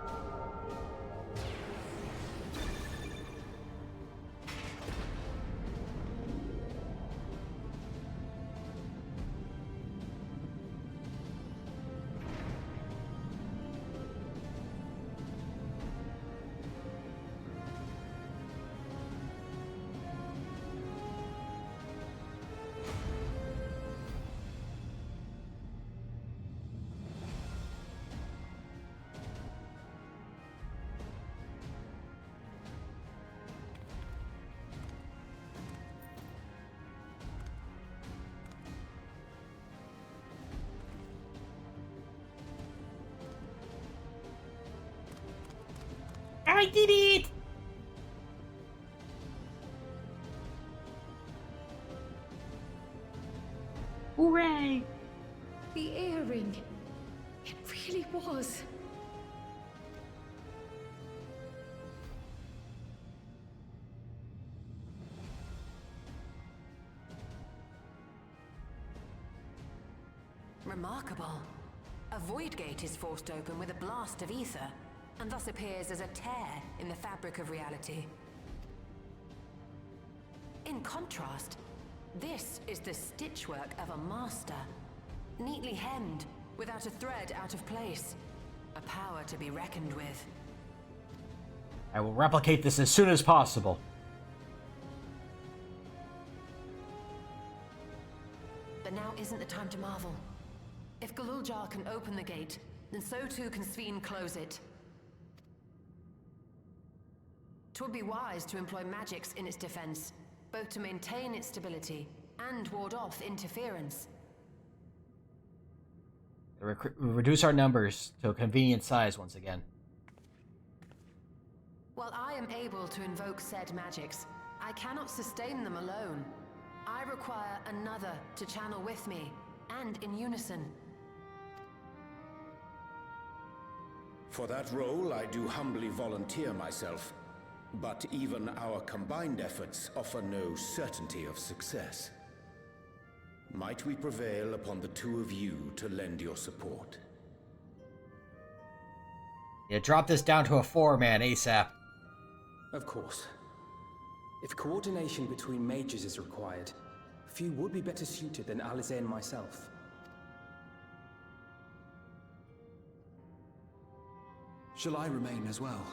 I did it! Hooray! The earring. It really was. Remarkable. A void gate is forced open with a blast of ether, and thus appears as a tear in the fabric of reality. In contrast, this is the stitchwork of a master. Neatly hemmed, without a thread out of place. A power to be reckoned with. I will replicate this as soon as possible. But now isn't the time to marvel. If Zarool Ja can open the gate, then so too can Sphene close it. 'Twould be wise to employ magics in its defense, both to maintain its stability and ward off interference. Reduce our numbers to a convenient size once again. While I am able to invoke said magics, I cannot sustain them alone. I require another to channel with me, and in unison. For that role, I do humbly volunteer myself. But even our combined efforts offer no certainty of success. Might we prevail upon the two of you to lend your support? Yeah, drop this down to a 4-man ASAP. Of course. If coordination between mages is required, few would be better suited than Alize and myself. Shall I remain as well?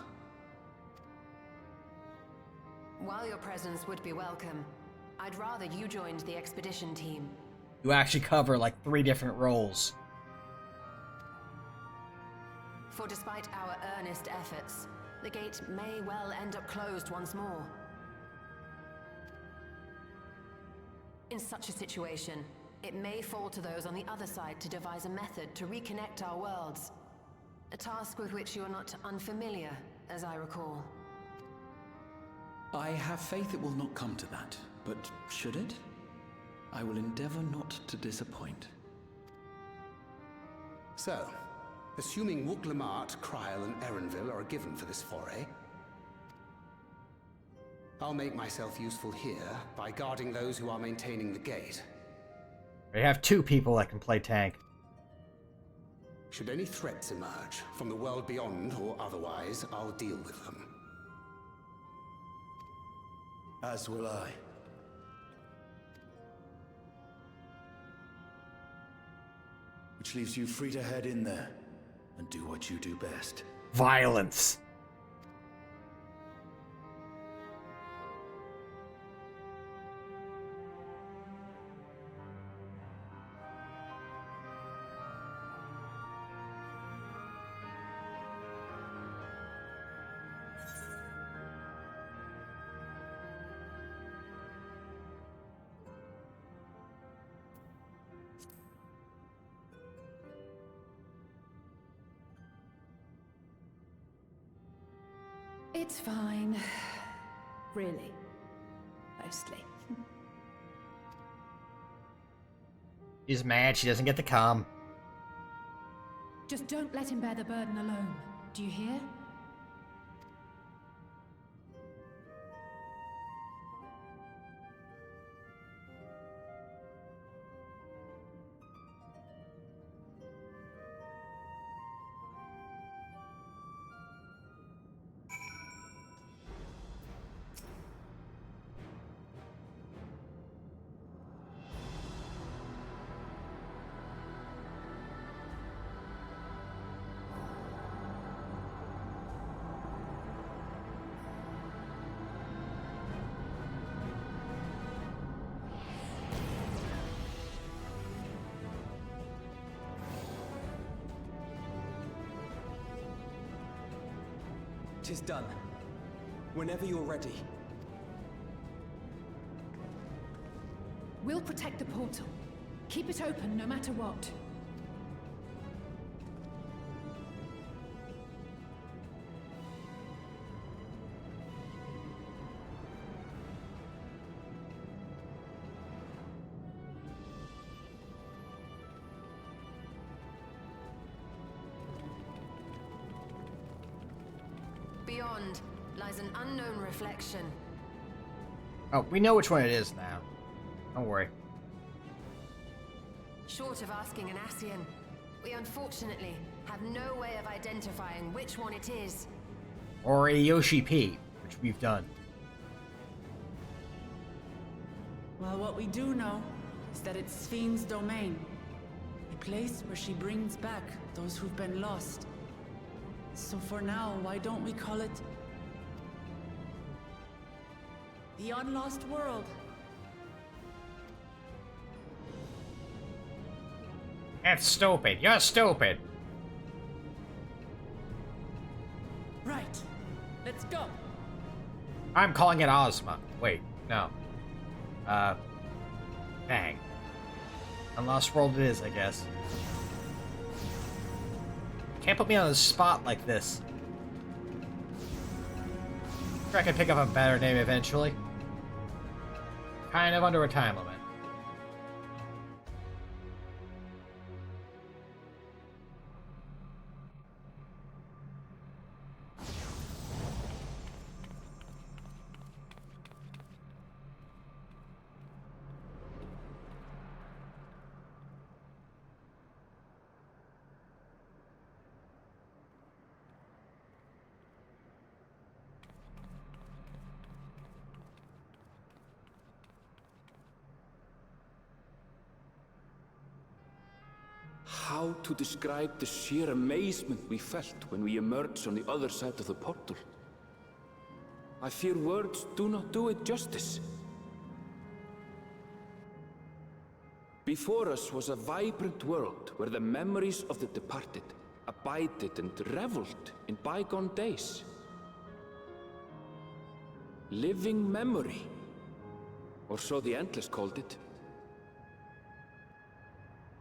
While your presence would be welcome, I'd rather you joined the expedition team. You actually cover like 3 different roles. For despite our earnest efforts, the gate may well end up closed once more. In such a situation, it may fall to those on the other side to devise a method to reconnect our worlds. A task with which you are not unfamiliar, as I recall. I have faith it will not come to that, but should it? I will endeavor not to disappoint. So, assuming Wooklamart, Kryl, and Erenville are a given for this foray, I'll make myself useful here by guarding those who are maintaining the gate. We have 2 people that can play tank. Should any threats emerge, from the world beyond or otherwise, I'll deal with them. As will I. Which leaves you free to head in there and do what you do best. Violence. It's fine. Really. Mostly. She's mad she doesn't get to come. Just don't let him bear the burden alone. Do you hear? Tis done. Whenever you're ready. We'll protect the portal. Keep it open no matter what. beyond lies an unknown reflection. Oh, we know which one it is now. Don't worry. Short of asking an Ascian, we unfortunately have no way of identifying which one it is. Or a Yoshi P, which we've done. Well, what we do know is that it's Sphene's domain. A place where she brings back those who've been lost. So for now, why don't we call it the Unlost World? That's stupid. You're stupid. Right. Let's go. I'm calling it Ozma. Wait, no. Bang. Unlost World it is, I guess. Can't put me on the spot like this. Sure, I can pick up a better name eventually. Kind of under a time limit. How to describe the sheer amazement we felt when we emerged on the other side of the portal? I fear words do not do it justice. Before us was a vibrant world where the memories of the departed abided and reveled in bygone days. Living memory, or so the Endless called it.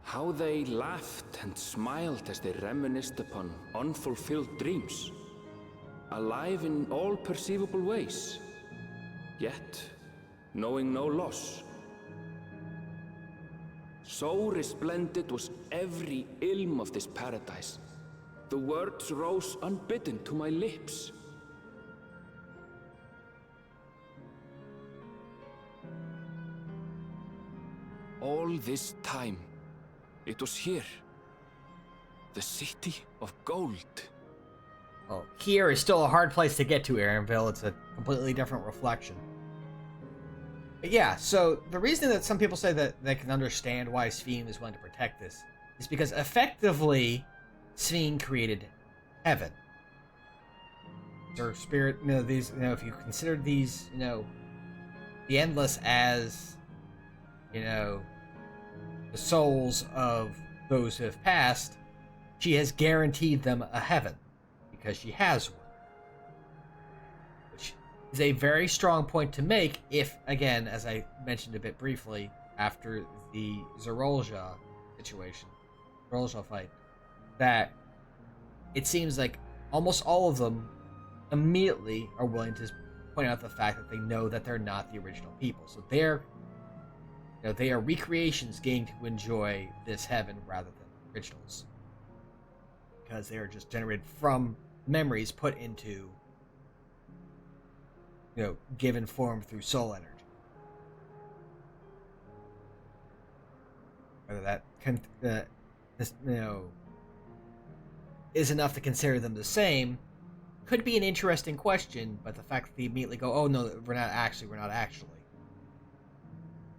How they laughed and smiled as they reminisced upon unfulfilled dreams, alive in all perceivable ways, yet knowing no loss. So resplendent was every ilm of this paradise, the words rose unbidden to my lips. All this time, it was here. The city of gold. Well, here is still a hard place to get to, Aaronville. It's a completely different reflection. But yeah, so the reason that some people say that they can understand why Sphene is willing to protect this is because effectively, Sphene created heaven. Or spirit, these, if you consider these, the Endless as, the souls of those who have passed, she has guaranteed them a heaven because she has one. Which is a very strong point to make if, again, as I mentioned a bit briefly, after the Zarool Ja situation, Zarool Ja fight, that it seems like almost all of them immediately are willing to point out the fact that they know that they're not the original people. So they are recreations getting to enjoy this heaven rather than originals. Because they are just generated from memories put into, given form through soul energy. Whether that is enough to consider them the same could be an interesting question, but the fact that they immediately go, oh no, we're not actually,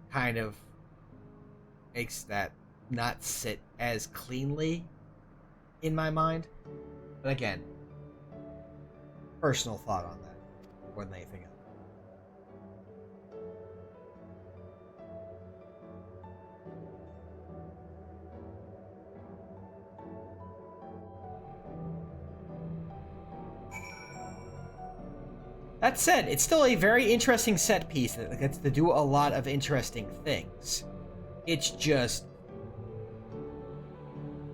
kind of makes that not sit as cleanly in my mind. But again, personal thought on that more than anything else. That said, it's still a very interesting set piece that gets to do a lot of interesting things. It's just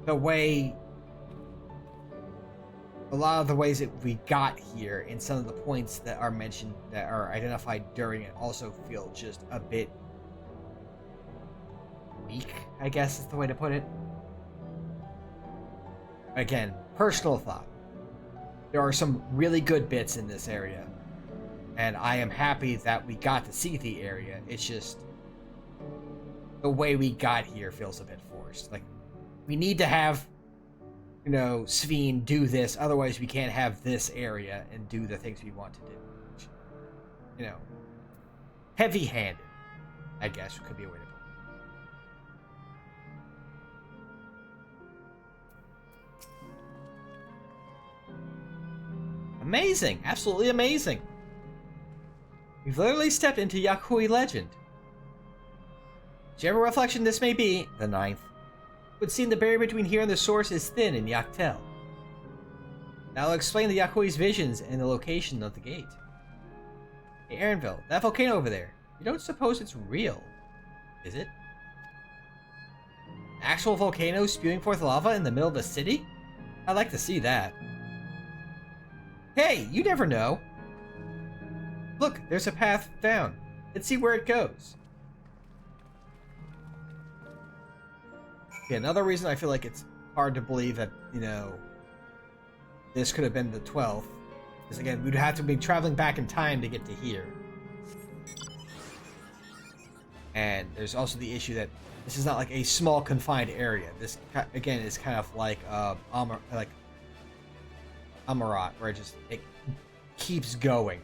the way, a lot of the ways that we got here and some of the points that are mentioned, that are identified during it, also feel just a bit weak, I guess is the way to put it. Again, personal thought. there are some really good bits in this area. And I am happy that we got to see the area. It's just the way we got here feels a bit forced. Like, we need to have, you know, Sphene do this, otherwise we can't have this area and do the things we want to do. Which, you know, heavy-handed, I guess could be a way to put it. Amazing! Absolutely amazing! We've literally stepped into Yakui legend. Whichever reflection this may be, the 9th, it would seem the barrier between here and the source is thin in Yaktel. That'll explain the Yakui's visions and the location of the gate. Hey, Aaronville, that volcano over there, you don't suppose it's real, is it? An actual volcano spewing forth lava in the middle of the city? I'd like to see that. Hey, you never know. Look, there's a path down. Let's see where it goes. Yeah, another reason I feel like it's hard to believe that, you know, this could have been the 12th is, again, we'd have to be traveling back in time to get to here. And there's also the issue that this is not like a small confined area. This, again, is kind of like Amarat, where it keeps going.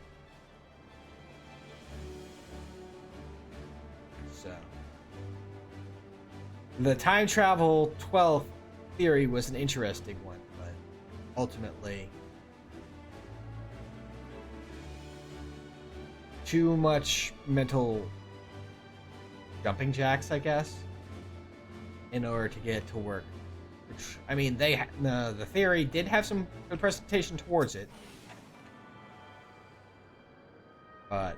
So the time travel 12th theory was an interesting one, but ultimately too much mental jumping jacks, I guess, in order to get it to work. Which, I mean, the theory did have some good presentation towards it, but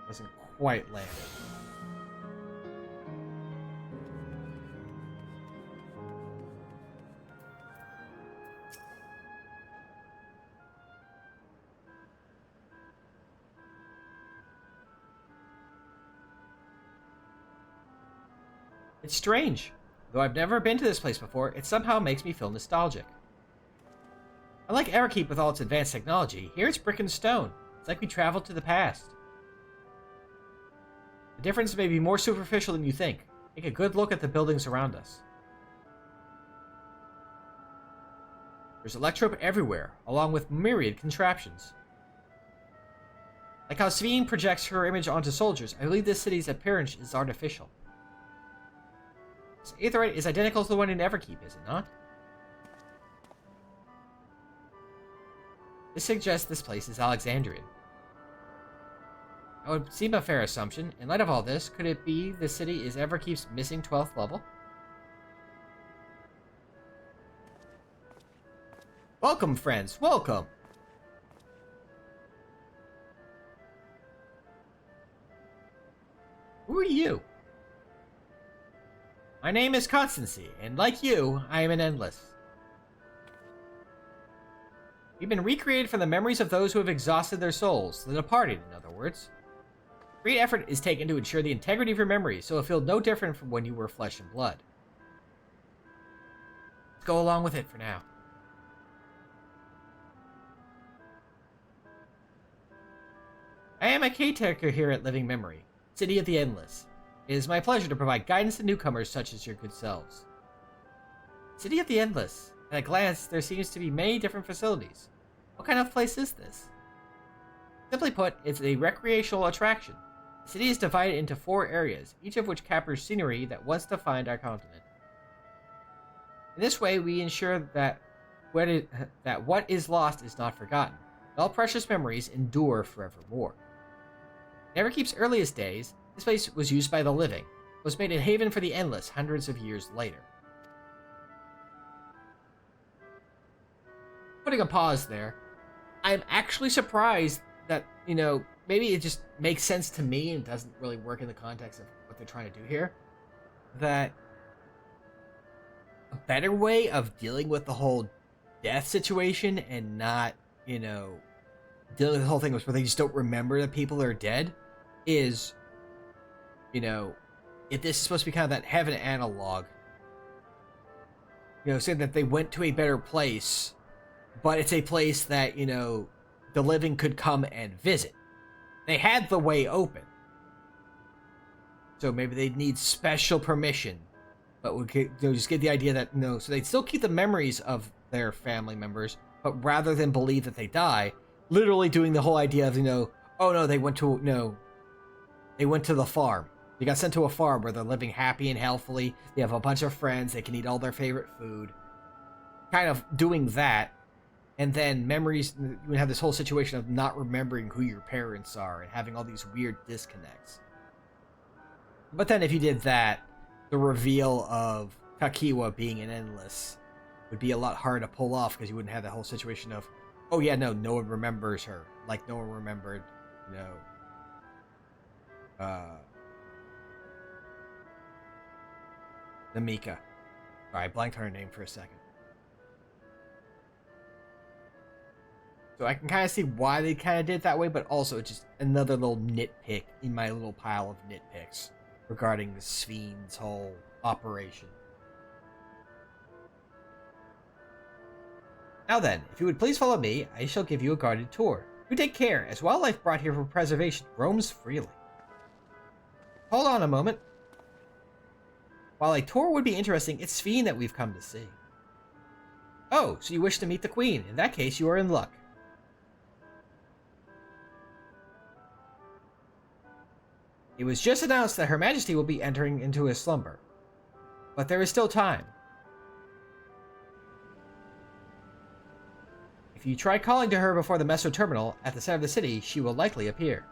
wasn't quite landed. It's strange. Though I've never been to this place before, it somehow makes me feel nostalgic. Unlike Everkeep with all its advanced technology, here it's brick and stone. It's like we traveled to the past. The difference may be more superficial than you think. Take a good look at the buildings around us. There's electrope everywhere, along with myriad contraptions. Like how Sphene projects her image onto soldiers, I believe this city's appearance is artificial. This aetheryte is identical to the one in Everkeep, is it not? This suggests this place is Alexandrian. That would seem a fair assumption. In light of all this, could it be the city is Everkeep's missing 12th level? Welcome, friends, welcome! Who are you? My name is Constancy, and like you, I am an Endless. We've been recreated from the memories of those who have exhausted their souls, the departed, in other words. Great effort is taken to ensure the integrity of your memories, so it'll feel no different from when you were flesh and blood. Let's go along with it for now. I am a caretaker here at Living Memory, City of the Endless. It is my pleasure to provide guidance to newcomers such as your good selves. City of the Endless. At a glance, there seems to be many different facilities. What kind of place is this? Simply put, it's a recreational attraction. The city is divided into 4 areas, each of which captures scenery that once defined our continent. In this way, we ensure that what is lost is not forgotten. All precious memories endure forevermore. In Everkeep's earliest days, this place was used by the living, but was made a haven for the Endless hundreds of years later. Putting a pause there, I'm actually surprised that, you know, maybe it just makes sense to me and doesn't really work in the context of what they're trying to do here, that a better way of dealing with the whole death situation and not, you know, dealing with the whole thing where they just don't remember that people are dead is, you know, if this is supposed to be kind of that heaven analog, you know, saying that they went to a better place but it's a place that, you know, the living could come and visit. They had the way open. So maybe they'd need special permission. But they'll just get the idea that, no, so they'd still keep the memories of their family members, but rather than believe that they die, literally doing the whole idea of, you know, oh no, they went to the farm. They got sent to a farm where they're living happy and healthily. They have a bunch of friends. They can eat all their favorite food. Kind of doing that. And then memories, you have this whole situation of not remembering who your parents are and having all these weird disconnects. But then if you did that, the reveal of Kakiwa being an endless would be a lot harder to pull off because you wouldn't have the whole situation of, oh yeah, no one remembers her. Like no one remembered, you know, Namika. Sorry, I blanked on her name for a second. So I can kind of see why they kind of did it that way, but also it's just another little nitpick in my little pile of nitpicks regarding Sphene's whole operation. Now then, if you would please follow me, I shall give you a guided tour. Do take care, as wildlife brought here for preservation roams freely. Hold on a moment. While a tour would be interesting, it's Sphene that we've come to see. Oh, so you wish to meet the Queen. In that case, you are in luck. It was just announced that Her Majesty will be entering into a slumber. But there is still time. If you try calling to her before the Meso Terminal at the center of the city, she will likely appear.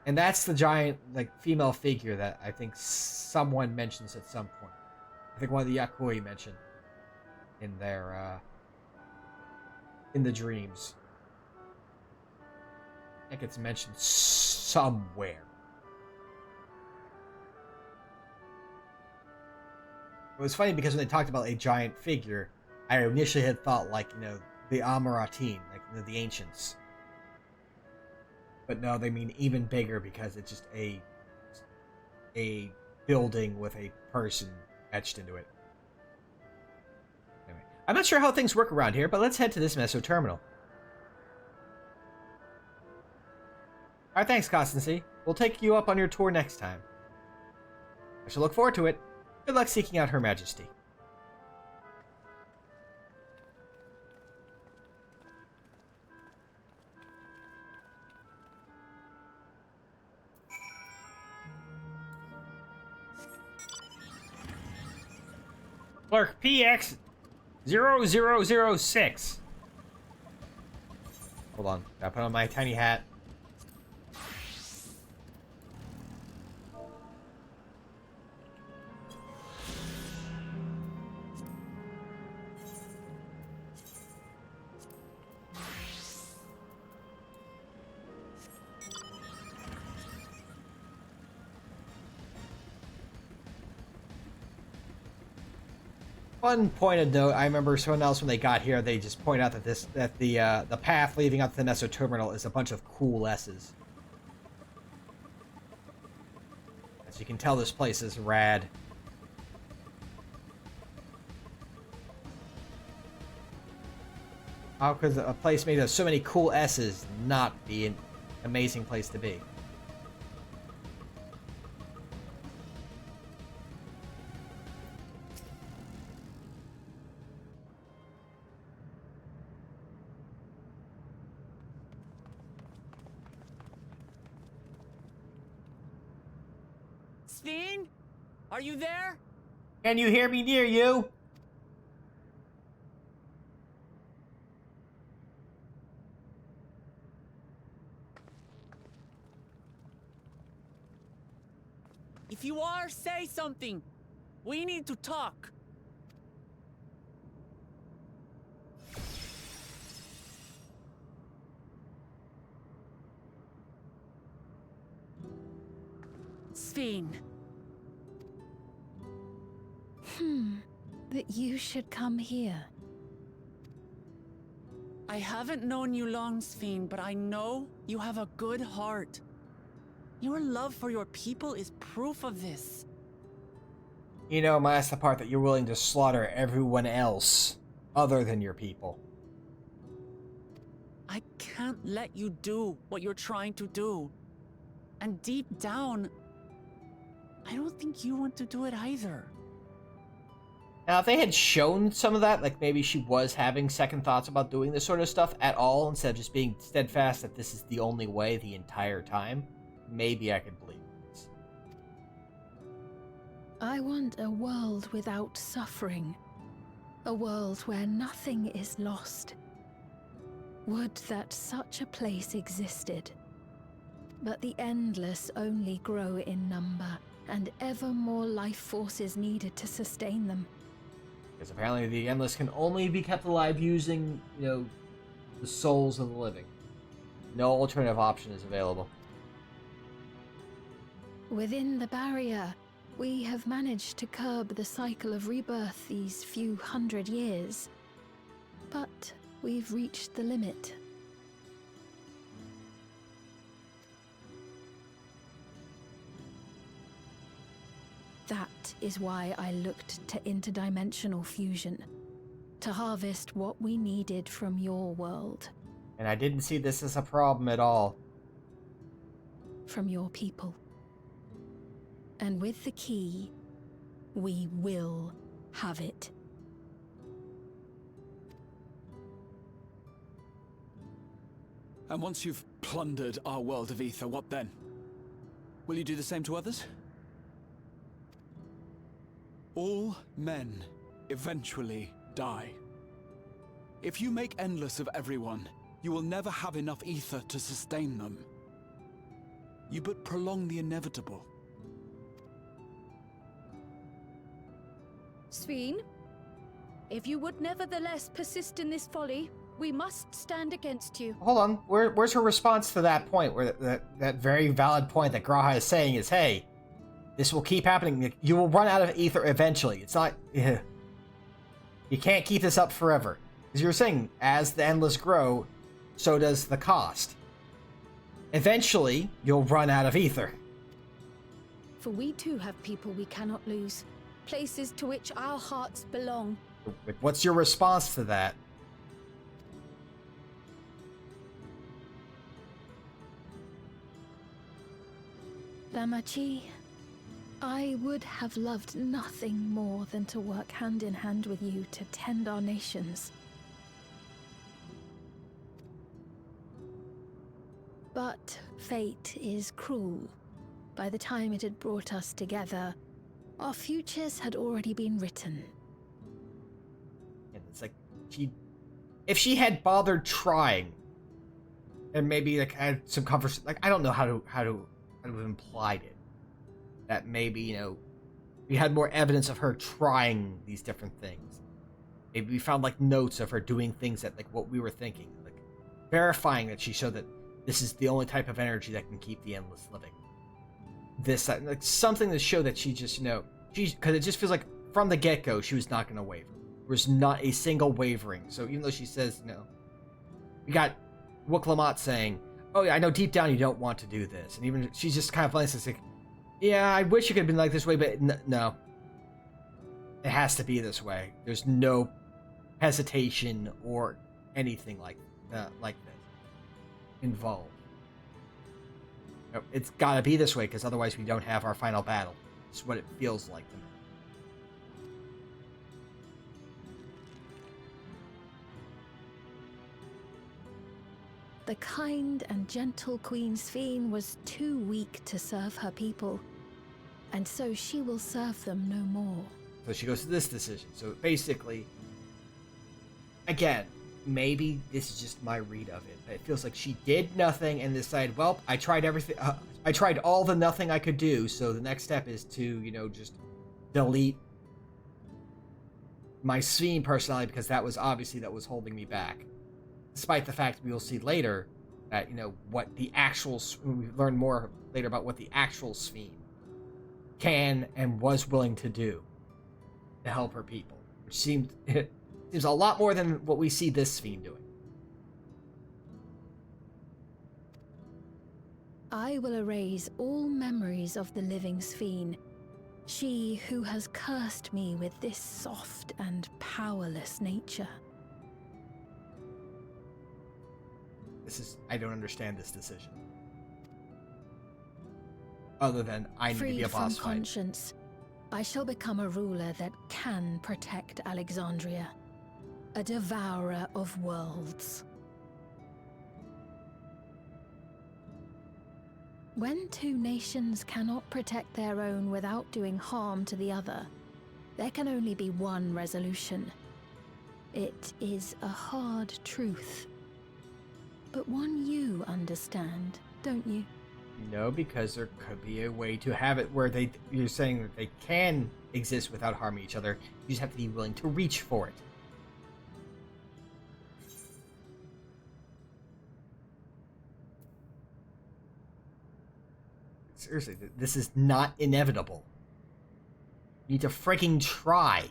And that's the giant, like, female figure that I think someone mentions at some point. I think one of the Yakui mentioned in their, in the dreams. I think it's mentioned somewhere. It was funny because when they talked about a giant figure, I initially had thought, like, you know, the Amaratin, like, you know, the ancients. But no, they mean even bigger because it's just a building with a person etched into it. Anyway, I'm not sure how things work around here, but let's head to this Meso Terminal. Alright, thanks, Constancy. We'll take you up on your tour next time. I shall look forward to it. Good luck seeking out Her Majesty. Clerk PX 0006. Hold on. Gotta put on my tiny hat. One point of note, I remember someone else when they got here, they just point out that the path leading up to the Meso Terminal is a bunch of cool S's. As you can tell, this place is rad. How could a place made of so many cool S's not be an amazing place to be? Sphene? Are you there? Can you hear me near you? If you are, say something. We need to talk. Sphene. That you should come here. I haven't known you long, Sphene, but I know you have a good heart. Your love for your people is proof of this. You know, that's the part that you're willing to slaughter everyone else other than your people. I can't let you do what you're trying to do. And deep down, I don't think you want to do it either. Now, if they had shown some of that, like maybe she was having second thoughts about doing this sort of stuff at all, instead of just being steadfast that this is the only way the entire time, maybe I could believe this. I want a world without suffering. A world where nothing is lost. Would that such a place existed. But the endless only grow in number, and ever more life forces needed to sustain them. Because apparently the endless can only be kept alive using, the souls of the living. No alternative option is available. Within the barrier, we have managed to curb the cycle of rebirth these few hundred years. But we've reached the limit. That is why I looked to interdimensional fusion, to harvest what we needed from your world. And I didn't see this as a problem at all. From your people. And with the key, we will have it. And once you've plundered our world of ether, what then? Will you do the same to others? All men eventually die. If you make endless of everyone, you will never have enough ether to sustain them. You but prolong the inevitable. Sphene, if you would nevertheless persist in this folly, we must stand against you. Hold on, where's her response to that point? Where that very valid point that Graha is saying is, hey, this will keep happening. You will run out of ether eventually. It's not... You can't keep this up forever. As you were saying, as the endless grow, so does the cost. Eventually, you'll run out of ether. For we too have people we cannot lose. Places to which our hearts belong. What's your response to that? Damachi, I would have loved nothing more than to work hand in hand with you to tend our nations. But fate is cruel. By the time it had brought us together, our futures had already been written. And it's like, if she had bothered trying, and maybe like had some conversation, like I don't know how to have implied it. That maybe, we had more evidence of her trying these different things. Maybe we found like notes of her doing things that like what we were thinking, like verifying that she showed that this is the only type of energy that can keep the endless living. This, like something to show that she just, because it just feels like from the get-go she was not going to waver. There was not a single wavering. So even though she says, we got Wuklamot saying, oh yeah, I know deep down you don't want to do this. And even she's just kind of playing this like, yeah, I wish it could have been like this way, but no. It has to be this way. There's no hesitation or anything like this involved. It's got to be this way, because otherwise we don't have our final battle. It's what it feels like to me. The kind and gentle Queen Sphene was too weak to serve her people, and so she will serve them no more. So she goes to this decision. So basically, again, maybe this is just my read of it, but it feels like she did nothing and decided, well, I tried everything. I tried all the nothing I could do, so the next step is to, just delete my Sphene personality, because that was holding me back. Despite the fact we will see later that, what the actual, we learn more later about what the actual Sphene can and was willing to do to help her people, which seems a lot more than what we see this Sphene doing. I will erase all memories of the living Sphene, She who has cursed me with this soft and powerless nature. I don't understand this decision. Other than I need to be a boss Freed from fight. conscience, I shall become a ruler that can protect Alexandria. A devourer of worlds. When two nations cannot protect their own without doing harm to the other, there can only be one resolution. It is a hard truth. But one you understand, don't you? No, because there could be a way to have it where you're saying that they can exist without harming each other. You just have to be willing to reach for it. Seriously, this is not inevitable. You need to freaking try.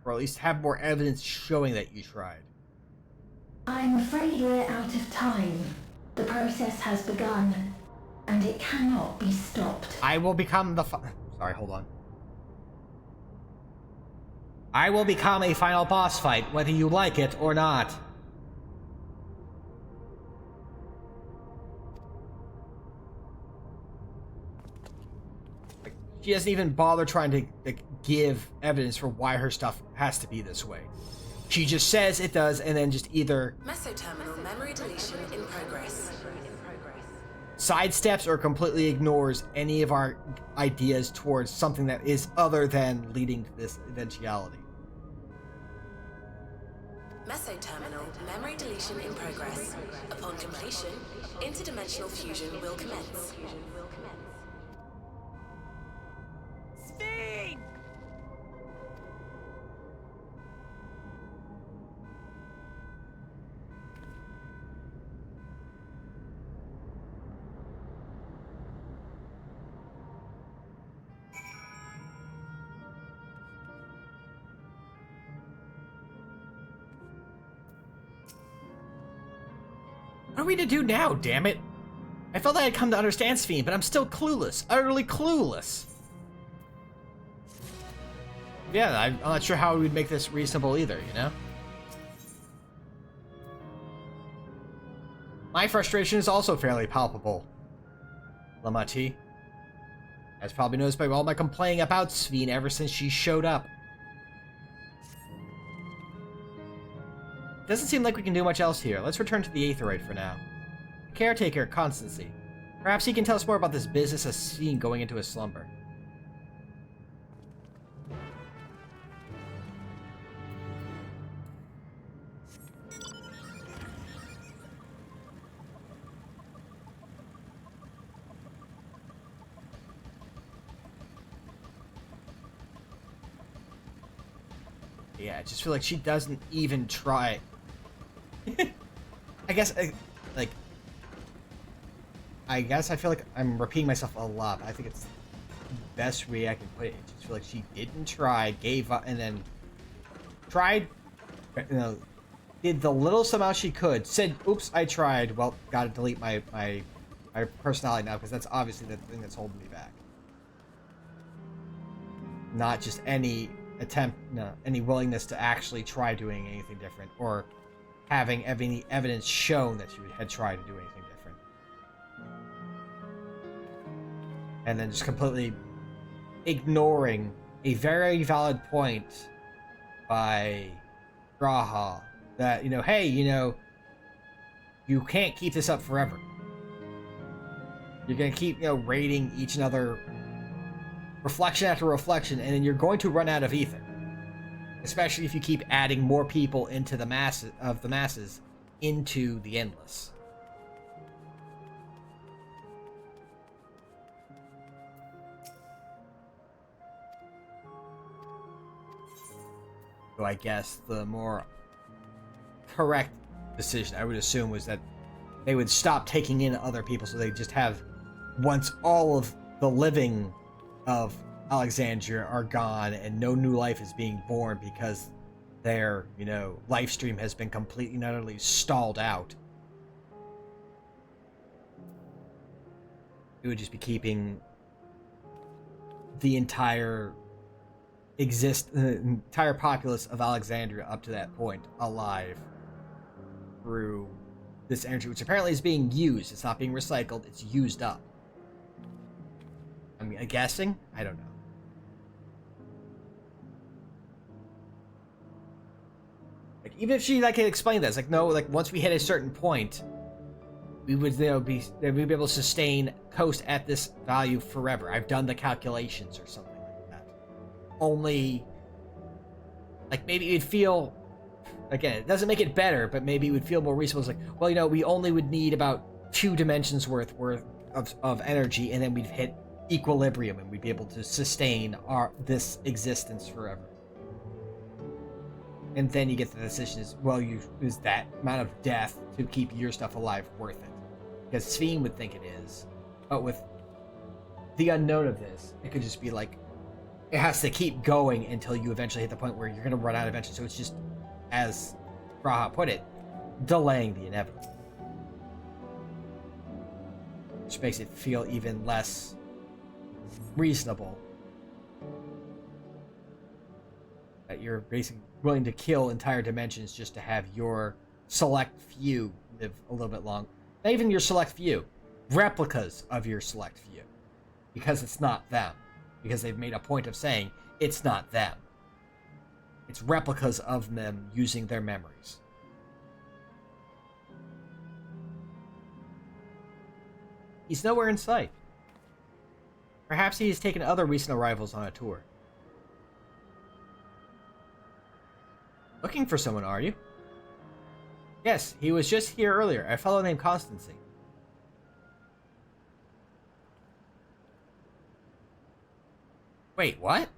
Or at least have more evidence showing that you tried. I'm afraid we're out of time. The process has begun, and it cannot be stopped. I will become the sorry, hold on. I will become a final boss fight, whether you like it or not. She doesn't even bother trying to give evidence for why her stuff has to be this way. She just says it does, and then just either Mesoterminal memory deletion in progress. sidesteps or completely ignores any of our ideas towards something that is other than leading to this eventuality. Mesoterminal memory deletion in progress. Upon completion, interdimensional fusion will commence. Sphene! What are we to do now, damn it? I felt I had come to understand Sphene, but I'm still clueless. Utterly clueless. Yeah, I'm not sure how we would make this reasonable either, you know? My frustration is also fairly palpable. Lamati. As probably noticed by all my complaining about Sphene ever since she showed up. Doesn't seem like we can do much else here. Let's return to the Aetheroid for now. Caretaker, Constancy. Perhaps he can tell us more about this business of Sphene going into a slumber. Yeah, I just feel like she doesn't even try. I guess I feel like I'm repeating myself a lot, but I think it's the best way I can put it. I just feel like she didn't try, gave up, and then tried, you know, did the littlest amount she could, said, oops, I tried, well, gotta delete my personality now, because that's obviously the thing that's holding me back. Not just any attempt, no, any willingness to actually try doing anything different, or having any evidence shown that she had tried to do anything different. And then just completely ignoring a very valid point by Graha that, you know, hey, you know, you can't keep this up forever. You're gonna keep, you know, raiding each another reflection after reflection, and then you're going to run out of ether. Especially if you keep adding more people into the masses into the endless. So I guess the more correct decision, I would assume, was that they would stop taking in other people, so they just have, once all of the living of Alexandria are gone and no new life is being born because their, you know, life stream has been completely and utterly stalled out. it would just be keeping the entire entire populace of Alexandria up to that point alive through this energy, which apparently is being used. It's not being recycled, it's used up. I'm guessing? I don't know. Like, even if she like had explained that, it's like, no, like once we hit a certain point, we would we'd be able to sustain coast at this value forever. I've done the calculations or something like that. Only, like, maybe it'd feel, again, it doesn't make it better, but maybe it would feel more reasonable. It's like, well, you know, we only would need about 2 dimensions worth of energy, and then we'd hit equilibrium, and we'd be able to sustain this existence forever. And then you get the decision is, well, is that amount of death to keep your stuff alive worth it? Because Sphene would think it is, but with the unknown of this, it could just be like, it has to keep going until you eventually hit the point where you're going to run out eventually. So it's just, as Graha put it, delaying the inevitable. Which makes it feel even less reasonable that you're basically willing to kill entire dimensions just to have your select few live a little bit long. Not even your select few, replicas of your select few, because it's not them. Because they've made a point of saying it's not them. It's replicas of them using their memories. He's nowhere in sight. Perhaps he has taken other recent arrivals on a tour. Looking for someone, are you? Yes, he was just here earlier, a fellow named Constancy. Wait, what?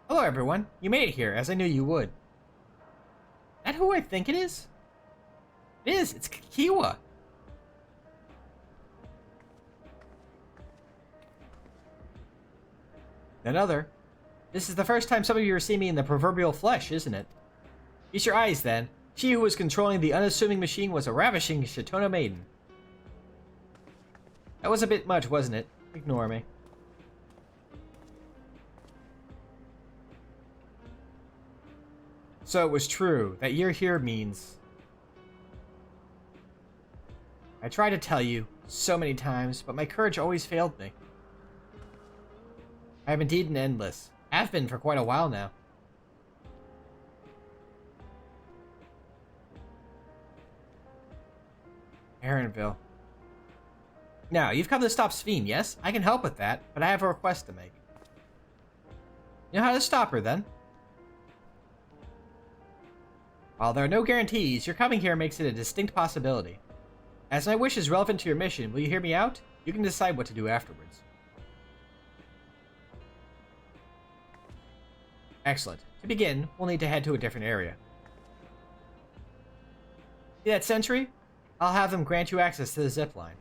Hello, everyone. You made it here, as I knew you would. Is that who I think it is? It is. It's Kikiwa. Another. This is the first time some of you are seeing me in the proverbial flesh, isn't it? Use your eyes, then. She who was controlling the unassuming machine was a ravishing Shatona maiden. That was a bit much, wasn't it? Ignore me. So it was true. That you're here means... I tried to tell you so many times, but my courage always failed me. I have indeed an endless. Have been for quite a while now. Aaronville. Now, you've come to stop Sphene, yes? I can help with that, but I have a request to make. You know how to stop her, then? While there are no guarantees, your coming here makes it a distinct possibility. As my wish is relevant to your mission, will you hear me out? You can decide what to do afterwards. Excellent. To begin, we'll need to head to a different area. See that sentry? I'll have them grant you access to the zipline.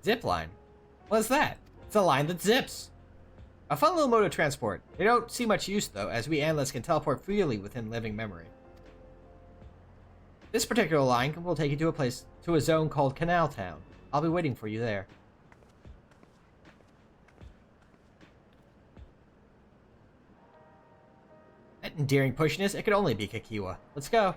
Zipline? What's that? It's a line that zips. A fun little mode of transport. They don't see much use, though, as we analysts can teleport freely within living memory. This particular line will take you to a zone called Canal Town. I'll be waiting for you there. That endearing pushiness, it could only be Kikiwa. Let's go.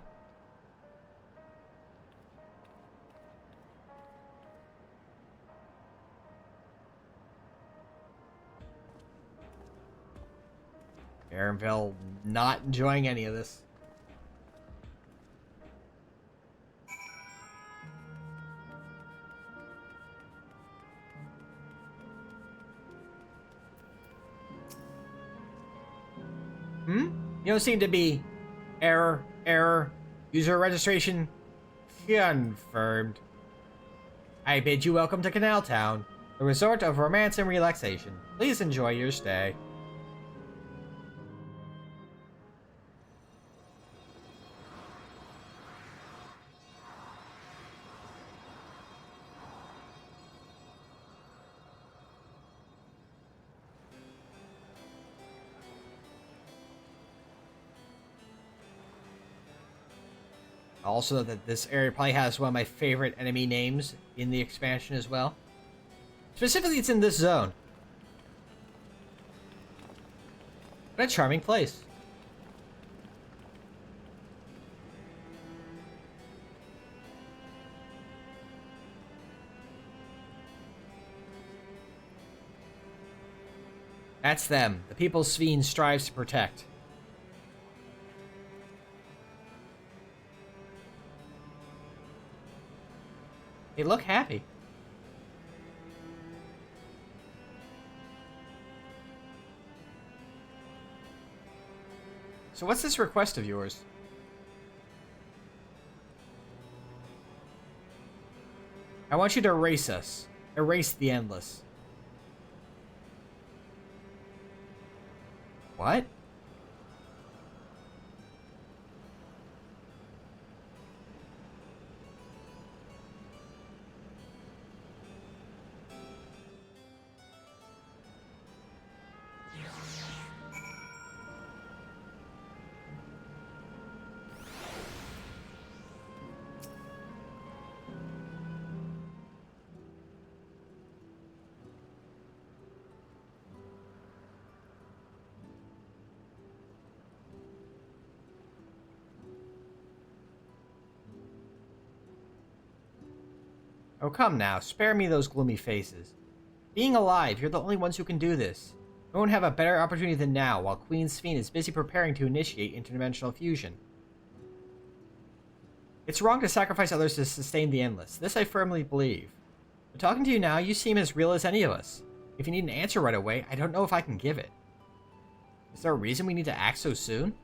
Aaronville not enjoying any of this. You don't seem to be... Error. User registration confirmed. I bid you welcome to Canal Town, a resort of romance and relaxation. Please enjoy your stay. Also, that this area probably has one of my favorite enemy names in the expansion as well. Specifically, it's in this zone. What a charming place. That's them, the people Sphene strives to protect. They look happy. So what's this request of yours? I want you to erase us. Erase the Endless. What? Oh, come now. Spare me those gloomy faces. Being alive, you're the only ones who can do this. No one have a better opportunity than now, while Queen Sphene is busy preparing to initiate interdimensional fusion. It's wrong to sacrifice others to sustain the Endless. This I firmly believe. But talking to you now, you seem as real as any of us. If you need an answer right away, I don't know if I can give it. Is there a reason we need to act so soon?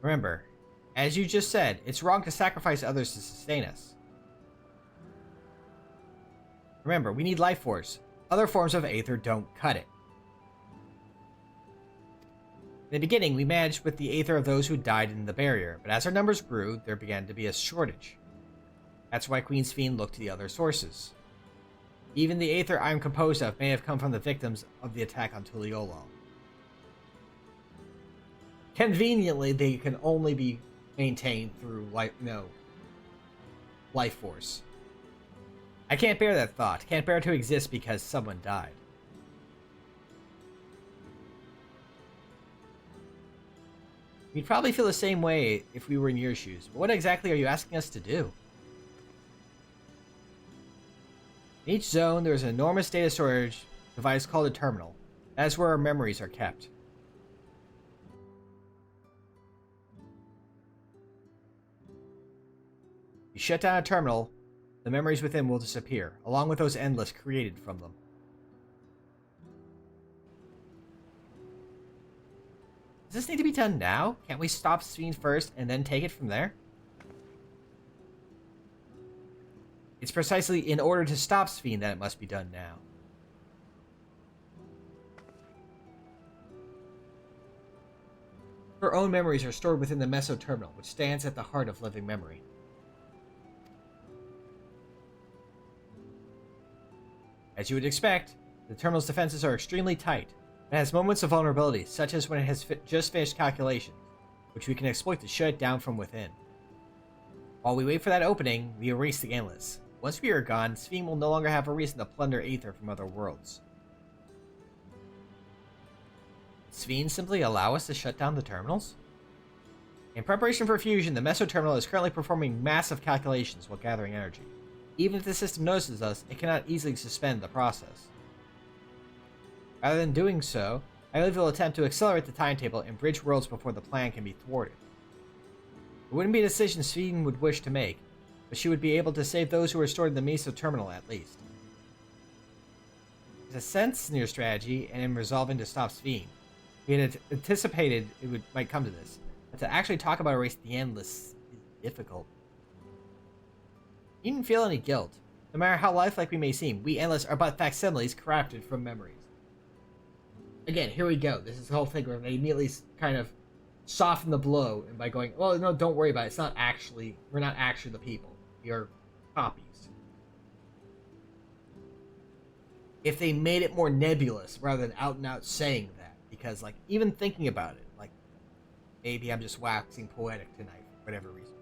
Remember, as you just said, it's wrong to sacrifice others to sustain us. Remember, we need life force. Other forms of Aether don't cut it. In the beginning, we managed with the Aether of those who died in the barrier, but as our numbers grew, there began to be a shortage. That's why Queen Sphene looked to the other sources. Even the Aether I am composed of may have come from the victims of the attack on Tuliolol. Conveniently, they can only be maintained through life force. I can't bear that thought. Can't bear to exist because someone died. We'd probably feel the same way if we were in your shoes, but what exactly are you asking us to do? In each zone, there is an enormous data storage device called a terminal. That is where our memories are kept. You shut down a terminal, the memories within will disappear, along with those endless created from them. Does this need to be done now? Can't we stop Sphene first and then take it from there? It's precisely in order to stop Sphene that it must be done now. Her own memories are stored within the Meso Terminal, which stands at the heart of living memory. As you would expect, the terminal's defenses are extremely tight. It has moments of vulnerability, such as when it has just finished calculations, which we can exploit to shut it down from within. While we wait for that opening, we erase the Endless. Once we are gone, Sphene will no longer have a reason to plunder Aether from other worlds. Sphene simply allow us to shut down the terminals? In preparation for fusion, the Meso Terminal is currently performing massive calculations while gathering energy. Even if the system notices us, it cannot easily suspend the process. Rather than doing so, I believe it will attempt to accelerate the timetable and bridge worlds before the plan can be thwarted. It wouldn't be a decision Sphene would wish to make, but she would be able to save those who are stored in the Meso Terminal at least. There's a sense in your strategy and in resolving to stop Sphene. We had anticipated it might come to this, but to actually talk about erasing the Endless is difficult. You didn't feel any guilt. No matter how lifelike we may seem, we Endless are but facsimiles crafted from memories. Again, here we go. This is the whole thing where they immediately kind of soften the blow, and by going, well, no, don't worry about it. It's not actually, we're not actually the people. We are copies. If they made it more nebulous rather than out and out saying that, because, like, even thinking about it, like, maybe I'm just waxing poetic tonight, for whatever reason.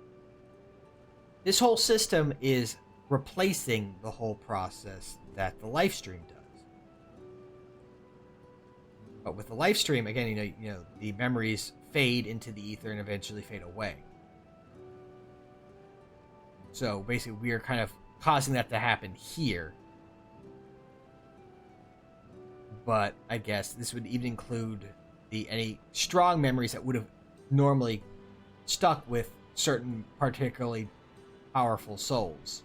This whole system is replacing the whole process that the life stream does. But with the life stream, again, you know, the memories fade into the ether and eventually fade away. So basically, we are kind of causing that to happen here. But I guess this would even include any strong memories that would have normally stuck with certain particularly powerful souls.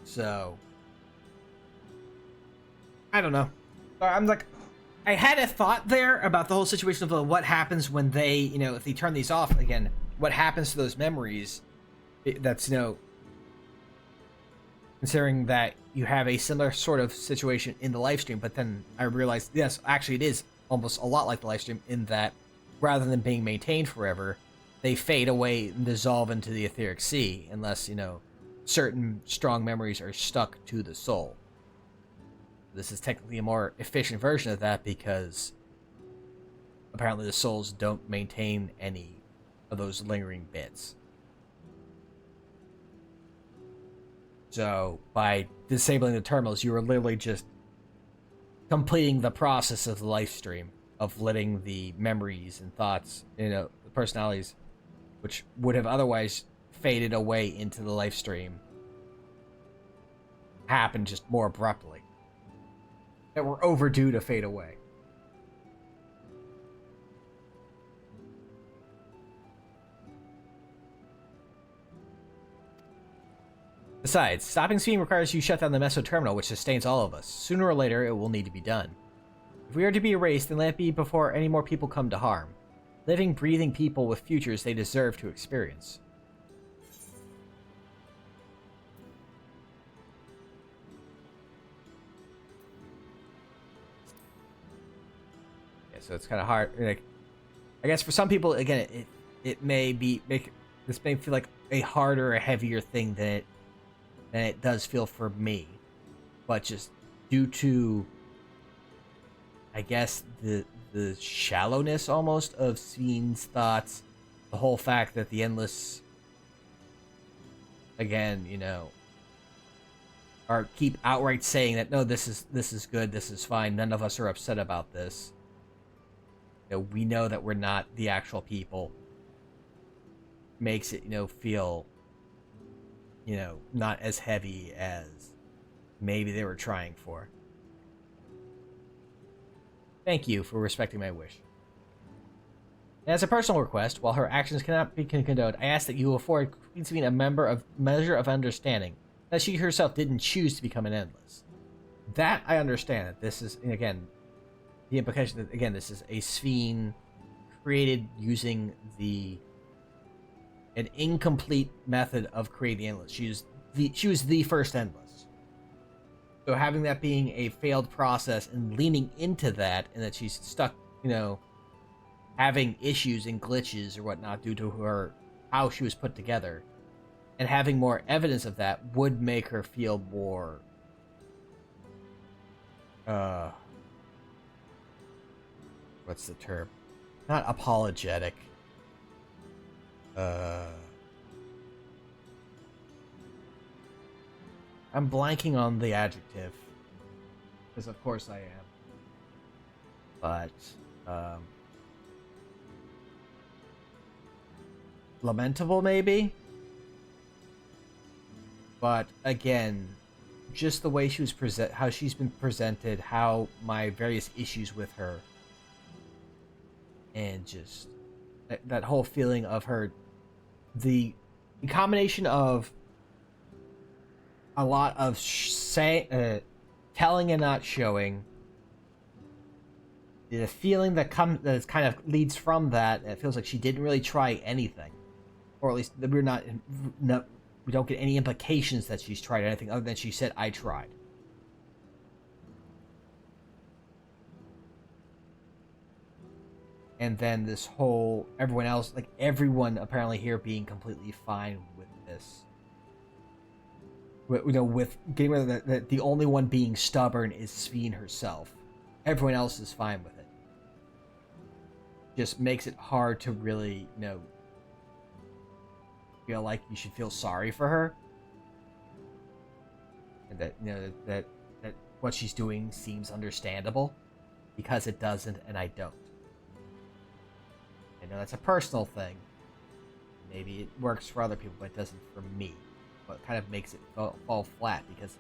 So I don't know. I'm like, I had a thought there about the whole situation of what happens when they, you know, if they turn these off again, what happens to those memories. That's, you know, considering that you have a similar sort of situation in the live stream, but then I realized, yes, actually it is almost a lot like the live stream in that rather than being maintained forever, they fade away and dissolve into the etheric sea unless, you know, certain strong memories are stuck to the soul. This is technically a more efficient version of that because apparently the souls don't maintain any of those lingering bits. So by disabling the terminals, you are literally just completing the process of the life stream of letting the memories and thoughts, you know, the personalities, which would have otherwise faded away into the life stream, happen just more abruptly. That were overdue to fade away. Besides, stopping Sphene requires you shut down the meso terminal, which sustains all of us. Sooner or later, it will need to be done. If we are to be erased, then let it be before any more people come to harm. Living, breathing people with futures they deserve to experience. So it's kind of hard. Like, I guess for some people, again, it may this may feel like a harder, a heavier thing than it does feel for me. But just due to, I guess, the shallowness almost of Sphene's thoughts, the whole fact that the Endless, again, you know, keep outright saying that no, this is good, this is fine, none of us are upset about this. You know, we know that we're not the actual people. Makes it, you know, feel, you know, not as heavy as maybe they were trying for. Thank you for respecting my wish. And as a personal request, while her actions cannot be condoned, I ask that you afford Queen Sphene a measure of understanding that she herself didn't choose to become an Endless. That I understand. That this is, and again, the implication that, again, this is a Sphene created using an incomplete method of creating the Endless. She was the first Endless. So having that being a failed process and leaning into that, and that she's stuck, you know, having issues and glitches or whatnot due to how she was put together, and having more evidence of that would make her feel more what's the term? Not apologetic. I'm blanking on the adjective. Because of course I am. But, lamentable maybe? But again, just the way she was how she's been presented, how my various issues with her, and just that whole feeling of her, the combination of a lot of telling and not showing, the feeling that kind of leads from that. It feels like she didn't really try anything, or at least we don't get any implications that she's tried anything other than she said, "I tried." And then this whole, everyone apparently here being completely fine with this. With getting rid of that, the only one being stubborn is Sphene herself. Everyone else is fine with it. just makes it hard to really, feel like you should feel sorry for her. And that, that what she's doing seems understandable, because it doesn't, and I don't. I know that's a personal thing. Maybe it works for other people, but it doesn't for me. But it kind of makes it fall flat, because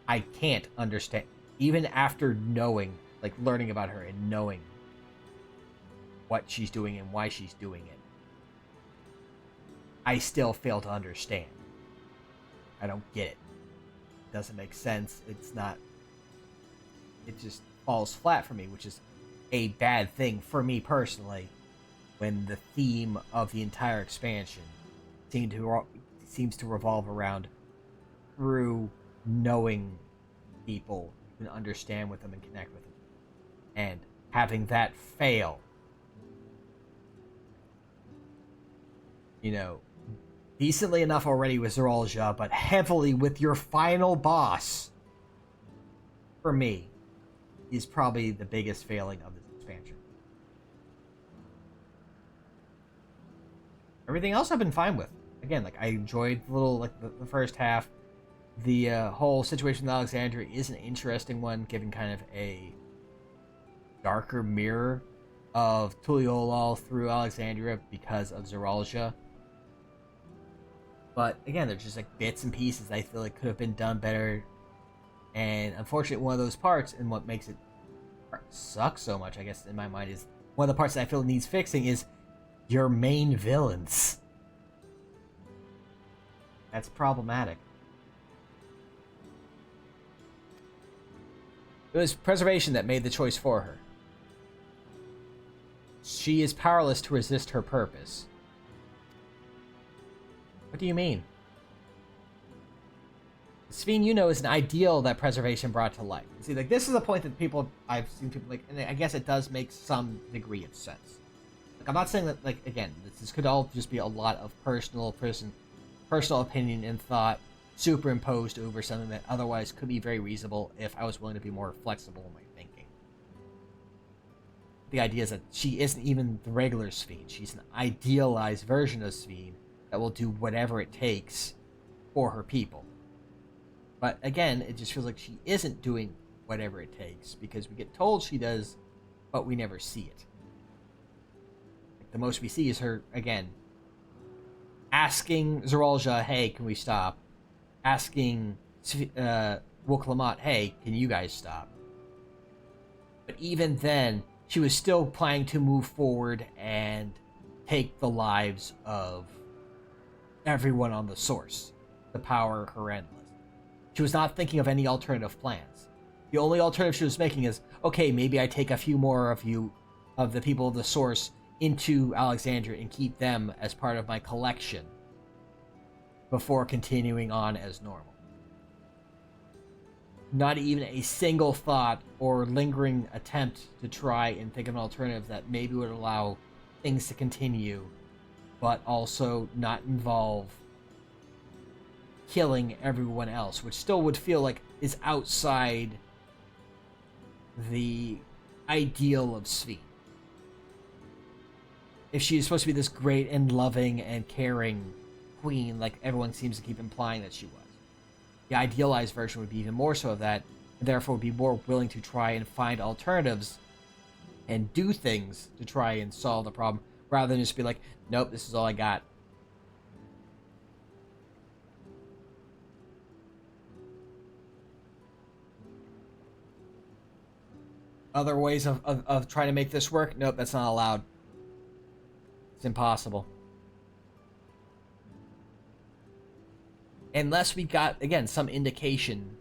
I can't understand, even after knowing, like learning about her and knowing what she's doing and why she's doing it, I still fail to understand. I don't get it. It doesn't make sense. It's not... It just falls flat for me, which is a bad thing for me personally, when the theme of the entire expansion seems to revolve around through knowing people, you can understand with them and connect with them. And having that fail, decently enough already with Zarool Ja, but heavily with your final boss, for me, is probably the biggest failing of this expansion. Everything else I've been fine with. Again, like, I enjoyed the first half. The whole situation with Alexandria is an interesting one, given kind of a darker mirror of Tuliolal through Alexandria because of Zarool Ja. But again, they're just like bits and pieces I feel like could have been done better. And unfortunately, one of those parts, and what makes it suck so much, I guess, in my mind, is one of the parts that I feel needs fixing is your main villains. That's problematic. It was preservation that made the choice for her. She is powerless to resist her purpose. What do you mean? Sphene, is an ideal that preservation brought to life. See, like, this is a point that I've seen people like, and I guess it does make some degree of sense. Like, I'm not saying that, like, again, this could all just be a lot of personal opinion and thought superimposed over something that otherwise could be very reasonable if I was willing to be more flexible in my thinking. The idea is that she isn't even the regular Sphene. She's an idealized version of Sphene that will do whatever it takes for her people. But again, it just feels like she isn't doing whatever it takes, because we get told she does, but we never see it. Like, the most we see is her, again, asking Zarool Ja, hey, can we stop? Asking Woklamat, hey, can you guys stop? But even then, she was still planning to move forward and take the lives of everyone on the source to power her endless. She was not thinking of any alternative plans. The only alternative she was making is, okay, maybe I take a few more of the people of the source into Alexandria and keep them as part of my collection before continuing on as normal. Not even a single thought or lingering attempt to try and think of an alternative that maybe would allow things to continue, but also not involve killing everyone else, which still would feel like is outside the ideal of Sphene. If she is supposed to be this great and loving and caring queen, like everyone seems to keep implying that she was, the idealized version would be even more so of that, and therefore would be more willing to try and find alternatives and do things to try and solve the problem, rather than just be like, nope, this is all I got. Other ways of trying to make this work? Nope, that's not allowed. It's impossible. Unless we got, again, some indication,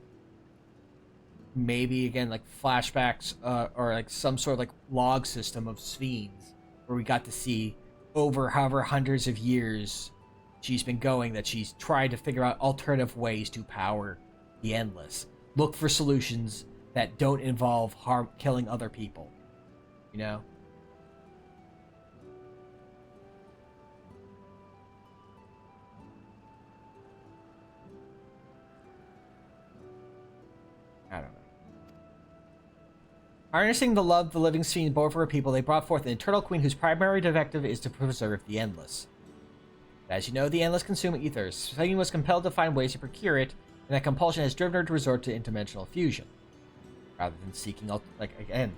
maybe, again, like flashbacks, or like some sort of like log system of Sphenes, where we got to see over however hundreds of years she's been going, that she's tried to figure out alternative ways to power the Endless. Look for solutions that don't involve killing other people, you know? I don't know. Harnessing the love the living Sphene bore for her people, they brought forth an eternal queen whose primary directive is to preserve the endless. As you know, the endless consume ether. Sphene was compelled to find ways to procure it, and that compulsion has driven her to resort to interdimensional fusion. Rather than seeking, again,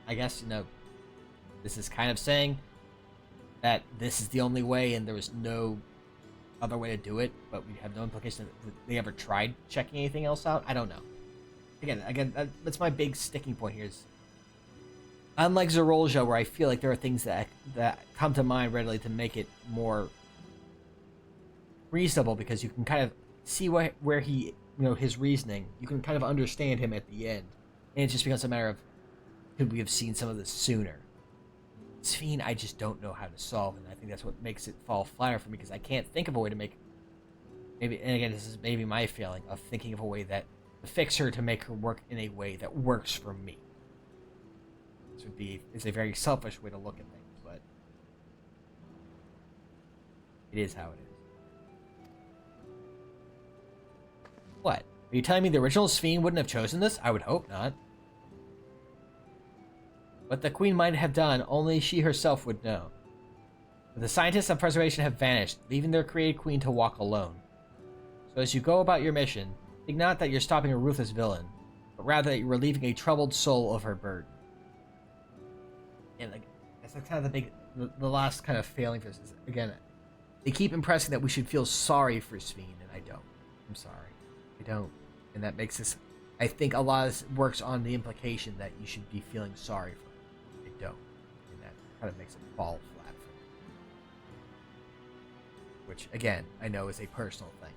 I guess, this is kind of saying that this is the only way and there was no other way to do it, but we have no implication that they ever tried checking anything else out. I don't know. Again, that's my big sticking point here is, unlike Zarool Ja, where I feel like there are things that come to mind readily to make it more reasonable, because you can kind of see where he, his reasoning. You can kind of understand him at the end, and it just becomes a matter of, could we have seen some of this sooner? Sphene, I just don't know how to solve, and I think that's what makes it fall flatter for me, because I can't think of a way to make, maybe, and again, this is maybe my failing of thinking of a way that to fix her, to make her work in a way that works for me. This would be, it's a very selfish way to look at things, but it is how it is. What? Are you telling me the original Sphene wouldn't have chosen this? I would hope not. What the Queen might have done, only she herself would know. But the scientists of preservation have vanished, leaving their created Queen to walk alone. So as you go about your mission, think not that you're stopping a ruthless villain, but rather that you're relieving a troubled soul of her burden. And that's kind of the last kind of failing for this. Is, again, they keep impressing that we should feel sorry for Sphene, and I don't. I'm sorry. I don't. And that makes this, I think a lot of this works on the implication that you should be feeling sorry for her. I don't. And that kind of makes it fall flat for me. Which, again, I know is a personal thing.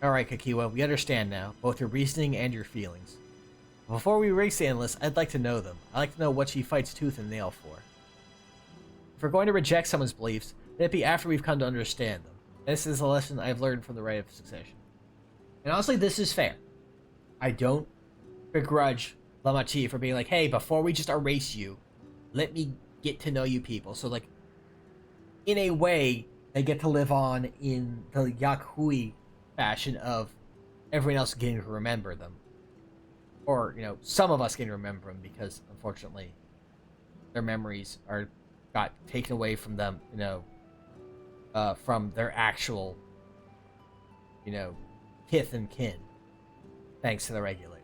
Alright, Kakiwa, we understand now, both your reasoning and your feelings. Before we race the Endless, I'd like to know them. I'd like to know what she fights tooth and nail for. If we're going to reject someone's beliefs, let it be after we've come to understand them. This is a lesson I've learned from the Rite of Succession. And honestly, this is fair. I don't begrudge Lamachi for being like, hey, before we just erase you, let me get to know you people. So, like, in a way, they get to live on in the Yakuhui fashion of everyone else getting to remember them. Or, some of us getting to remember them because, unfortunately, their memories got taken away from them, from their actual, kith and kin, thanks to the regulator.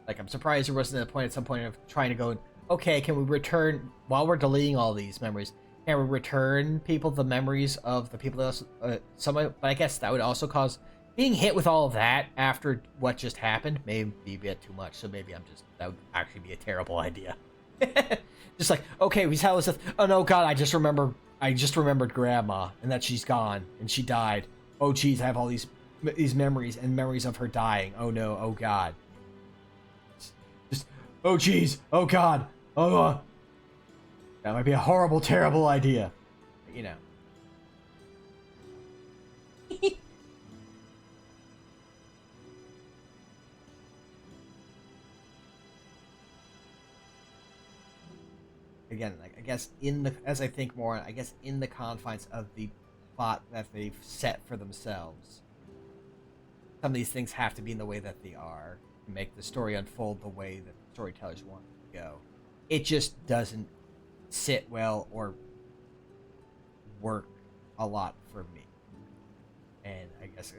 Like, I'm surprised there wasn't a point at some point of trying to go, okay, can we return, while we're deleting all these memories, can we return people the memories of the people that else, but I guess that would also cause, being hit with all of that after what just happened may be a bit too much, so maybe that would actually be a terrible idea. Just like, okay, we tell us, oh no, God, I just remembered Grandma, and that she's gone, and she died. Oh geez, I have all these memories, and memories of her dying. Oh no, oh God. Just, oh geez, oh God, oh, that might be a horrible, terrible idea. But, again, like, I guess as I think more, I guess in the confines of the plot that they've set for themselves, some of these things have to be in the way that they are to make the story unfold the way that the storytellers want it to go. It just doesn't sit well or work a lot for me. And I guess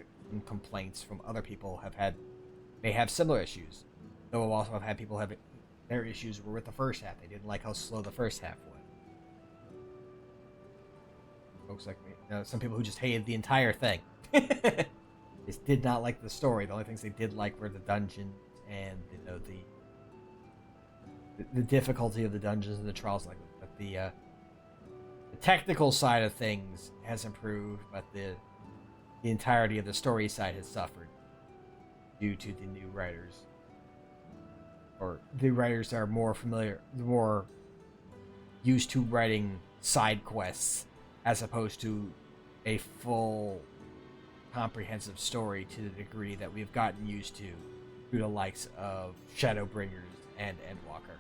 complaints from other people may have similar issues. Though we'll also have had people have their issues were with the first half. They didn't like how slow the first half went. Folks like me, some people who just hated the entire thing. They did not like the story. The only things they did like were the dungeons and the difficulty of the dungeons and the trials. Like, but the technical side of things has improved, but the entirety of the story side has suffered due to the new writers. Or the writers are more used to writing side quests as opposed to a full comprehensive story to the degree that we've gotten used to through the likes of Shadowbringers and Endwalker.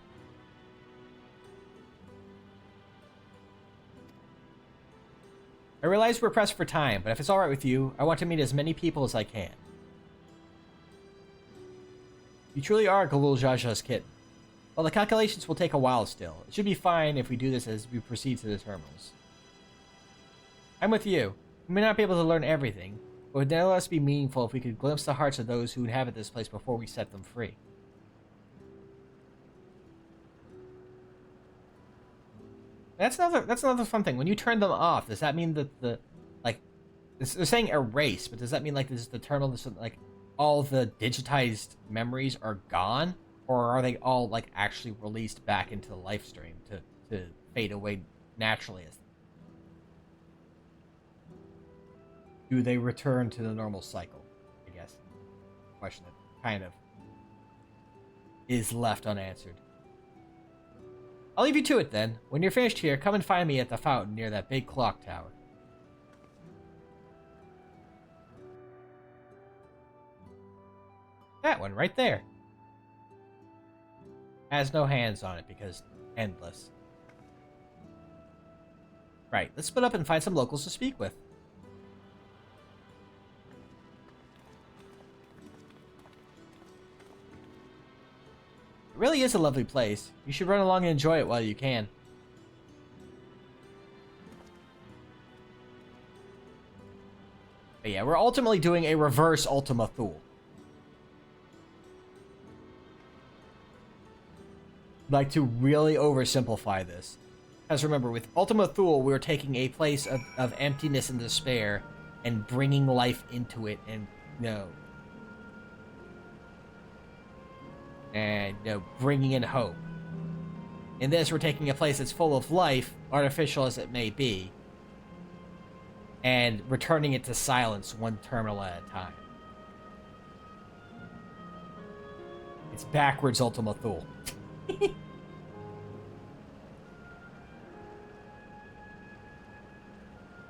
I realize we're pressed for time, but if it's alright with you, I want to meet as many people as I can. You truly are Zarool Ja's kitten. Well, the calculations will take a while still. It should be fine if we do this as we proceed to the terminals. I'm with you. We may not be able to learn everything, but it would nevertheless be meaningful if we could glimpse the hearts of those who inhabit this place before we set them free. That's another fun thing. When you turn them off, does that mean that they're saying erase, but does that mean like this is the terminal, like all the digitized memories are gone, or are they all like actually released back into the life stream to fade away naturally? Do they return to the normal cycle? I guess. Question that kind of is left unanswered. I'll leave you to it then. When you're finished here, come and find me at the fountain near that big clock tower. That one right there. Has no hands on it because endless. Right, let's split up and find some locals to speak with. It really is a lovely place. You should run along and enjoy it while you can. But yeah, we're ultimately doing a reverse Ultima Thule. Like to really oversimplify this. Because remember, with Ultima Thule, we were taking a place of emptiness and despair and bringing life into it and, bringing in hope. In this, we're taking a place that's full of life, artificial as it may be, and returning it to silence one terminal at a time. It's backwards Ultima Thule.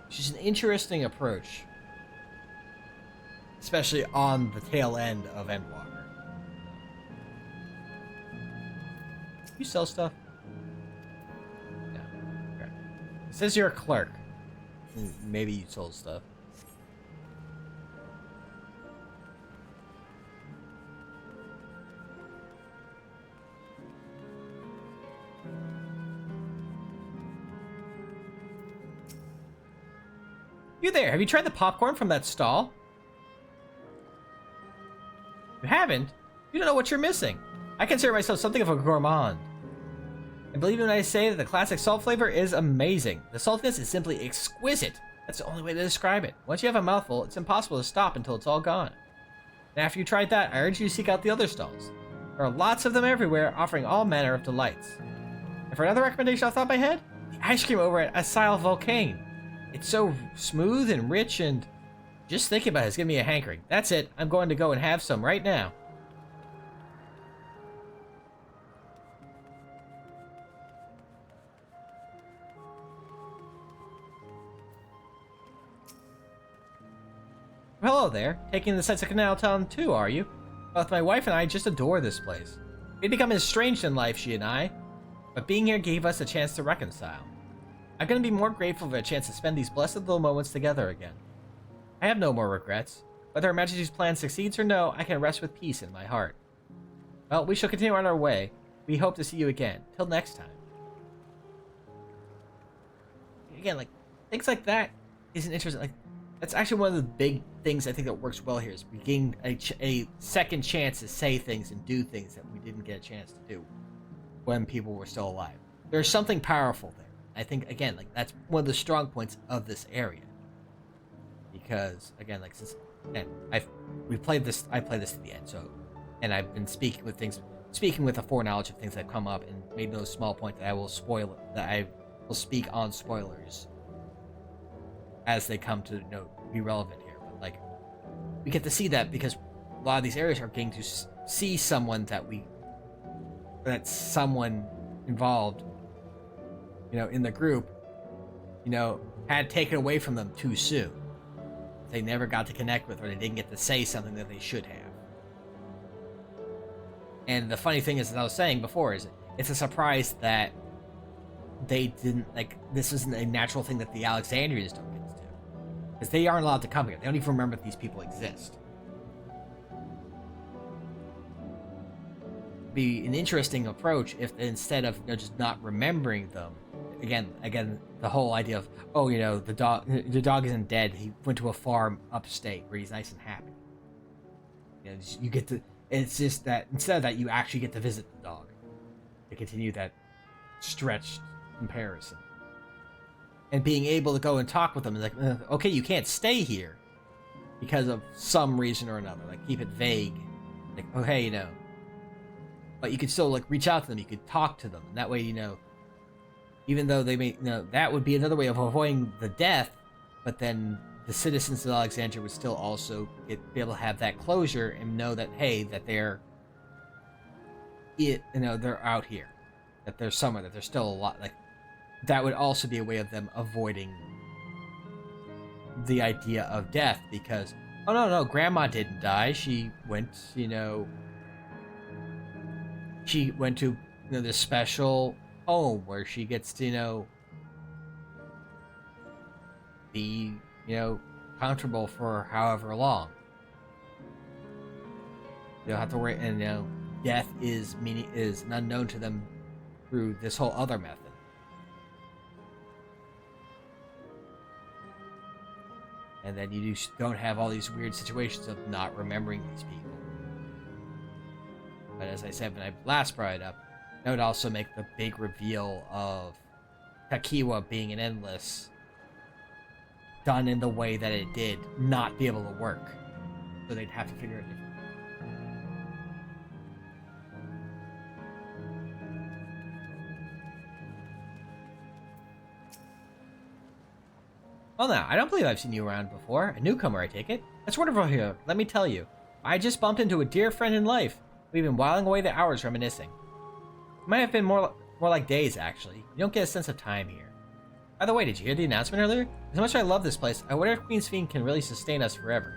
Which is an interesting approach. Especially on the tail end of Endwalker. You sell stuff? No. Okay. It says you're a clerk. Maybe you sold stuff. You there, have you tried the popcorn from that stall? You haven't? You don't know what you're missing. I consider myself something of a gourmand. And believe me when I say that the classic salt flavor is amazing. The saltiness is simply exquisite. That's the only way to describe it. Once you have a mouthful, it's impossible to stop until it's all gone. And after you tried that, I urge you to seek out the other stalls. There are lots of them everywhere, offering all manner of delights. And for another recommendation off the top of my head, the ice cream over at Asile Volcane. It's so smooth and rich, and just thinking about it's giving me a hankering. That's it. I'm going to go and have some right now. Hello there. Taking the sights of Canal Town too, are you? Both my wife and I just adore this place. We'd become estranged in life, she and I, but being here gave us a chance to reconcile. I'm gonna be more grateful for a chance to spend these blessed little moments together again. I have no more regrets. Whether Her Majesty's plan succeeds or no, I can rest with peace in my heart. Well, we shall continue on our way. We hope to see you again. Till next time. Again, like, things like that isn't interesting. Like, that's actually one of the big things I think that works well here is we gain a second chance to say things and do things that we didn't get a chance to do when people were still alive. There's something powerful there. I think, again, like, that's one of the strong points of this area. Because, again, like, since, and I played this to the end, so, and I've been speaking with a foreknowledge of things that have come up, and made no small point that I will speak on spoilers as they come to, be relevant here. But, like, we get to see that because a lot of these areas are getting to see someone that's someone involved, in the group, had taken away from them too soon. They never got to connect with, or they didn't get to say something that they should have. And the funny thing is, as I was saying before, is it's a surprise that they didn't, like, this isn't a natural thing that the Alexandrians don't get to do. Because they aren't allowed to come here. They don't even remember that these people exist. Be an interesting approach if instead of just not remembering them, again, the whole idea of, oh, the dog isn't dead. He went to a farm upstate where he's nice and happy. You get to. It's just that instead of that, you actually get to visit the dog to continue that stretched comparison. And being able to go and talk with them is like, okay, you can't stay here because of some reason or another. Like, keep it vague. Like, oh, hey, but you could still like reach out to them. You could talk to them, and that way, even though they may, that would be another way of avoiding the death. But then the citizens of Alexandria would still also be able to have that closure and know that, hey, that they're out here, that they're somewhere, that there's still a lot. Like, that would also be a way of them avoiding the idea of death, because, oh no, Grandma didn't die. She went, she went to this special home where she gets to be comfortable for however long. You don't have to worry, and death is unknown to them through this whole other method. And then you just don't have all these weird situations of not remembering these people. But as I said when I last brought it up, that would also make the big reveal of Takiwa being an endless done in the way that it did not be able to work. So they'd have to figure it differently. Well now, I don't believe I've seen you around before. A newcomer, I take it? That's wonderful here, let me tell you. I just bumped into a dear friend in life. We've been whiling away the hours reminiscing. It might have been more like days, actually. You don't get a sense of time here. By the way, did you hear the announcement earlier? As much as I love this place, I wonder if Queen Sphene can really sustain us forever.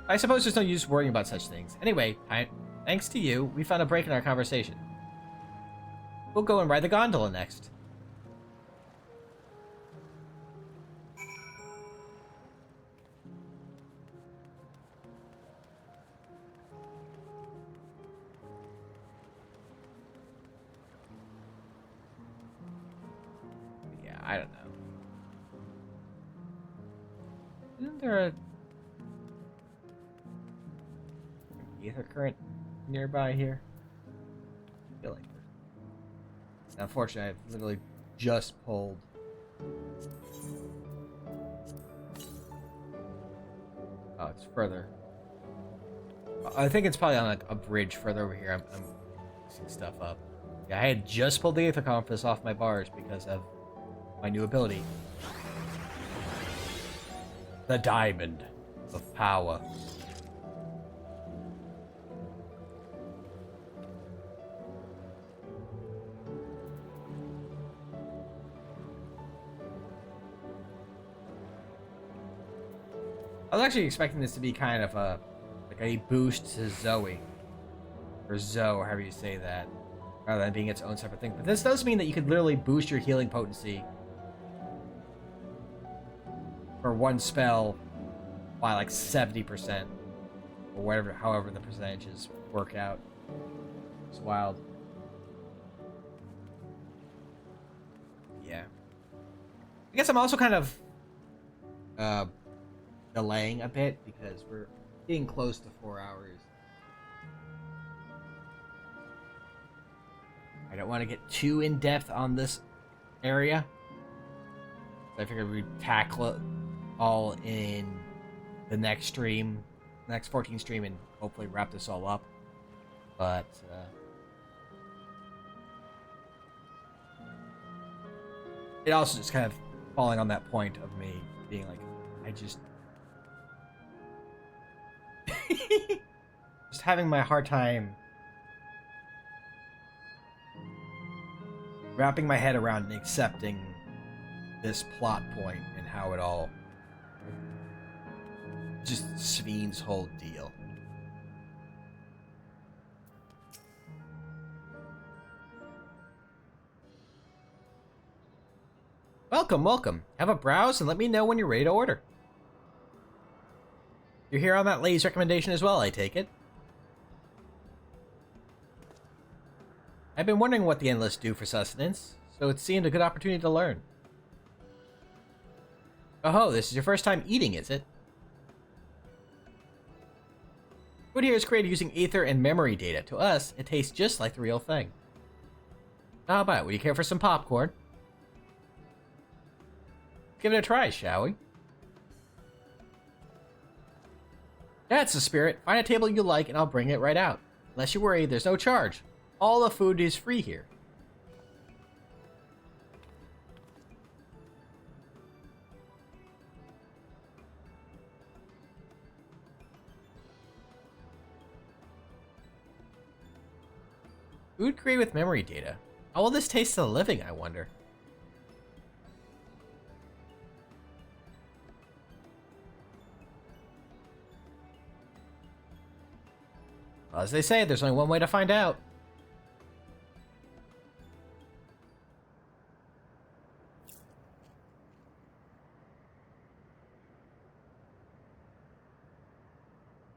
I suppose there's no use worrying about such things. Anyway, thanks to you, we found a break in our conversation. We'll go and ride the gondola next. I don't know. Isn't there a ether current nearby here? I feel like there's. Unfortunately, I've literally just pulled. Oh, it's further. I think it's probably on like a bridge further over here. I'm seeing stuff up. Yeah, I had just pulled the ether compass off my bars because of my new ability. The Diamond of Power. I was actually expecting this to be kind of a boost to Zoe. Or Zoe, however you say that. Rather than being its own separate thing. But this does mean that you could literally boost your healing potency for one spell by like 70%. Or whatever, however the percentages work out. It's wild. Yeah. I guess I'm also kind of delaying a bit because we're getting close to 4 hours. I don't want to get too in-depth on this area. So I figured we'd tackle it all in the next stream, next 14 stream, and hopefully wrap this all up. But, it also just kind of falling on that point of me being like, I just... just having my hard time wrapping my head around and accepting this plot point and how it all... just Sphene's whole deal. Welcome, welcome. Have a browse and let me know when you're ready to order. You're here on that lady's recommendation as well, I take it? I've been wondering what the Endless do for sustenance, so it seemed a good opportunity to learn. Oh, this is your first time eating, is it? Food here is created using ether and memory data. To us, it tastes just like the real thing. How about it? Would you care for some popcorn? Give it a try, shall we? That's the spirit. Find a table you like and I'll bring it right out. Unless you worry, there's no charge. All the food is free here. Food created with memory data. How will this taste to the living, I wonder? Well, as they say, there's only one way to find out.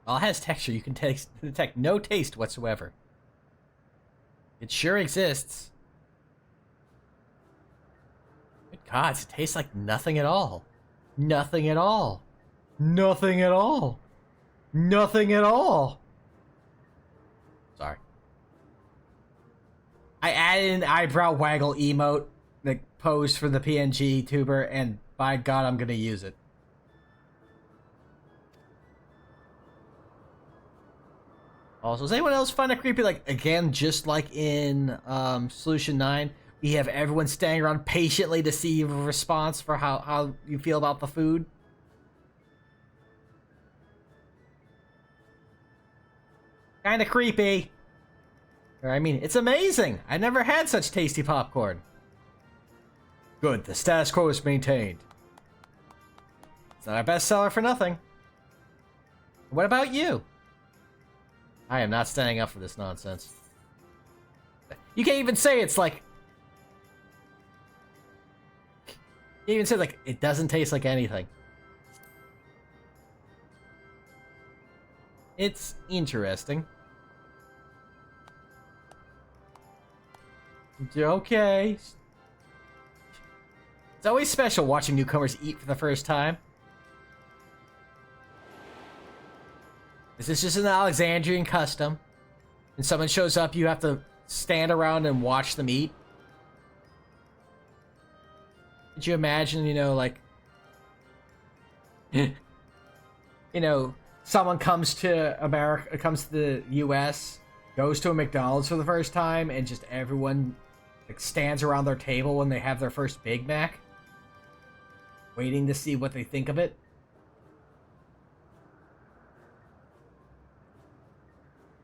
While it has texture, you can detect no taste whatsoever. It sure exists. Good gods, it tastes like nothing at all. Nothing at all. Nothing at all. Nothing at all. Sorry. I added an eyebrow waggle emote that posed for the PNG tuber, and by God, I'm gonna use it. Also, does anyone else find it creepy? Like, again, just like in Solution 9, we have everyone standing around patiently to see a response for how you feel about the food. Kinda creepy. I mean, it's amazing. I never had such tasty popcorn. Good, the status quo is maintained. It's not a bestseller for nothing. What about you? I am not standing up for this nonsense. You can't even say it's like... You can't even say, like, it doesn't taste like anything. It's interesting. Okay. It's always special watching newcomers eat for the first time. This is just an Alexandrian custom. When someone shows up, you have to stand around and watch them eat. Could you imagine, you know, like... you know, someone comes to America, comes to the US, goes to a McDonald's for the first time, and just everyone like, stands around their table when they have their first Big Mac, waiting to see what they think of it.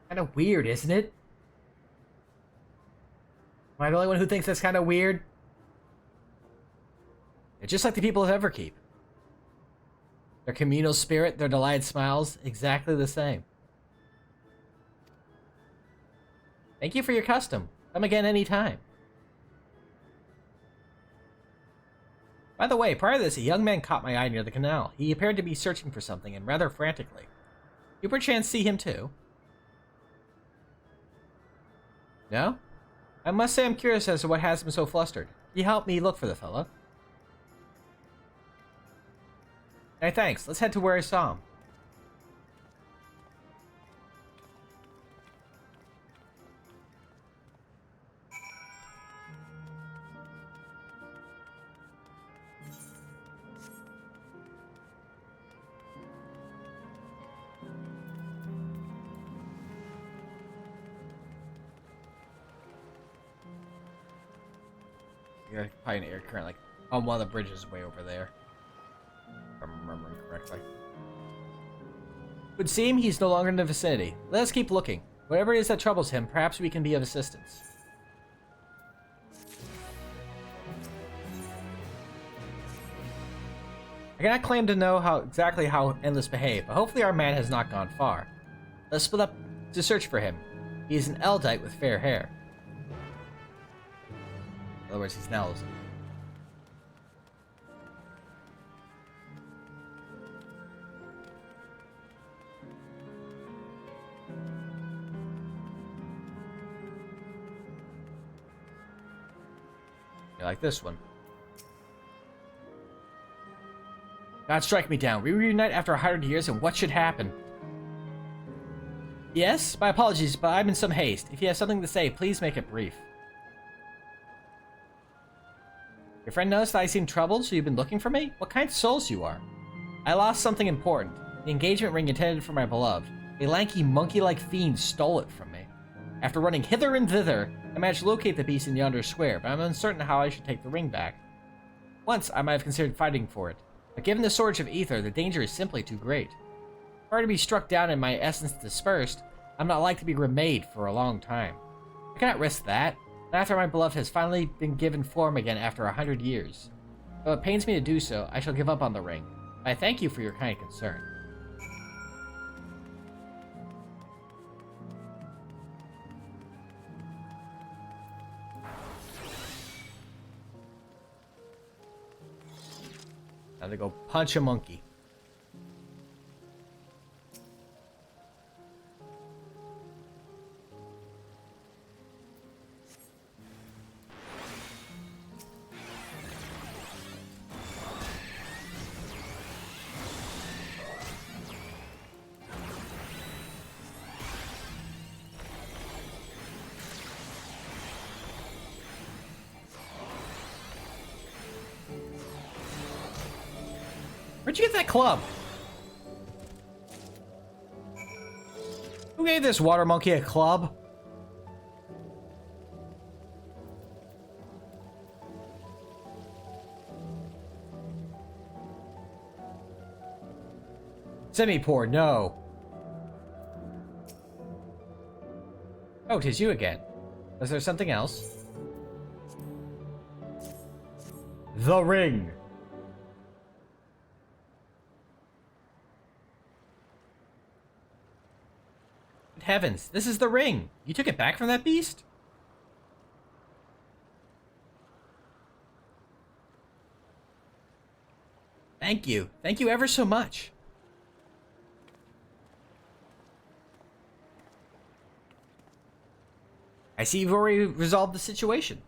Kind of weird, isn't it? Am I the only one who thinks that's kind of weird? It's just like the people of Everkeep. Their communal spirit, their delighted smiles, exactly the same. Thank you for your custom. Come again anytime. By the way, prior to this, a young man caught my eye near the canal. He appeared to be searching for something, and rather frantically. You perchance see him too? No? I must say I'm curious as to what has him so flustered. Can you help me look for the fella? Hey, thanks. Let's head to where I saw him. You're probably an air current, like, on one of the bridges way over there. If I'm remembering correctly. It would seem he's no longer in the vicinity. Let us keep looking. Whatever it is that troubles him, perhaps we can be of assistance. I cannot claim to know exactly how Endless behave, but hopefully our man has not gone far. Let's split up to search for him. He is an Eldite with fair hair. In other words, he's an Elves. like this one. God, strike me down. We reunite after 100 years, and what should happen? Yes? My apologies, but I'm in some haste. If you have something to say, please make it brief. Your friend noticed that I seem troubled, so you've been looking for me? What kind of souls you are? I lost something important. The engagement ring intended for my beloved. A lanky, monkey-like fiend stole it from me. After running hither and thither, I managed to locate the beast in yonder square, but I'm uncertain how I should take the ring back. Once, I might have considered fighting for it, but given the shortage of ether, the danger is simply too great. If I were to be struck down and my essence dispersed, I'm not like to be remade for a long time. I cannot risk that, not after my beloved has finally been given form again after 100 years. Though it pains me to do so, I shall give up on the ring. I thank you for your kind concern. Now they go punch a monkey. Where'd you get that club? Who gave this water monkey a club? Semi-poor, no. Oh, 'tis you again. Was there something else? The ring. Heavens, this is the ring. You took it back from that beast? Thank you. Thank you ever so much. I see you've already resolved the situation.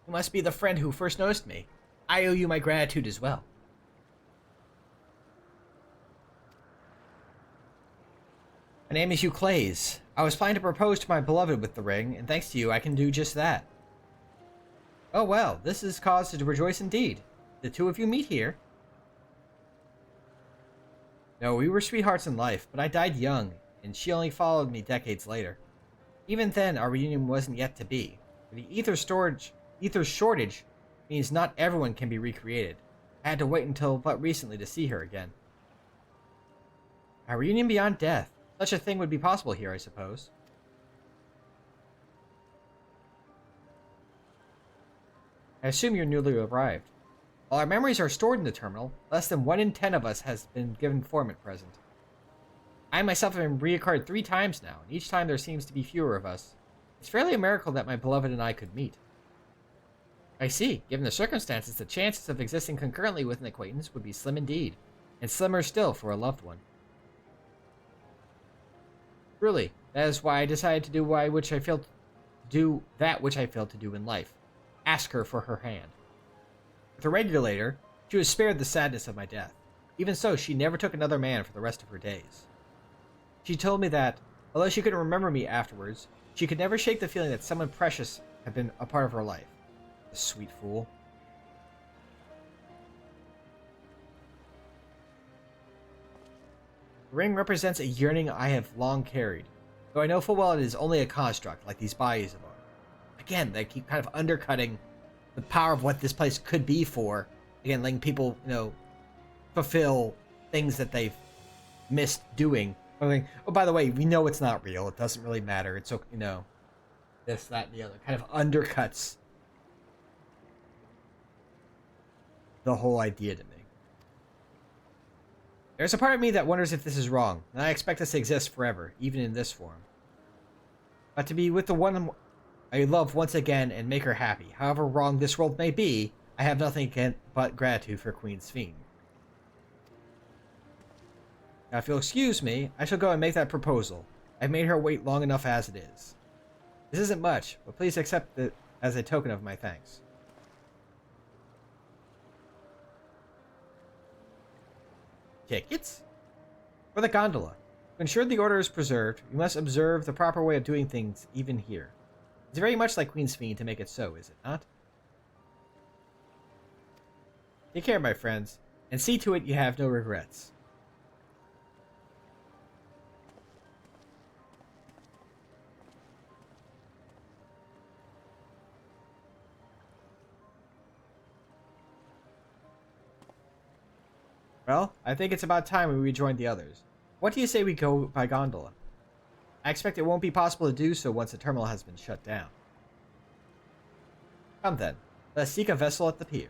You must be the friend who first noticed me. I owe you my gratitude as well. My name is Euclase. I was planning to propose to my beloved with the ring, and thanks to you, I can do just that. Oh well, this is cause to rejoice indeed. The two of you meet here. No, we were sweethearts in life, but I died young, and she only followed me decades later. Even then, our reunion wasn't yet to be. The ether shortage means not everyone can be recreated. I had to wait until but recently to see her again. A reunion beyond death. Such a thing would be possible here, I suppose. I assume you're newly arrived. While our memories are stored in the terminal, less than 1 in 10 of us has been given form at present. I myself have been reincarnated 3 times now, and each time there seems to be fewer of us. It's fairly a miracle that my beloved and I could meet. I see. Given the circumstances, the chances of existing concurrently with an acquaintance would be slim indeed, and slimmer still for a loved one. Truly, that is why I decided to do that which I failed to do in life. Ask her for her hand. With a regulator, she was spared the sadness of my death. Even so, she never took another man for the rest of her days. She told me that, although she couldn't remember me afterwards, she could never shake the feeling that someone precious had been a part of her life. The sweet fool. The ring represents a yearning I have long carried, though I know full well it is only a construct, like these bodies of ours. Again, they keep kind of undercutting the power of what this place could be for. Again, letting people, fulfill things that they've missed doing. I mean, oh, by the way, we know it's not real. It doesn't really matter. It's, this, that, and the other. Kind of undercuts the whole idea to me. There's a part of me that wonders if this is wrong, and I expect us to exist forever, even in this form. But to be with the one I love once again and make her happy, however wrong this world may be, I have nothing but gratitude for Queen Sphene. Now, if you'll excuse me, I shall go and make that proposal. I've made her wait long enough as it is. This isn't much, but please accept that as a token of my thanks. Tickets? For the gondola. To ensure the order is preserved, we must observe the proper way of doing things even here. It's very much like Queen Sphene to make it so, is it not? Take care, my friends, and see to it you have no regrets. Well, I think it's about time we rejoined the others. What do you say we go by gondola? I expect it won't be possible to do so once the terminal has been shut down. Come then, let's seek a vessel at the pier.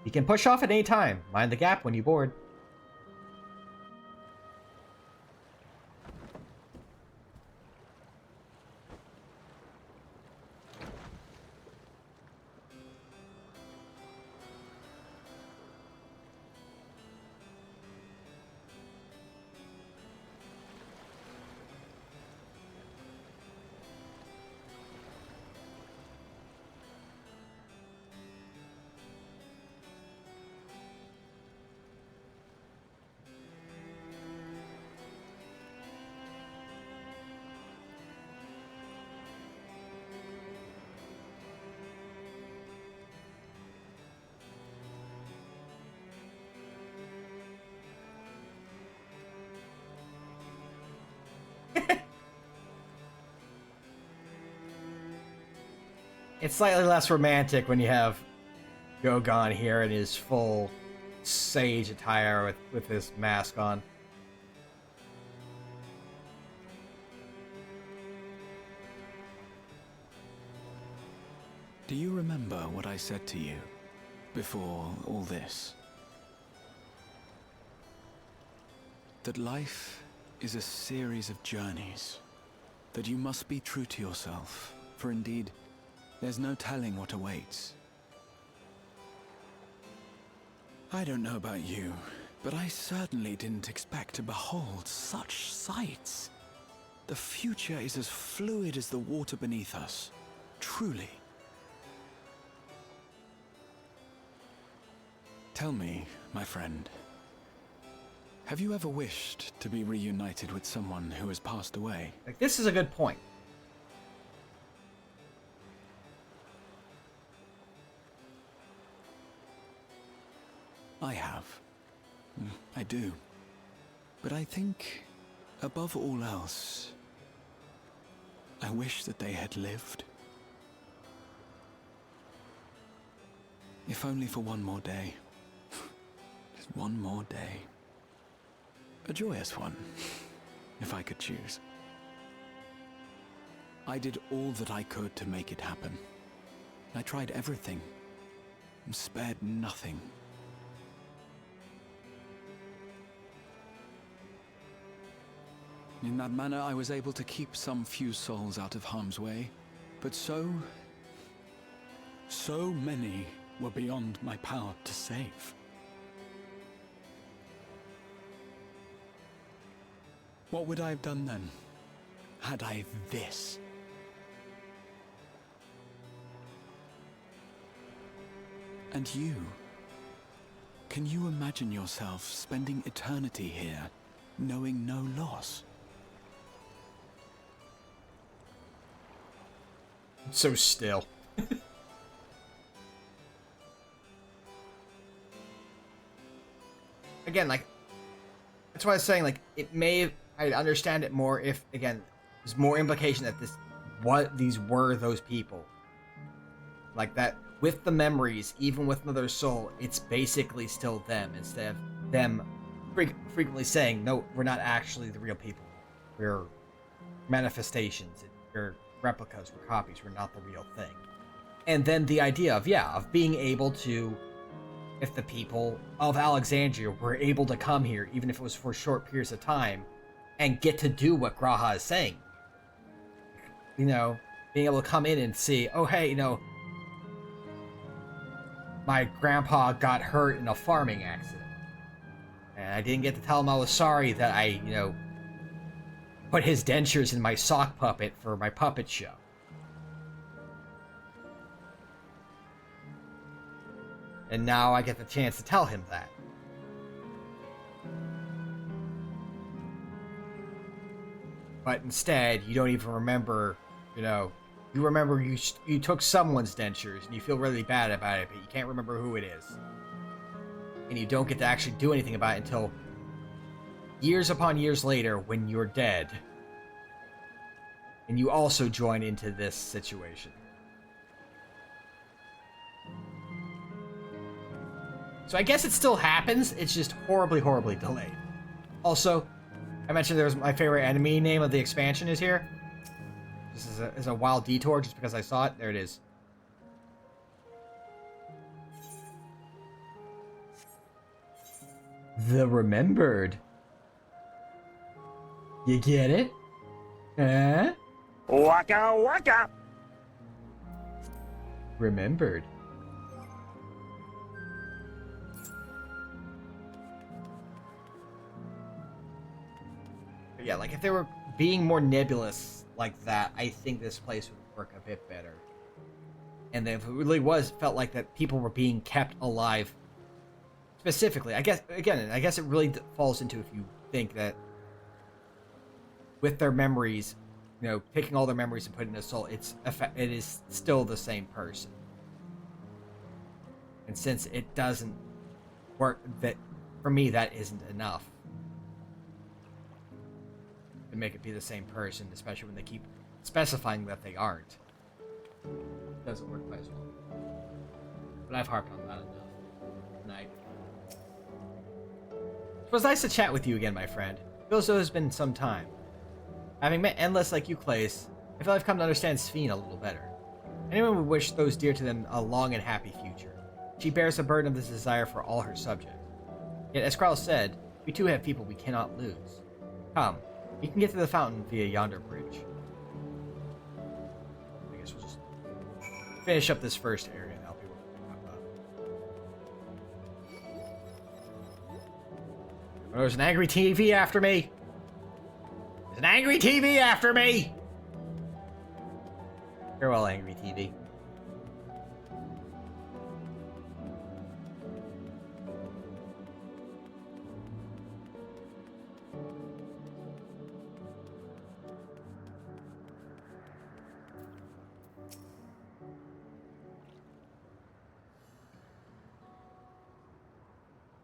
You can push off at any time. Mind the gap when you board. It's slightly less romantic when you have Gogon here in his full sage attire with his mask on. Do you remember what I said to you before all this? That life is a series of journeys, that you must be true to yourself, for indeed, there's no telling what awaits. I don't know about you, but I certainly didn't expect to behold such sights. The future is as fluid as the water beneath us, truly. Tell me, my friend, have you ever wished to be reunited with someone who has passed away? Like, this is a good point. I have. I do. But I think, above all else, I wish that they had lived. If only for one more day. Just one more day. A joyous one, if I could choose. I did all that I could to make it happen. I tried everything, and spared nothing. In that manner, I was able to keep some few souls out of harm's way, but so many were beyond my power to save. What would I have done then, had I this? And you? Can you imagine yourself spending eternity here, knowing no loss? So still. Again, like, that's why I was saying, like, it may, I'd understand it more if, again, there's more implication that these were those people. Like, that, with the memories, even with another soul, it's basically still them, instead of them frequently saying, no, we're not actually the real people. We're manifestations. We're replicas, we're copies, we're not the real thing. And then the idea of, yeah, of being able to, if the people of Alexandria were able to come here, even if it was for short periods of time, and get to do what Graha is saying. You know, being able to come in and see, oh, hey, you know, my grandpa got hurt in a farming accident. And I didn't get to tell him I was sorry that I, you know, put his dentures in my sock puppet for my puppet show. And now I get the chance to tell him that. But instead, you don't even remember, you know, you remember you took someone's dentures and you feel really bad about it, but you can't remember who it is. And you don't get to actually do anything about it until years upon years later when you're dead. And you also join into this situation. So I guess it still happens, it's just horribly, horribly delayed. Also, I mentioned there's my favorite enemy name of the expansion is here. This is a wild detour just because I saw it. There it is. The Remembered. You get it? Huh? Waka waka! Remembered. But yeah, like if they were being more nebulous like that, I think this place would work a bit better. And if it really felt like that people were being kept alive specifically. I guess it really falls into if you think that with their memories, you know, taking all their memories and putting in a soul, it is still the same person. And since it doesn't work, that for me that isn't enough to make it be the same person, especially when they keep specifying that they aren't. It doesn't work quite as well. But I've harped on that enough tonight. It was nice to chat with you again, my friend. It feels as though it's been some time. Having met Endless like you, Clace, I feel I've come to understand Sphene a little better. Anyone would wish those dear to them a long and happy future. She bears the burden of this desire for all her subjects. Yet, as Krall said, we too have people we cannot lose. Come, we can get to the fountain via yonder bridge. I guess we'll just finish up this first area and help you wrap up. Oh, there's an angry TV after me! There's an angry TV after me! Farewell, angry TV.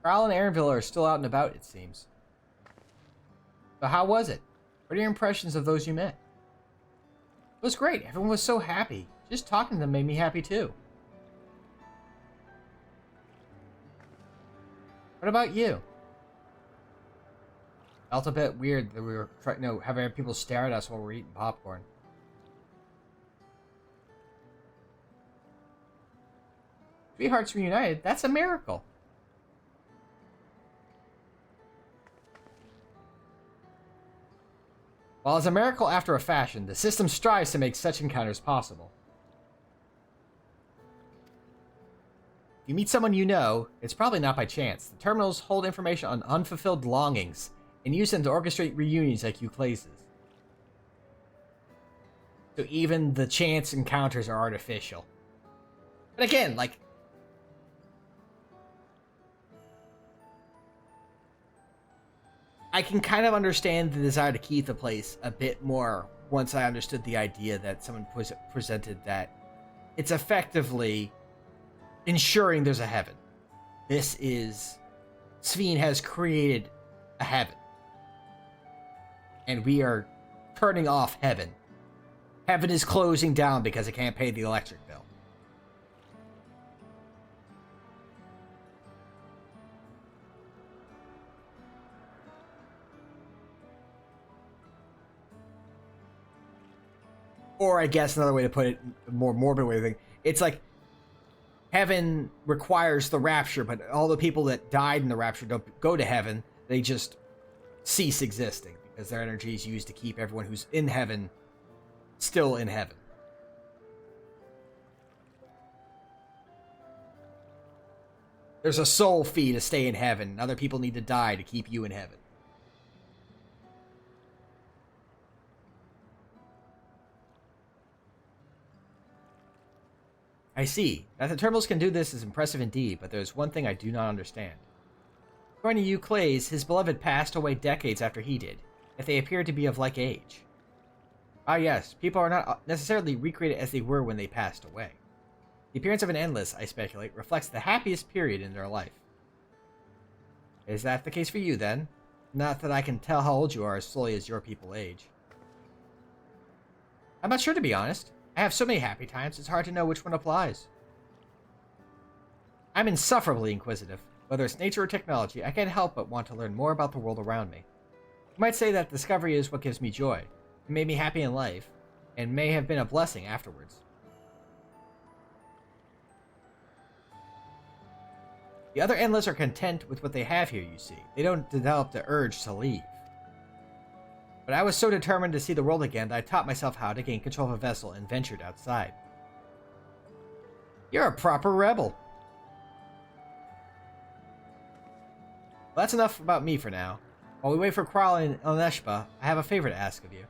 Krall and Aaronville are still out and about, it seems. So how was it? What are your impressions of those you met? It was great. Everyone was so happy. Just talking to them made me happy too. What about you? Felt a bit weird that we were having people stare at us while we're eating popcorn. Sweethearts reunited? That's a miracle. While it's a miracle after a fashion, the system strives to make such encounters possible. If you meet someone you know, it's probably not by chance. The terminals hold information on unfulfilled longings and use them to orchestrate reunions like you Claces. So even the chance encounters are artificial. But again, like, I can kind of understand the desire to keep the place a bit more once I understood the idea that someone presented that it's effectively ensuring there's a heaven. Sphene has created a heaven. And we are turning off heaven. Heaven is closing down because it can't pay the electric bill. Or I guess another way to put it, a more morbid way to think, it's like heaven requires the rapture, but all the people that died in the rapture don't go to heaven. They just cease existing as their energy is used to keep everyone who's in heaven still in heaven. There's a soul fee to stay in heaven, and other people need to die to keep you in heaven. I see. That the terminals can do this is impressive indeed, but there's one thing I do not understand. According to you Clays, his beloved passed away decades after he did, yet they appear to be of like age. Ah yes, people are not necessarily recreated as they were when they passed away. The appearance of an endless, I speculate, reflects the happiest period in their life. Is that the case for you, then? Not that I can tell how old you are as slowly as your people age. I'm not sure, to be honest. I have so many happy times, it's hard to know which one applies. I'm insufferably inquisitive. Whether it's nature or technology, I can't help but want to learn more about the world around me. You might say that discovery is what gives me joy. It made me happy in life, and may have been a blessing afterwards. The other Endless are content with what they have here, you see. They don't develop the urge to leave. But I was so determined to see the world again that I taught myself how to gain control of a vessel and ventured outside. You're a proper rebel. Well, that's enough about me for now. While we wait for Kral and Elneshba, I have a favor to ask of you.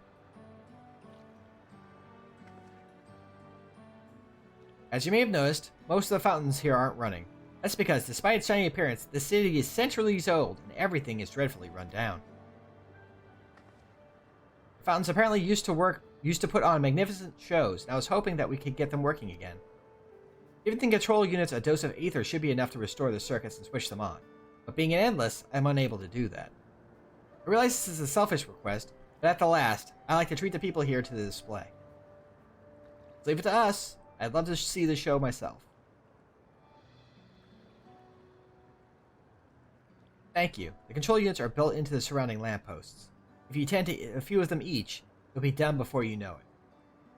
As you may have noticed, most of the fountains here aren't running. That's because, despite its shiny appearance, the city is centuries old and everything is dreadfully run down. The fountains apparently used to put on magnificent shows, and I was hoping that we could get them working again. Giving the control units a dose of ether should be enough to restore the circuits and switch them on, but being an Endless, I'm unable to do that. I realize this is a selfish request, but at the last, I like to treat the people here to the display. So leave it to us. I'd love to see the show myself. Thank you. The control units are built into the surrounding lampposts. If you tend to a few of them each, you'll be done before you know it.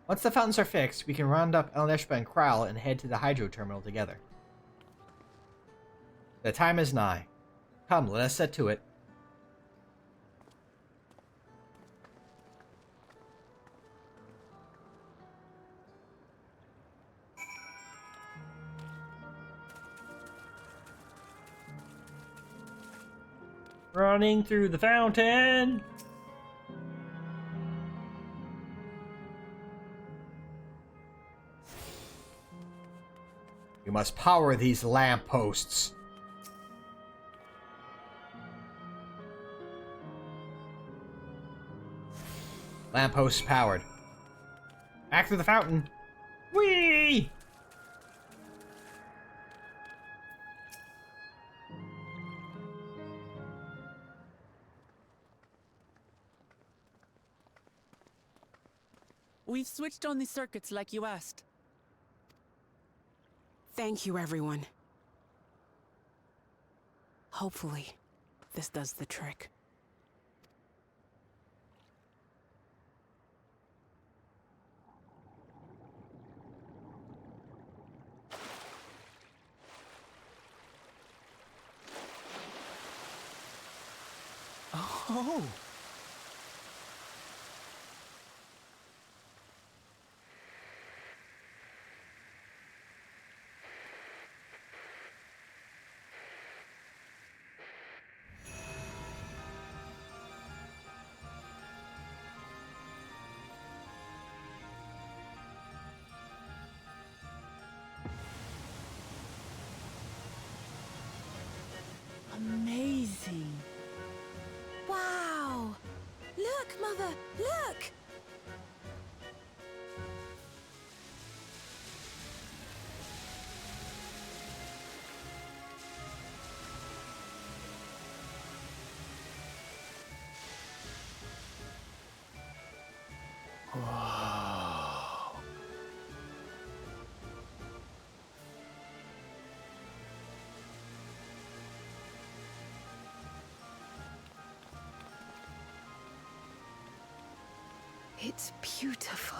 Once the fountains are fixed, we can round up Elneshba and Kral and head to the hydro terminal together. The time is nigh. Come, let us set to it. Running through the fountain! We must power these lampposts. Lampposts powered. Back through the fountain. Whee! We've switched on the circuits like you asked. Thank you, everyone. Hopefully, this does the trick. Oh! Amazing. Wow! Look, Mother, look! Wow. It's beautiful.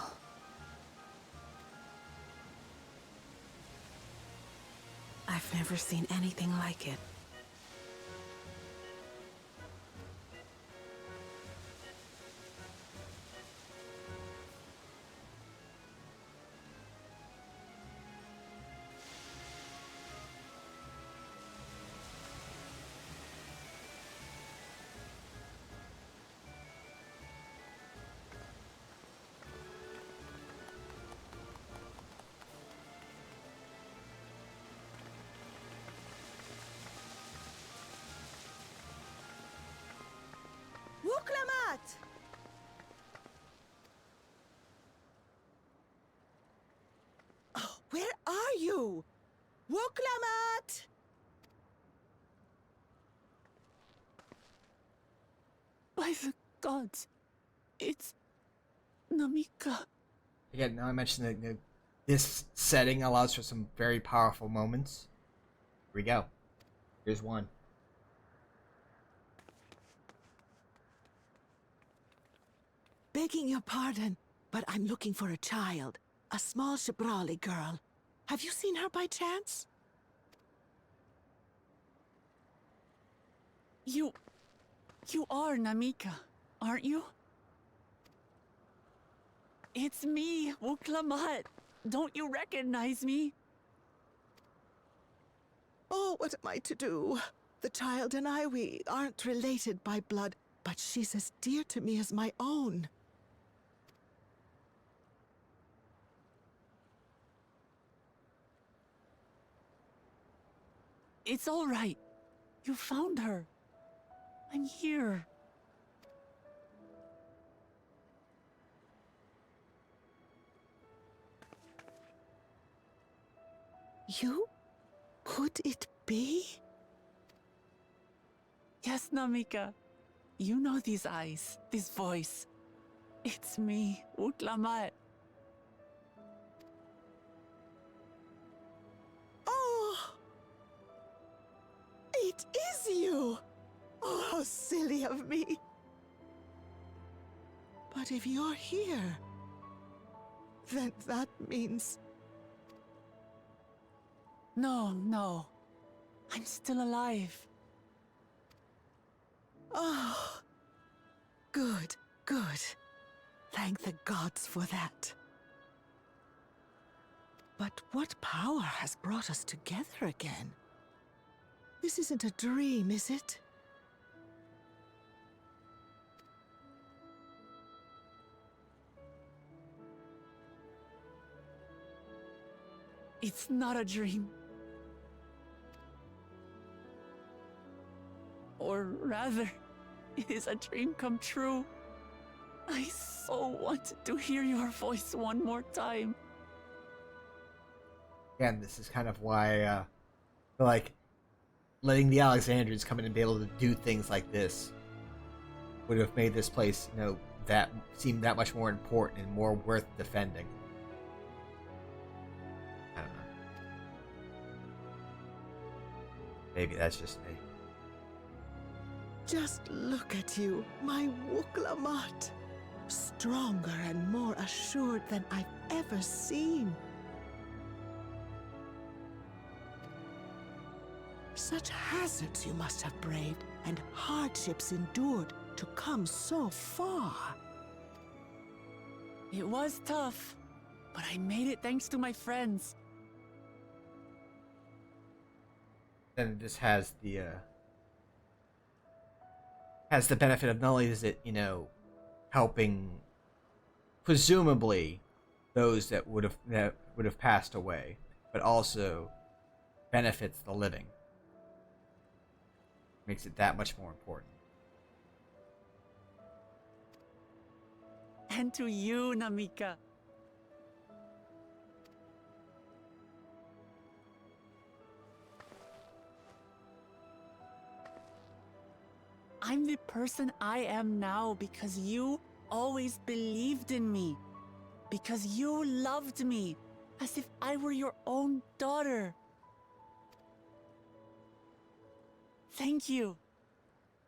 I've never seen anything like it. Wuklamat! Oh, where are you? Wuklamat! By the gods, it's Namika. Again, now I mentioned that this setting allows for some very powerful moments. Here we go. Here's one. Begging your pardon, but I'm looking for a child. A small Shibrali girl. Have you seen her by chance? You are Namika, aren't you? It's me, Wuklamat. Don't you recognize me? Oh, what am I to do? The child and I, we aren't related by blood, but she's as dear to me as my own. It's all right. You found her. I'm here. You? Could it be? Yes, Namika. You know these eyes, this voice. It's me, Wuklamat. Oh! It is you! Oh, how silly of me. But if you're here, then that means... No. I'm still alive. Oh, good. Thank the gods for that. But what power has brought us together again? This isn't a dream, is it? It's not a dream. Or rather, it is a dream come true. I so wanted to hear your voice one more time. Again, this is kind of why, like, letting the Alexandrians come in and be able to do things like this would have made this place, that seem that much more important and more worth defending. I don't know. Maybe that's just me. Just look at you, my Wuklamat. Stronger and more assured than I've ever seen. Such hazards you must have braved, and hardships endured to come so far. It was tough, but I made it thanks to my friends. Then this has the benefit of not only is it, helping presumably those that would have passed away, but also benefits the living. Makes it that much more important. And to you, Namika. I'm the person I am now because you always believed in me. Because you loved me as if I were your own daughter. Thank you.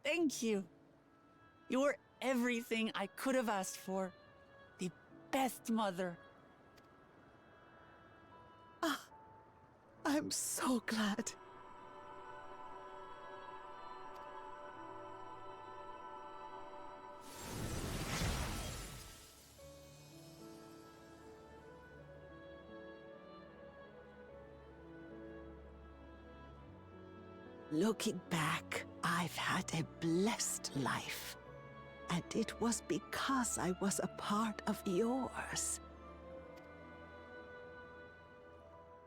Thank you. You're everything I could have asked for. The best mother. Ah, I'm so glad. Looking back, I've had a blessed life. And it was because I was a part of yours.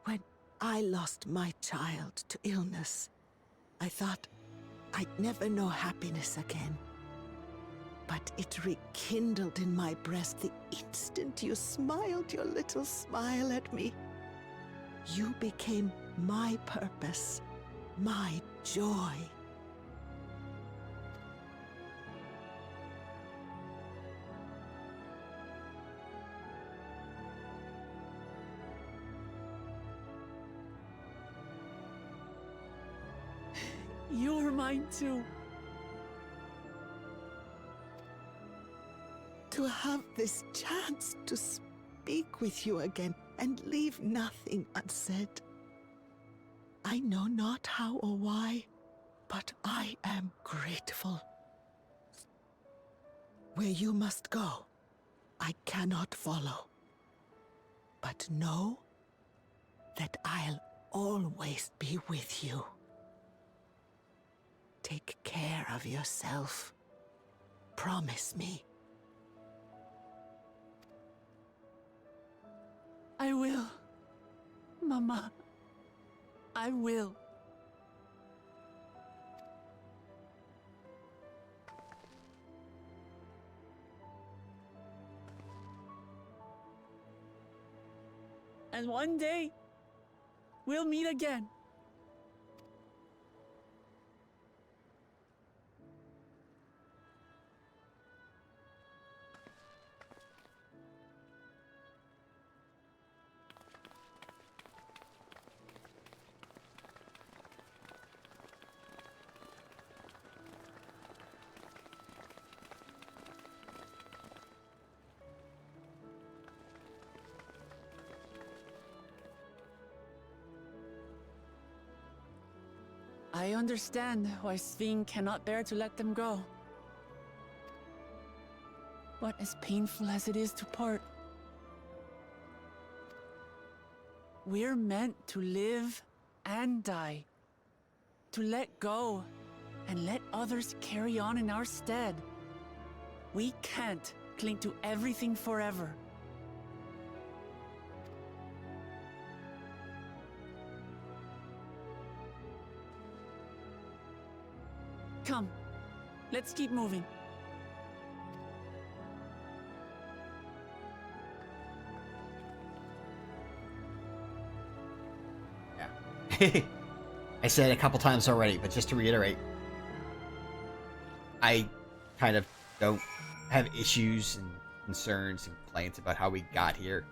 When I lost my child to illness, I thought I'd never know happiness again. but it rekindled in my breast the instant you smiled your little smile at me. You became my purpose, my joy. You're mine too. To have this chance to speak with you again and leave nothing unsaid. I know not how or why, but I am grateful. Where you must go, I cannot follow. But know that I'll always be with you. Take care of yourself. Promise me. I will. Mama. I will. And one day, we'll meet again. I understand why Sphene cannot bear to let them go. But as painful as it is to part, we're meant to live and die. To let go and let others carry on in our stead. We can't cling to everything forever. Come, let's keep moving. Yeah. I said it a couple times already, but just to reiterate, I kind of don't have issues and concerns and complaints about how we got here.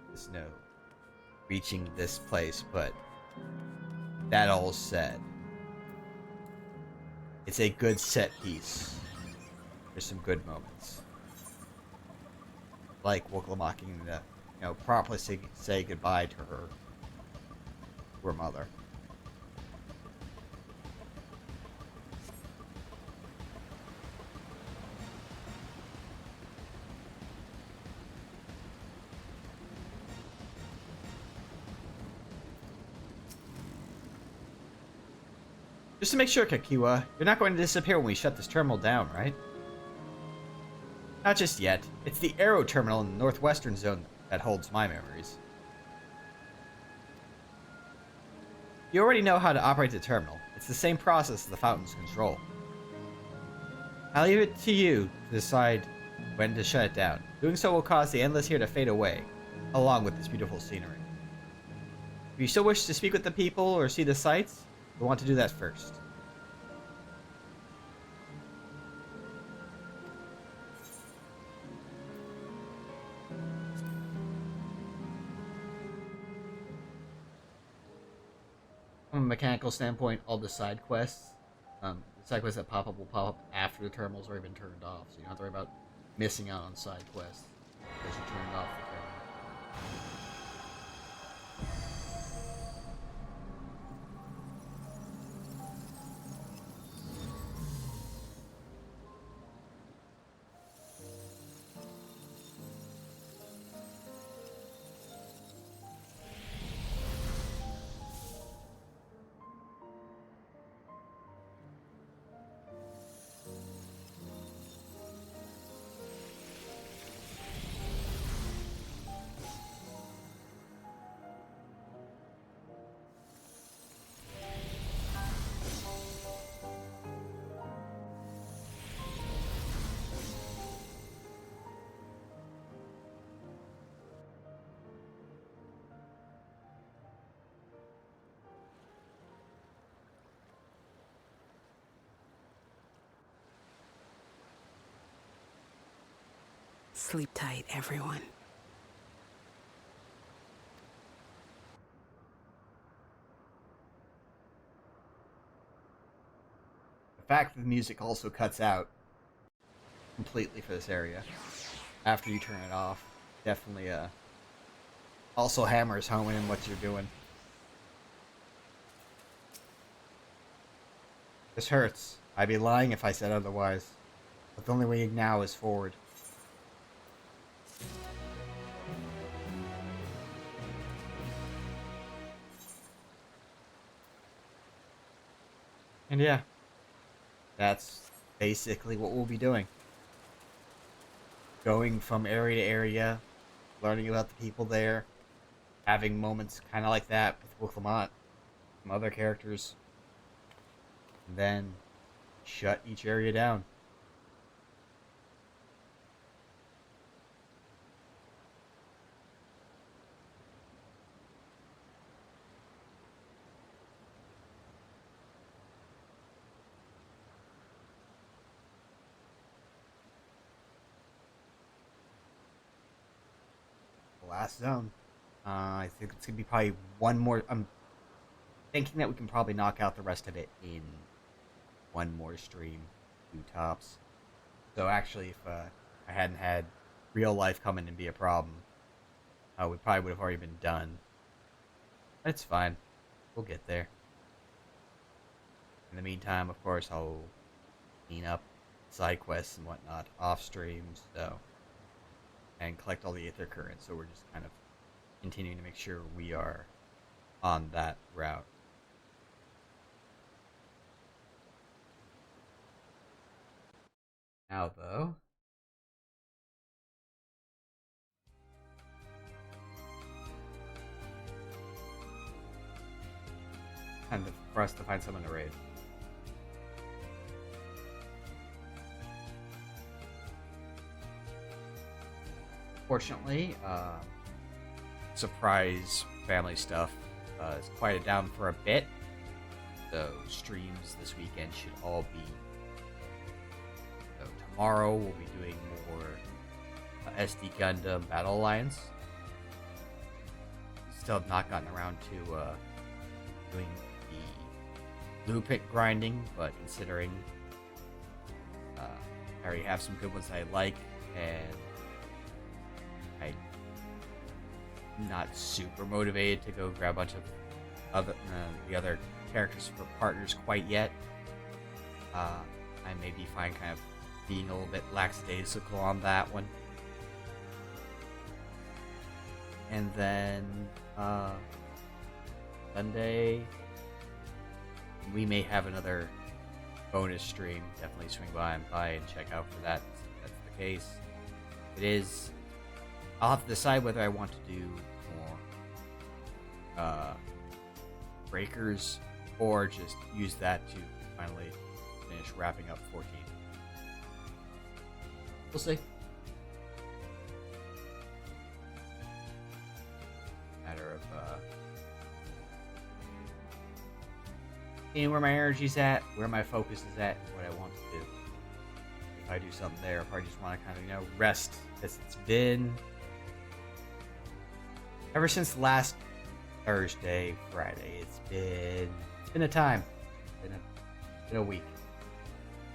There's no reaching this place, but that all said, it's a good set piece. There's some good moments. Like Woklamaking to, properly say goodbye to her mother. Just to make sure, Kakiwa, you're not going to disappear when we shut this terminal down, right? Not just yet. It's the Aero terminal in the northwestern zone that holds my memories. You already know how to operate the terminal. It's the same process as the fountain's control. I'll leave it to you to decide when to shut it down. Doing so will cause the endless here to fade away, along with this beautiful scenery. If you still wish to speak with the people or see the sights, you'll want to do that first. From a mechanical standpoint, all the side quests, the side quests that pop up will pop up after the terminal's already been turned off, so you don't have to worry about missing out on side quests because you turned off the terminal. Sleep tight, everyone. The fact that the music also cuts out completely for this area after you turn it off definitely also hammers home in what you're doing. This hurts. I'd be lying if I said otherwise. But the only way now is forward. And yeah, that's basically what we'll be doing. Going from area to area, learning about the people there, having moments kind of like that with Lamont, some other characters, and then shut each area down. Last zone. I think it's gonna be probably one more. I'm thinking that we can probably knock out the rest of it in one more stream, 2 tops. So actually, if I hadn't had real life come in and be a problem, we probably would have already been done. That's fine. We'll get there. In the meantime, of course, I'll clean up side quests and whatnot off stream, and collect all the Aether Currents, so we're just kind of continuing to make sure we are on that route. Now, though, time for us to find someone to raid. Fortunately, surprise family stuff is quieted down for a bit, so streams this weekend should all be. So tomorrow we'll be doing more SD Gundam Battle Alliance. Still have not gotten around to doing the blueprint grinding, but considering I already have some good ones I like, and I'm not super motivated to go grab a bunch of the other characters for partners quite yet. I may be fine kind of being a little bit lackadaisical on that one. And then Sunday we may have another bonus stream. Definitely swing by and check out for that if that's the case. If it is, I'll have to decide whether I want to do more breakers or just use that to finally finish wrapping up 14. We'll see. Matter of seeing where my energy's at, where my focus is at, and what I want to do. If I do something there, if I just want to kind of, rest, because it's been ever since last Thursday, Friday. It's been a time. It's been a week,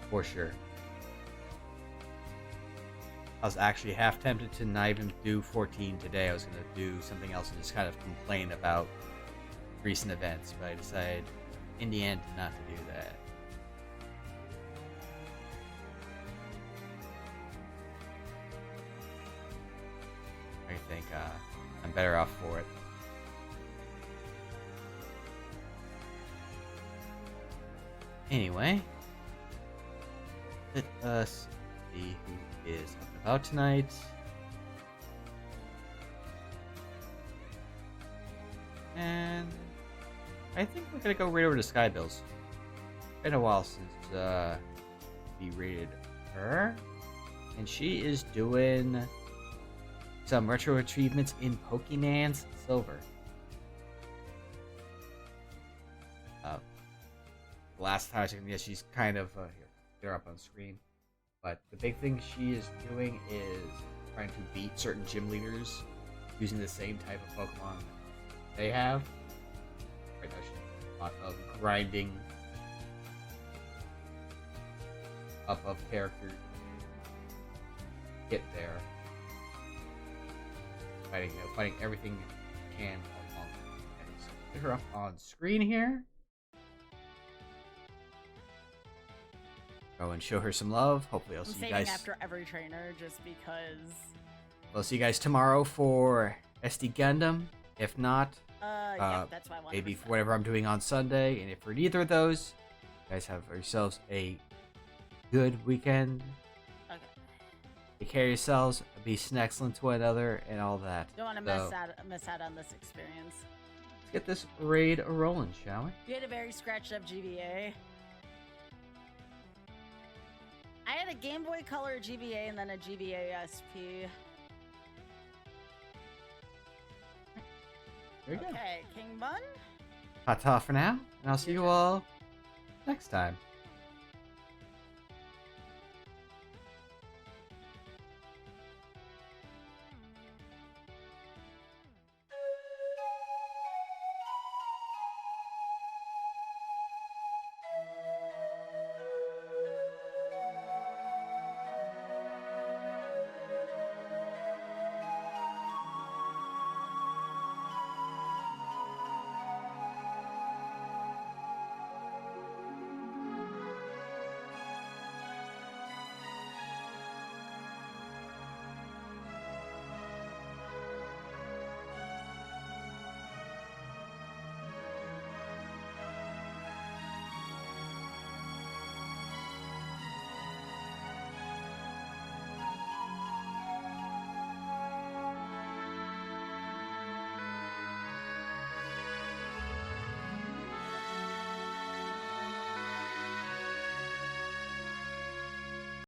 for sure. I was actually half tempted to not even do 14 today. I was going to do something else and just kind of complain about recent events, but I decided in the end not to do that. I think I'm better off for it. Anyway, let us see who is up and about tonight. And I think we're gonna go right over to Skybill's. Been a while since we rated her, and she is doing some retro achievements in Pokemon's Silver. Last time I checked, yeah, she's kind of here, get her up on screen. But the big thing she is doing is trying to beat certain gym leaders using the same type of Pokemon they have. Right now, she's a lot of grinding up of characters. Get there. Fighting everything you can along. So get her up on screen here. Go and show her some love. Hopefully, I'll see you guys after every trainer just because. I'll see you guys tomorrow for SD Gundam. If not, yeah, that's why I wanted maybe to for whatever I'm doing on Sunday. And if for neither of those, you guys have yourselves a good weekend. Okay. Take care of yourselves. Be excellent to one another and all that. Don't want to miss out on this experience. Let's get this raid rolling, shall we? You had a very scratched up GBA. I had a Game Boy Color GBA and then a GBA SP. There you go. Okay, King Bun. Ta-ta for now, and I'll see you all next time.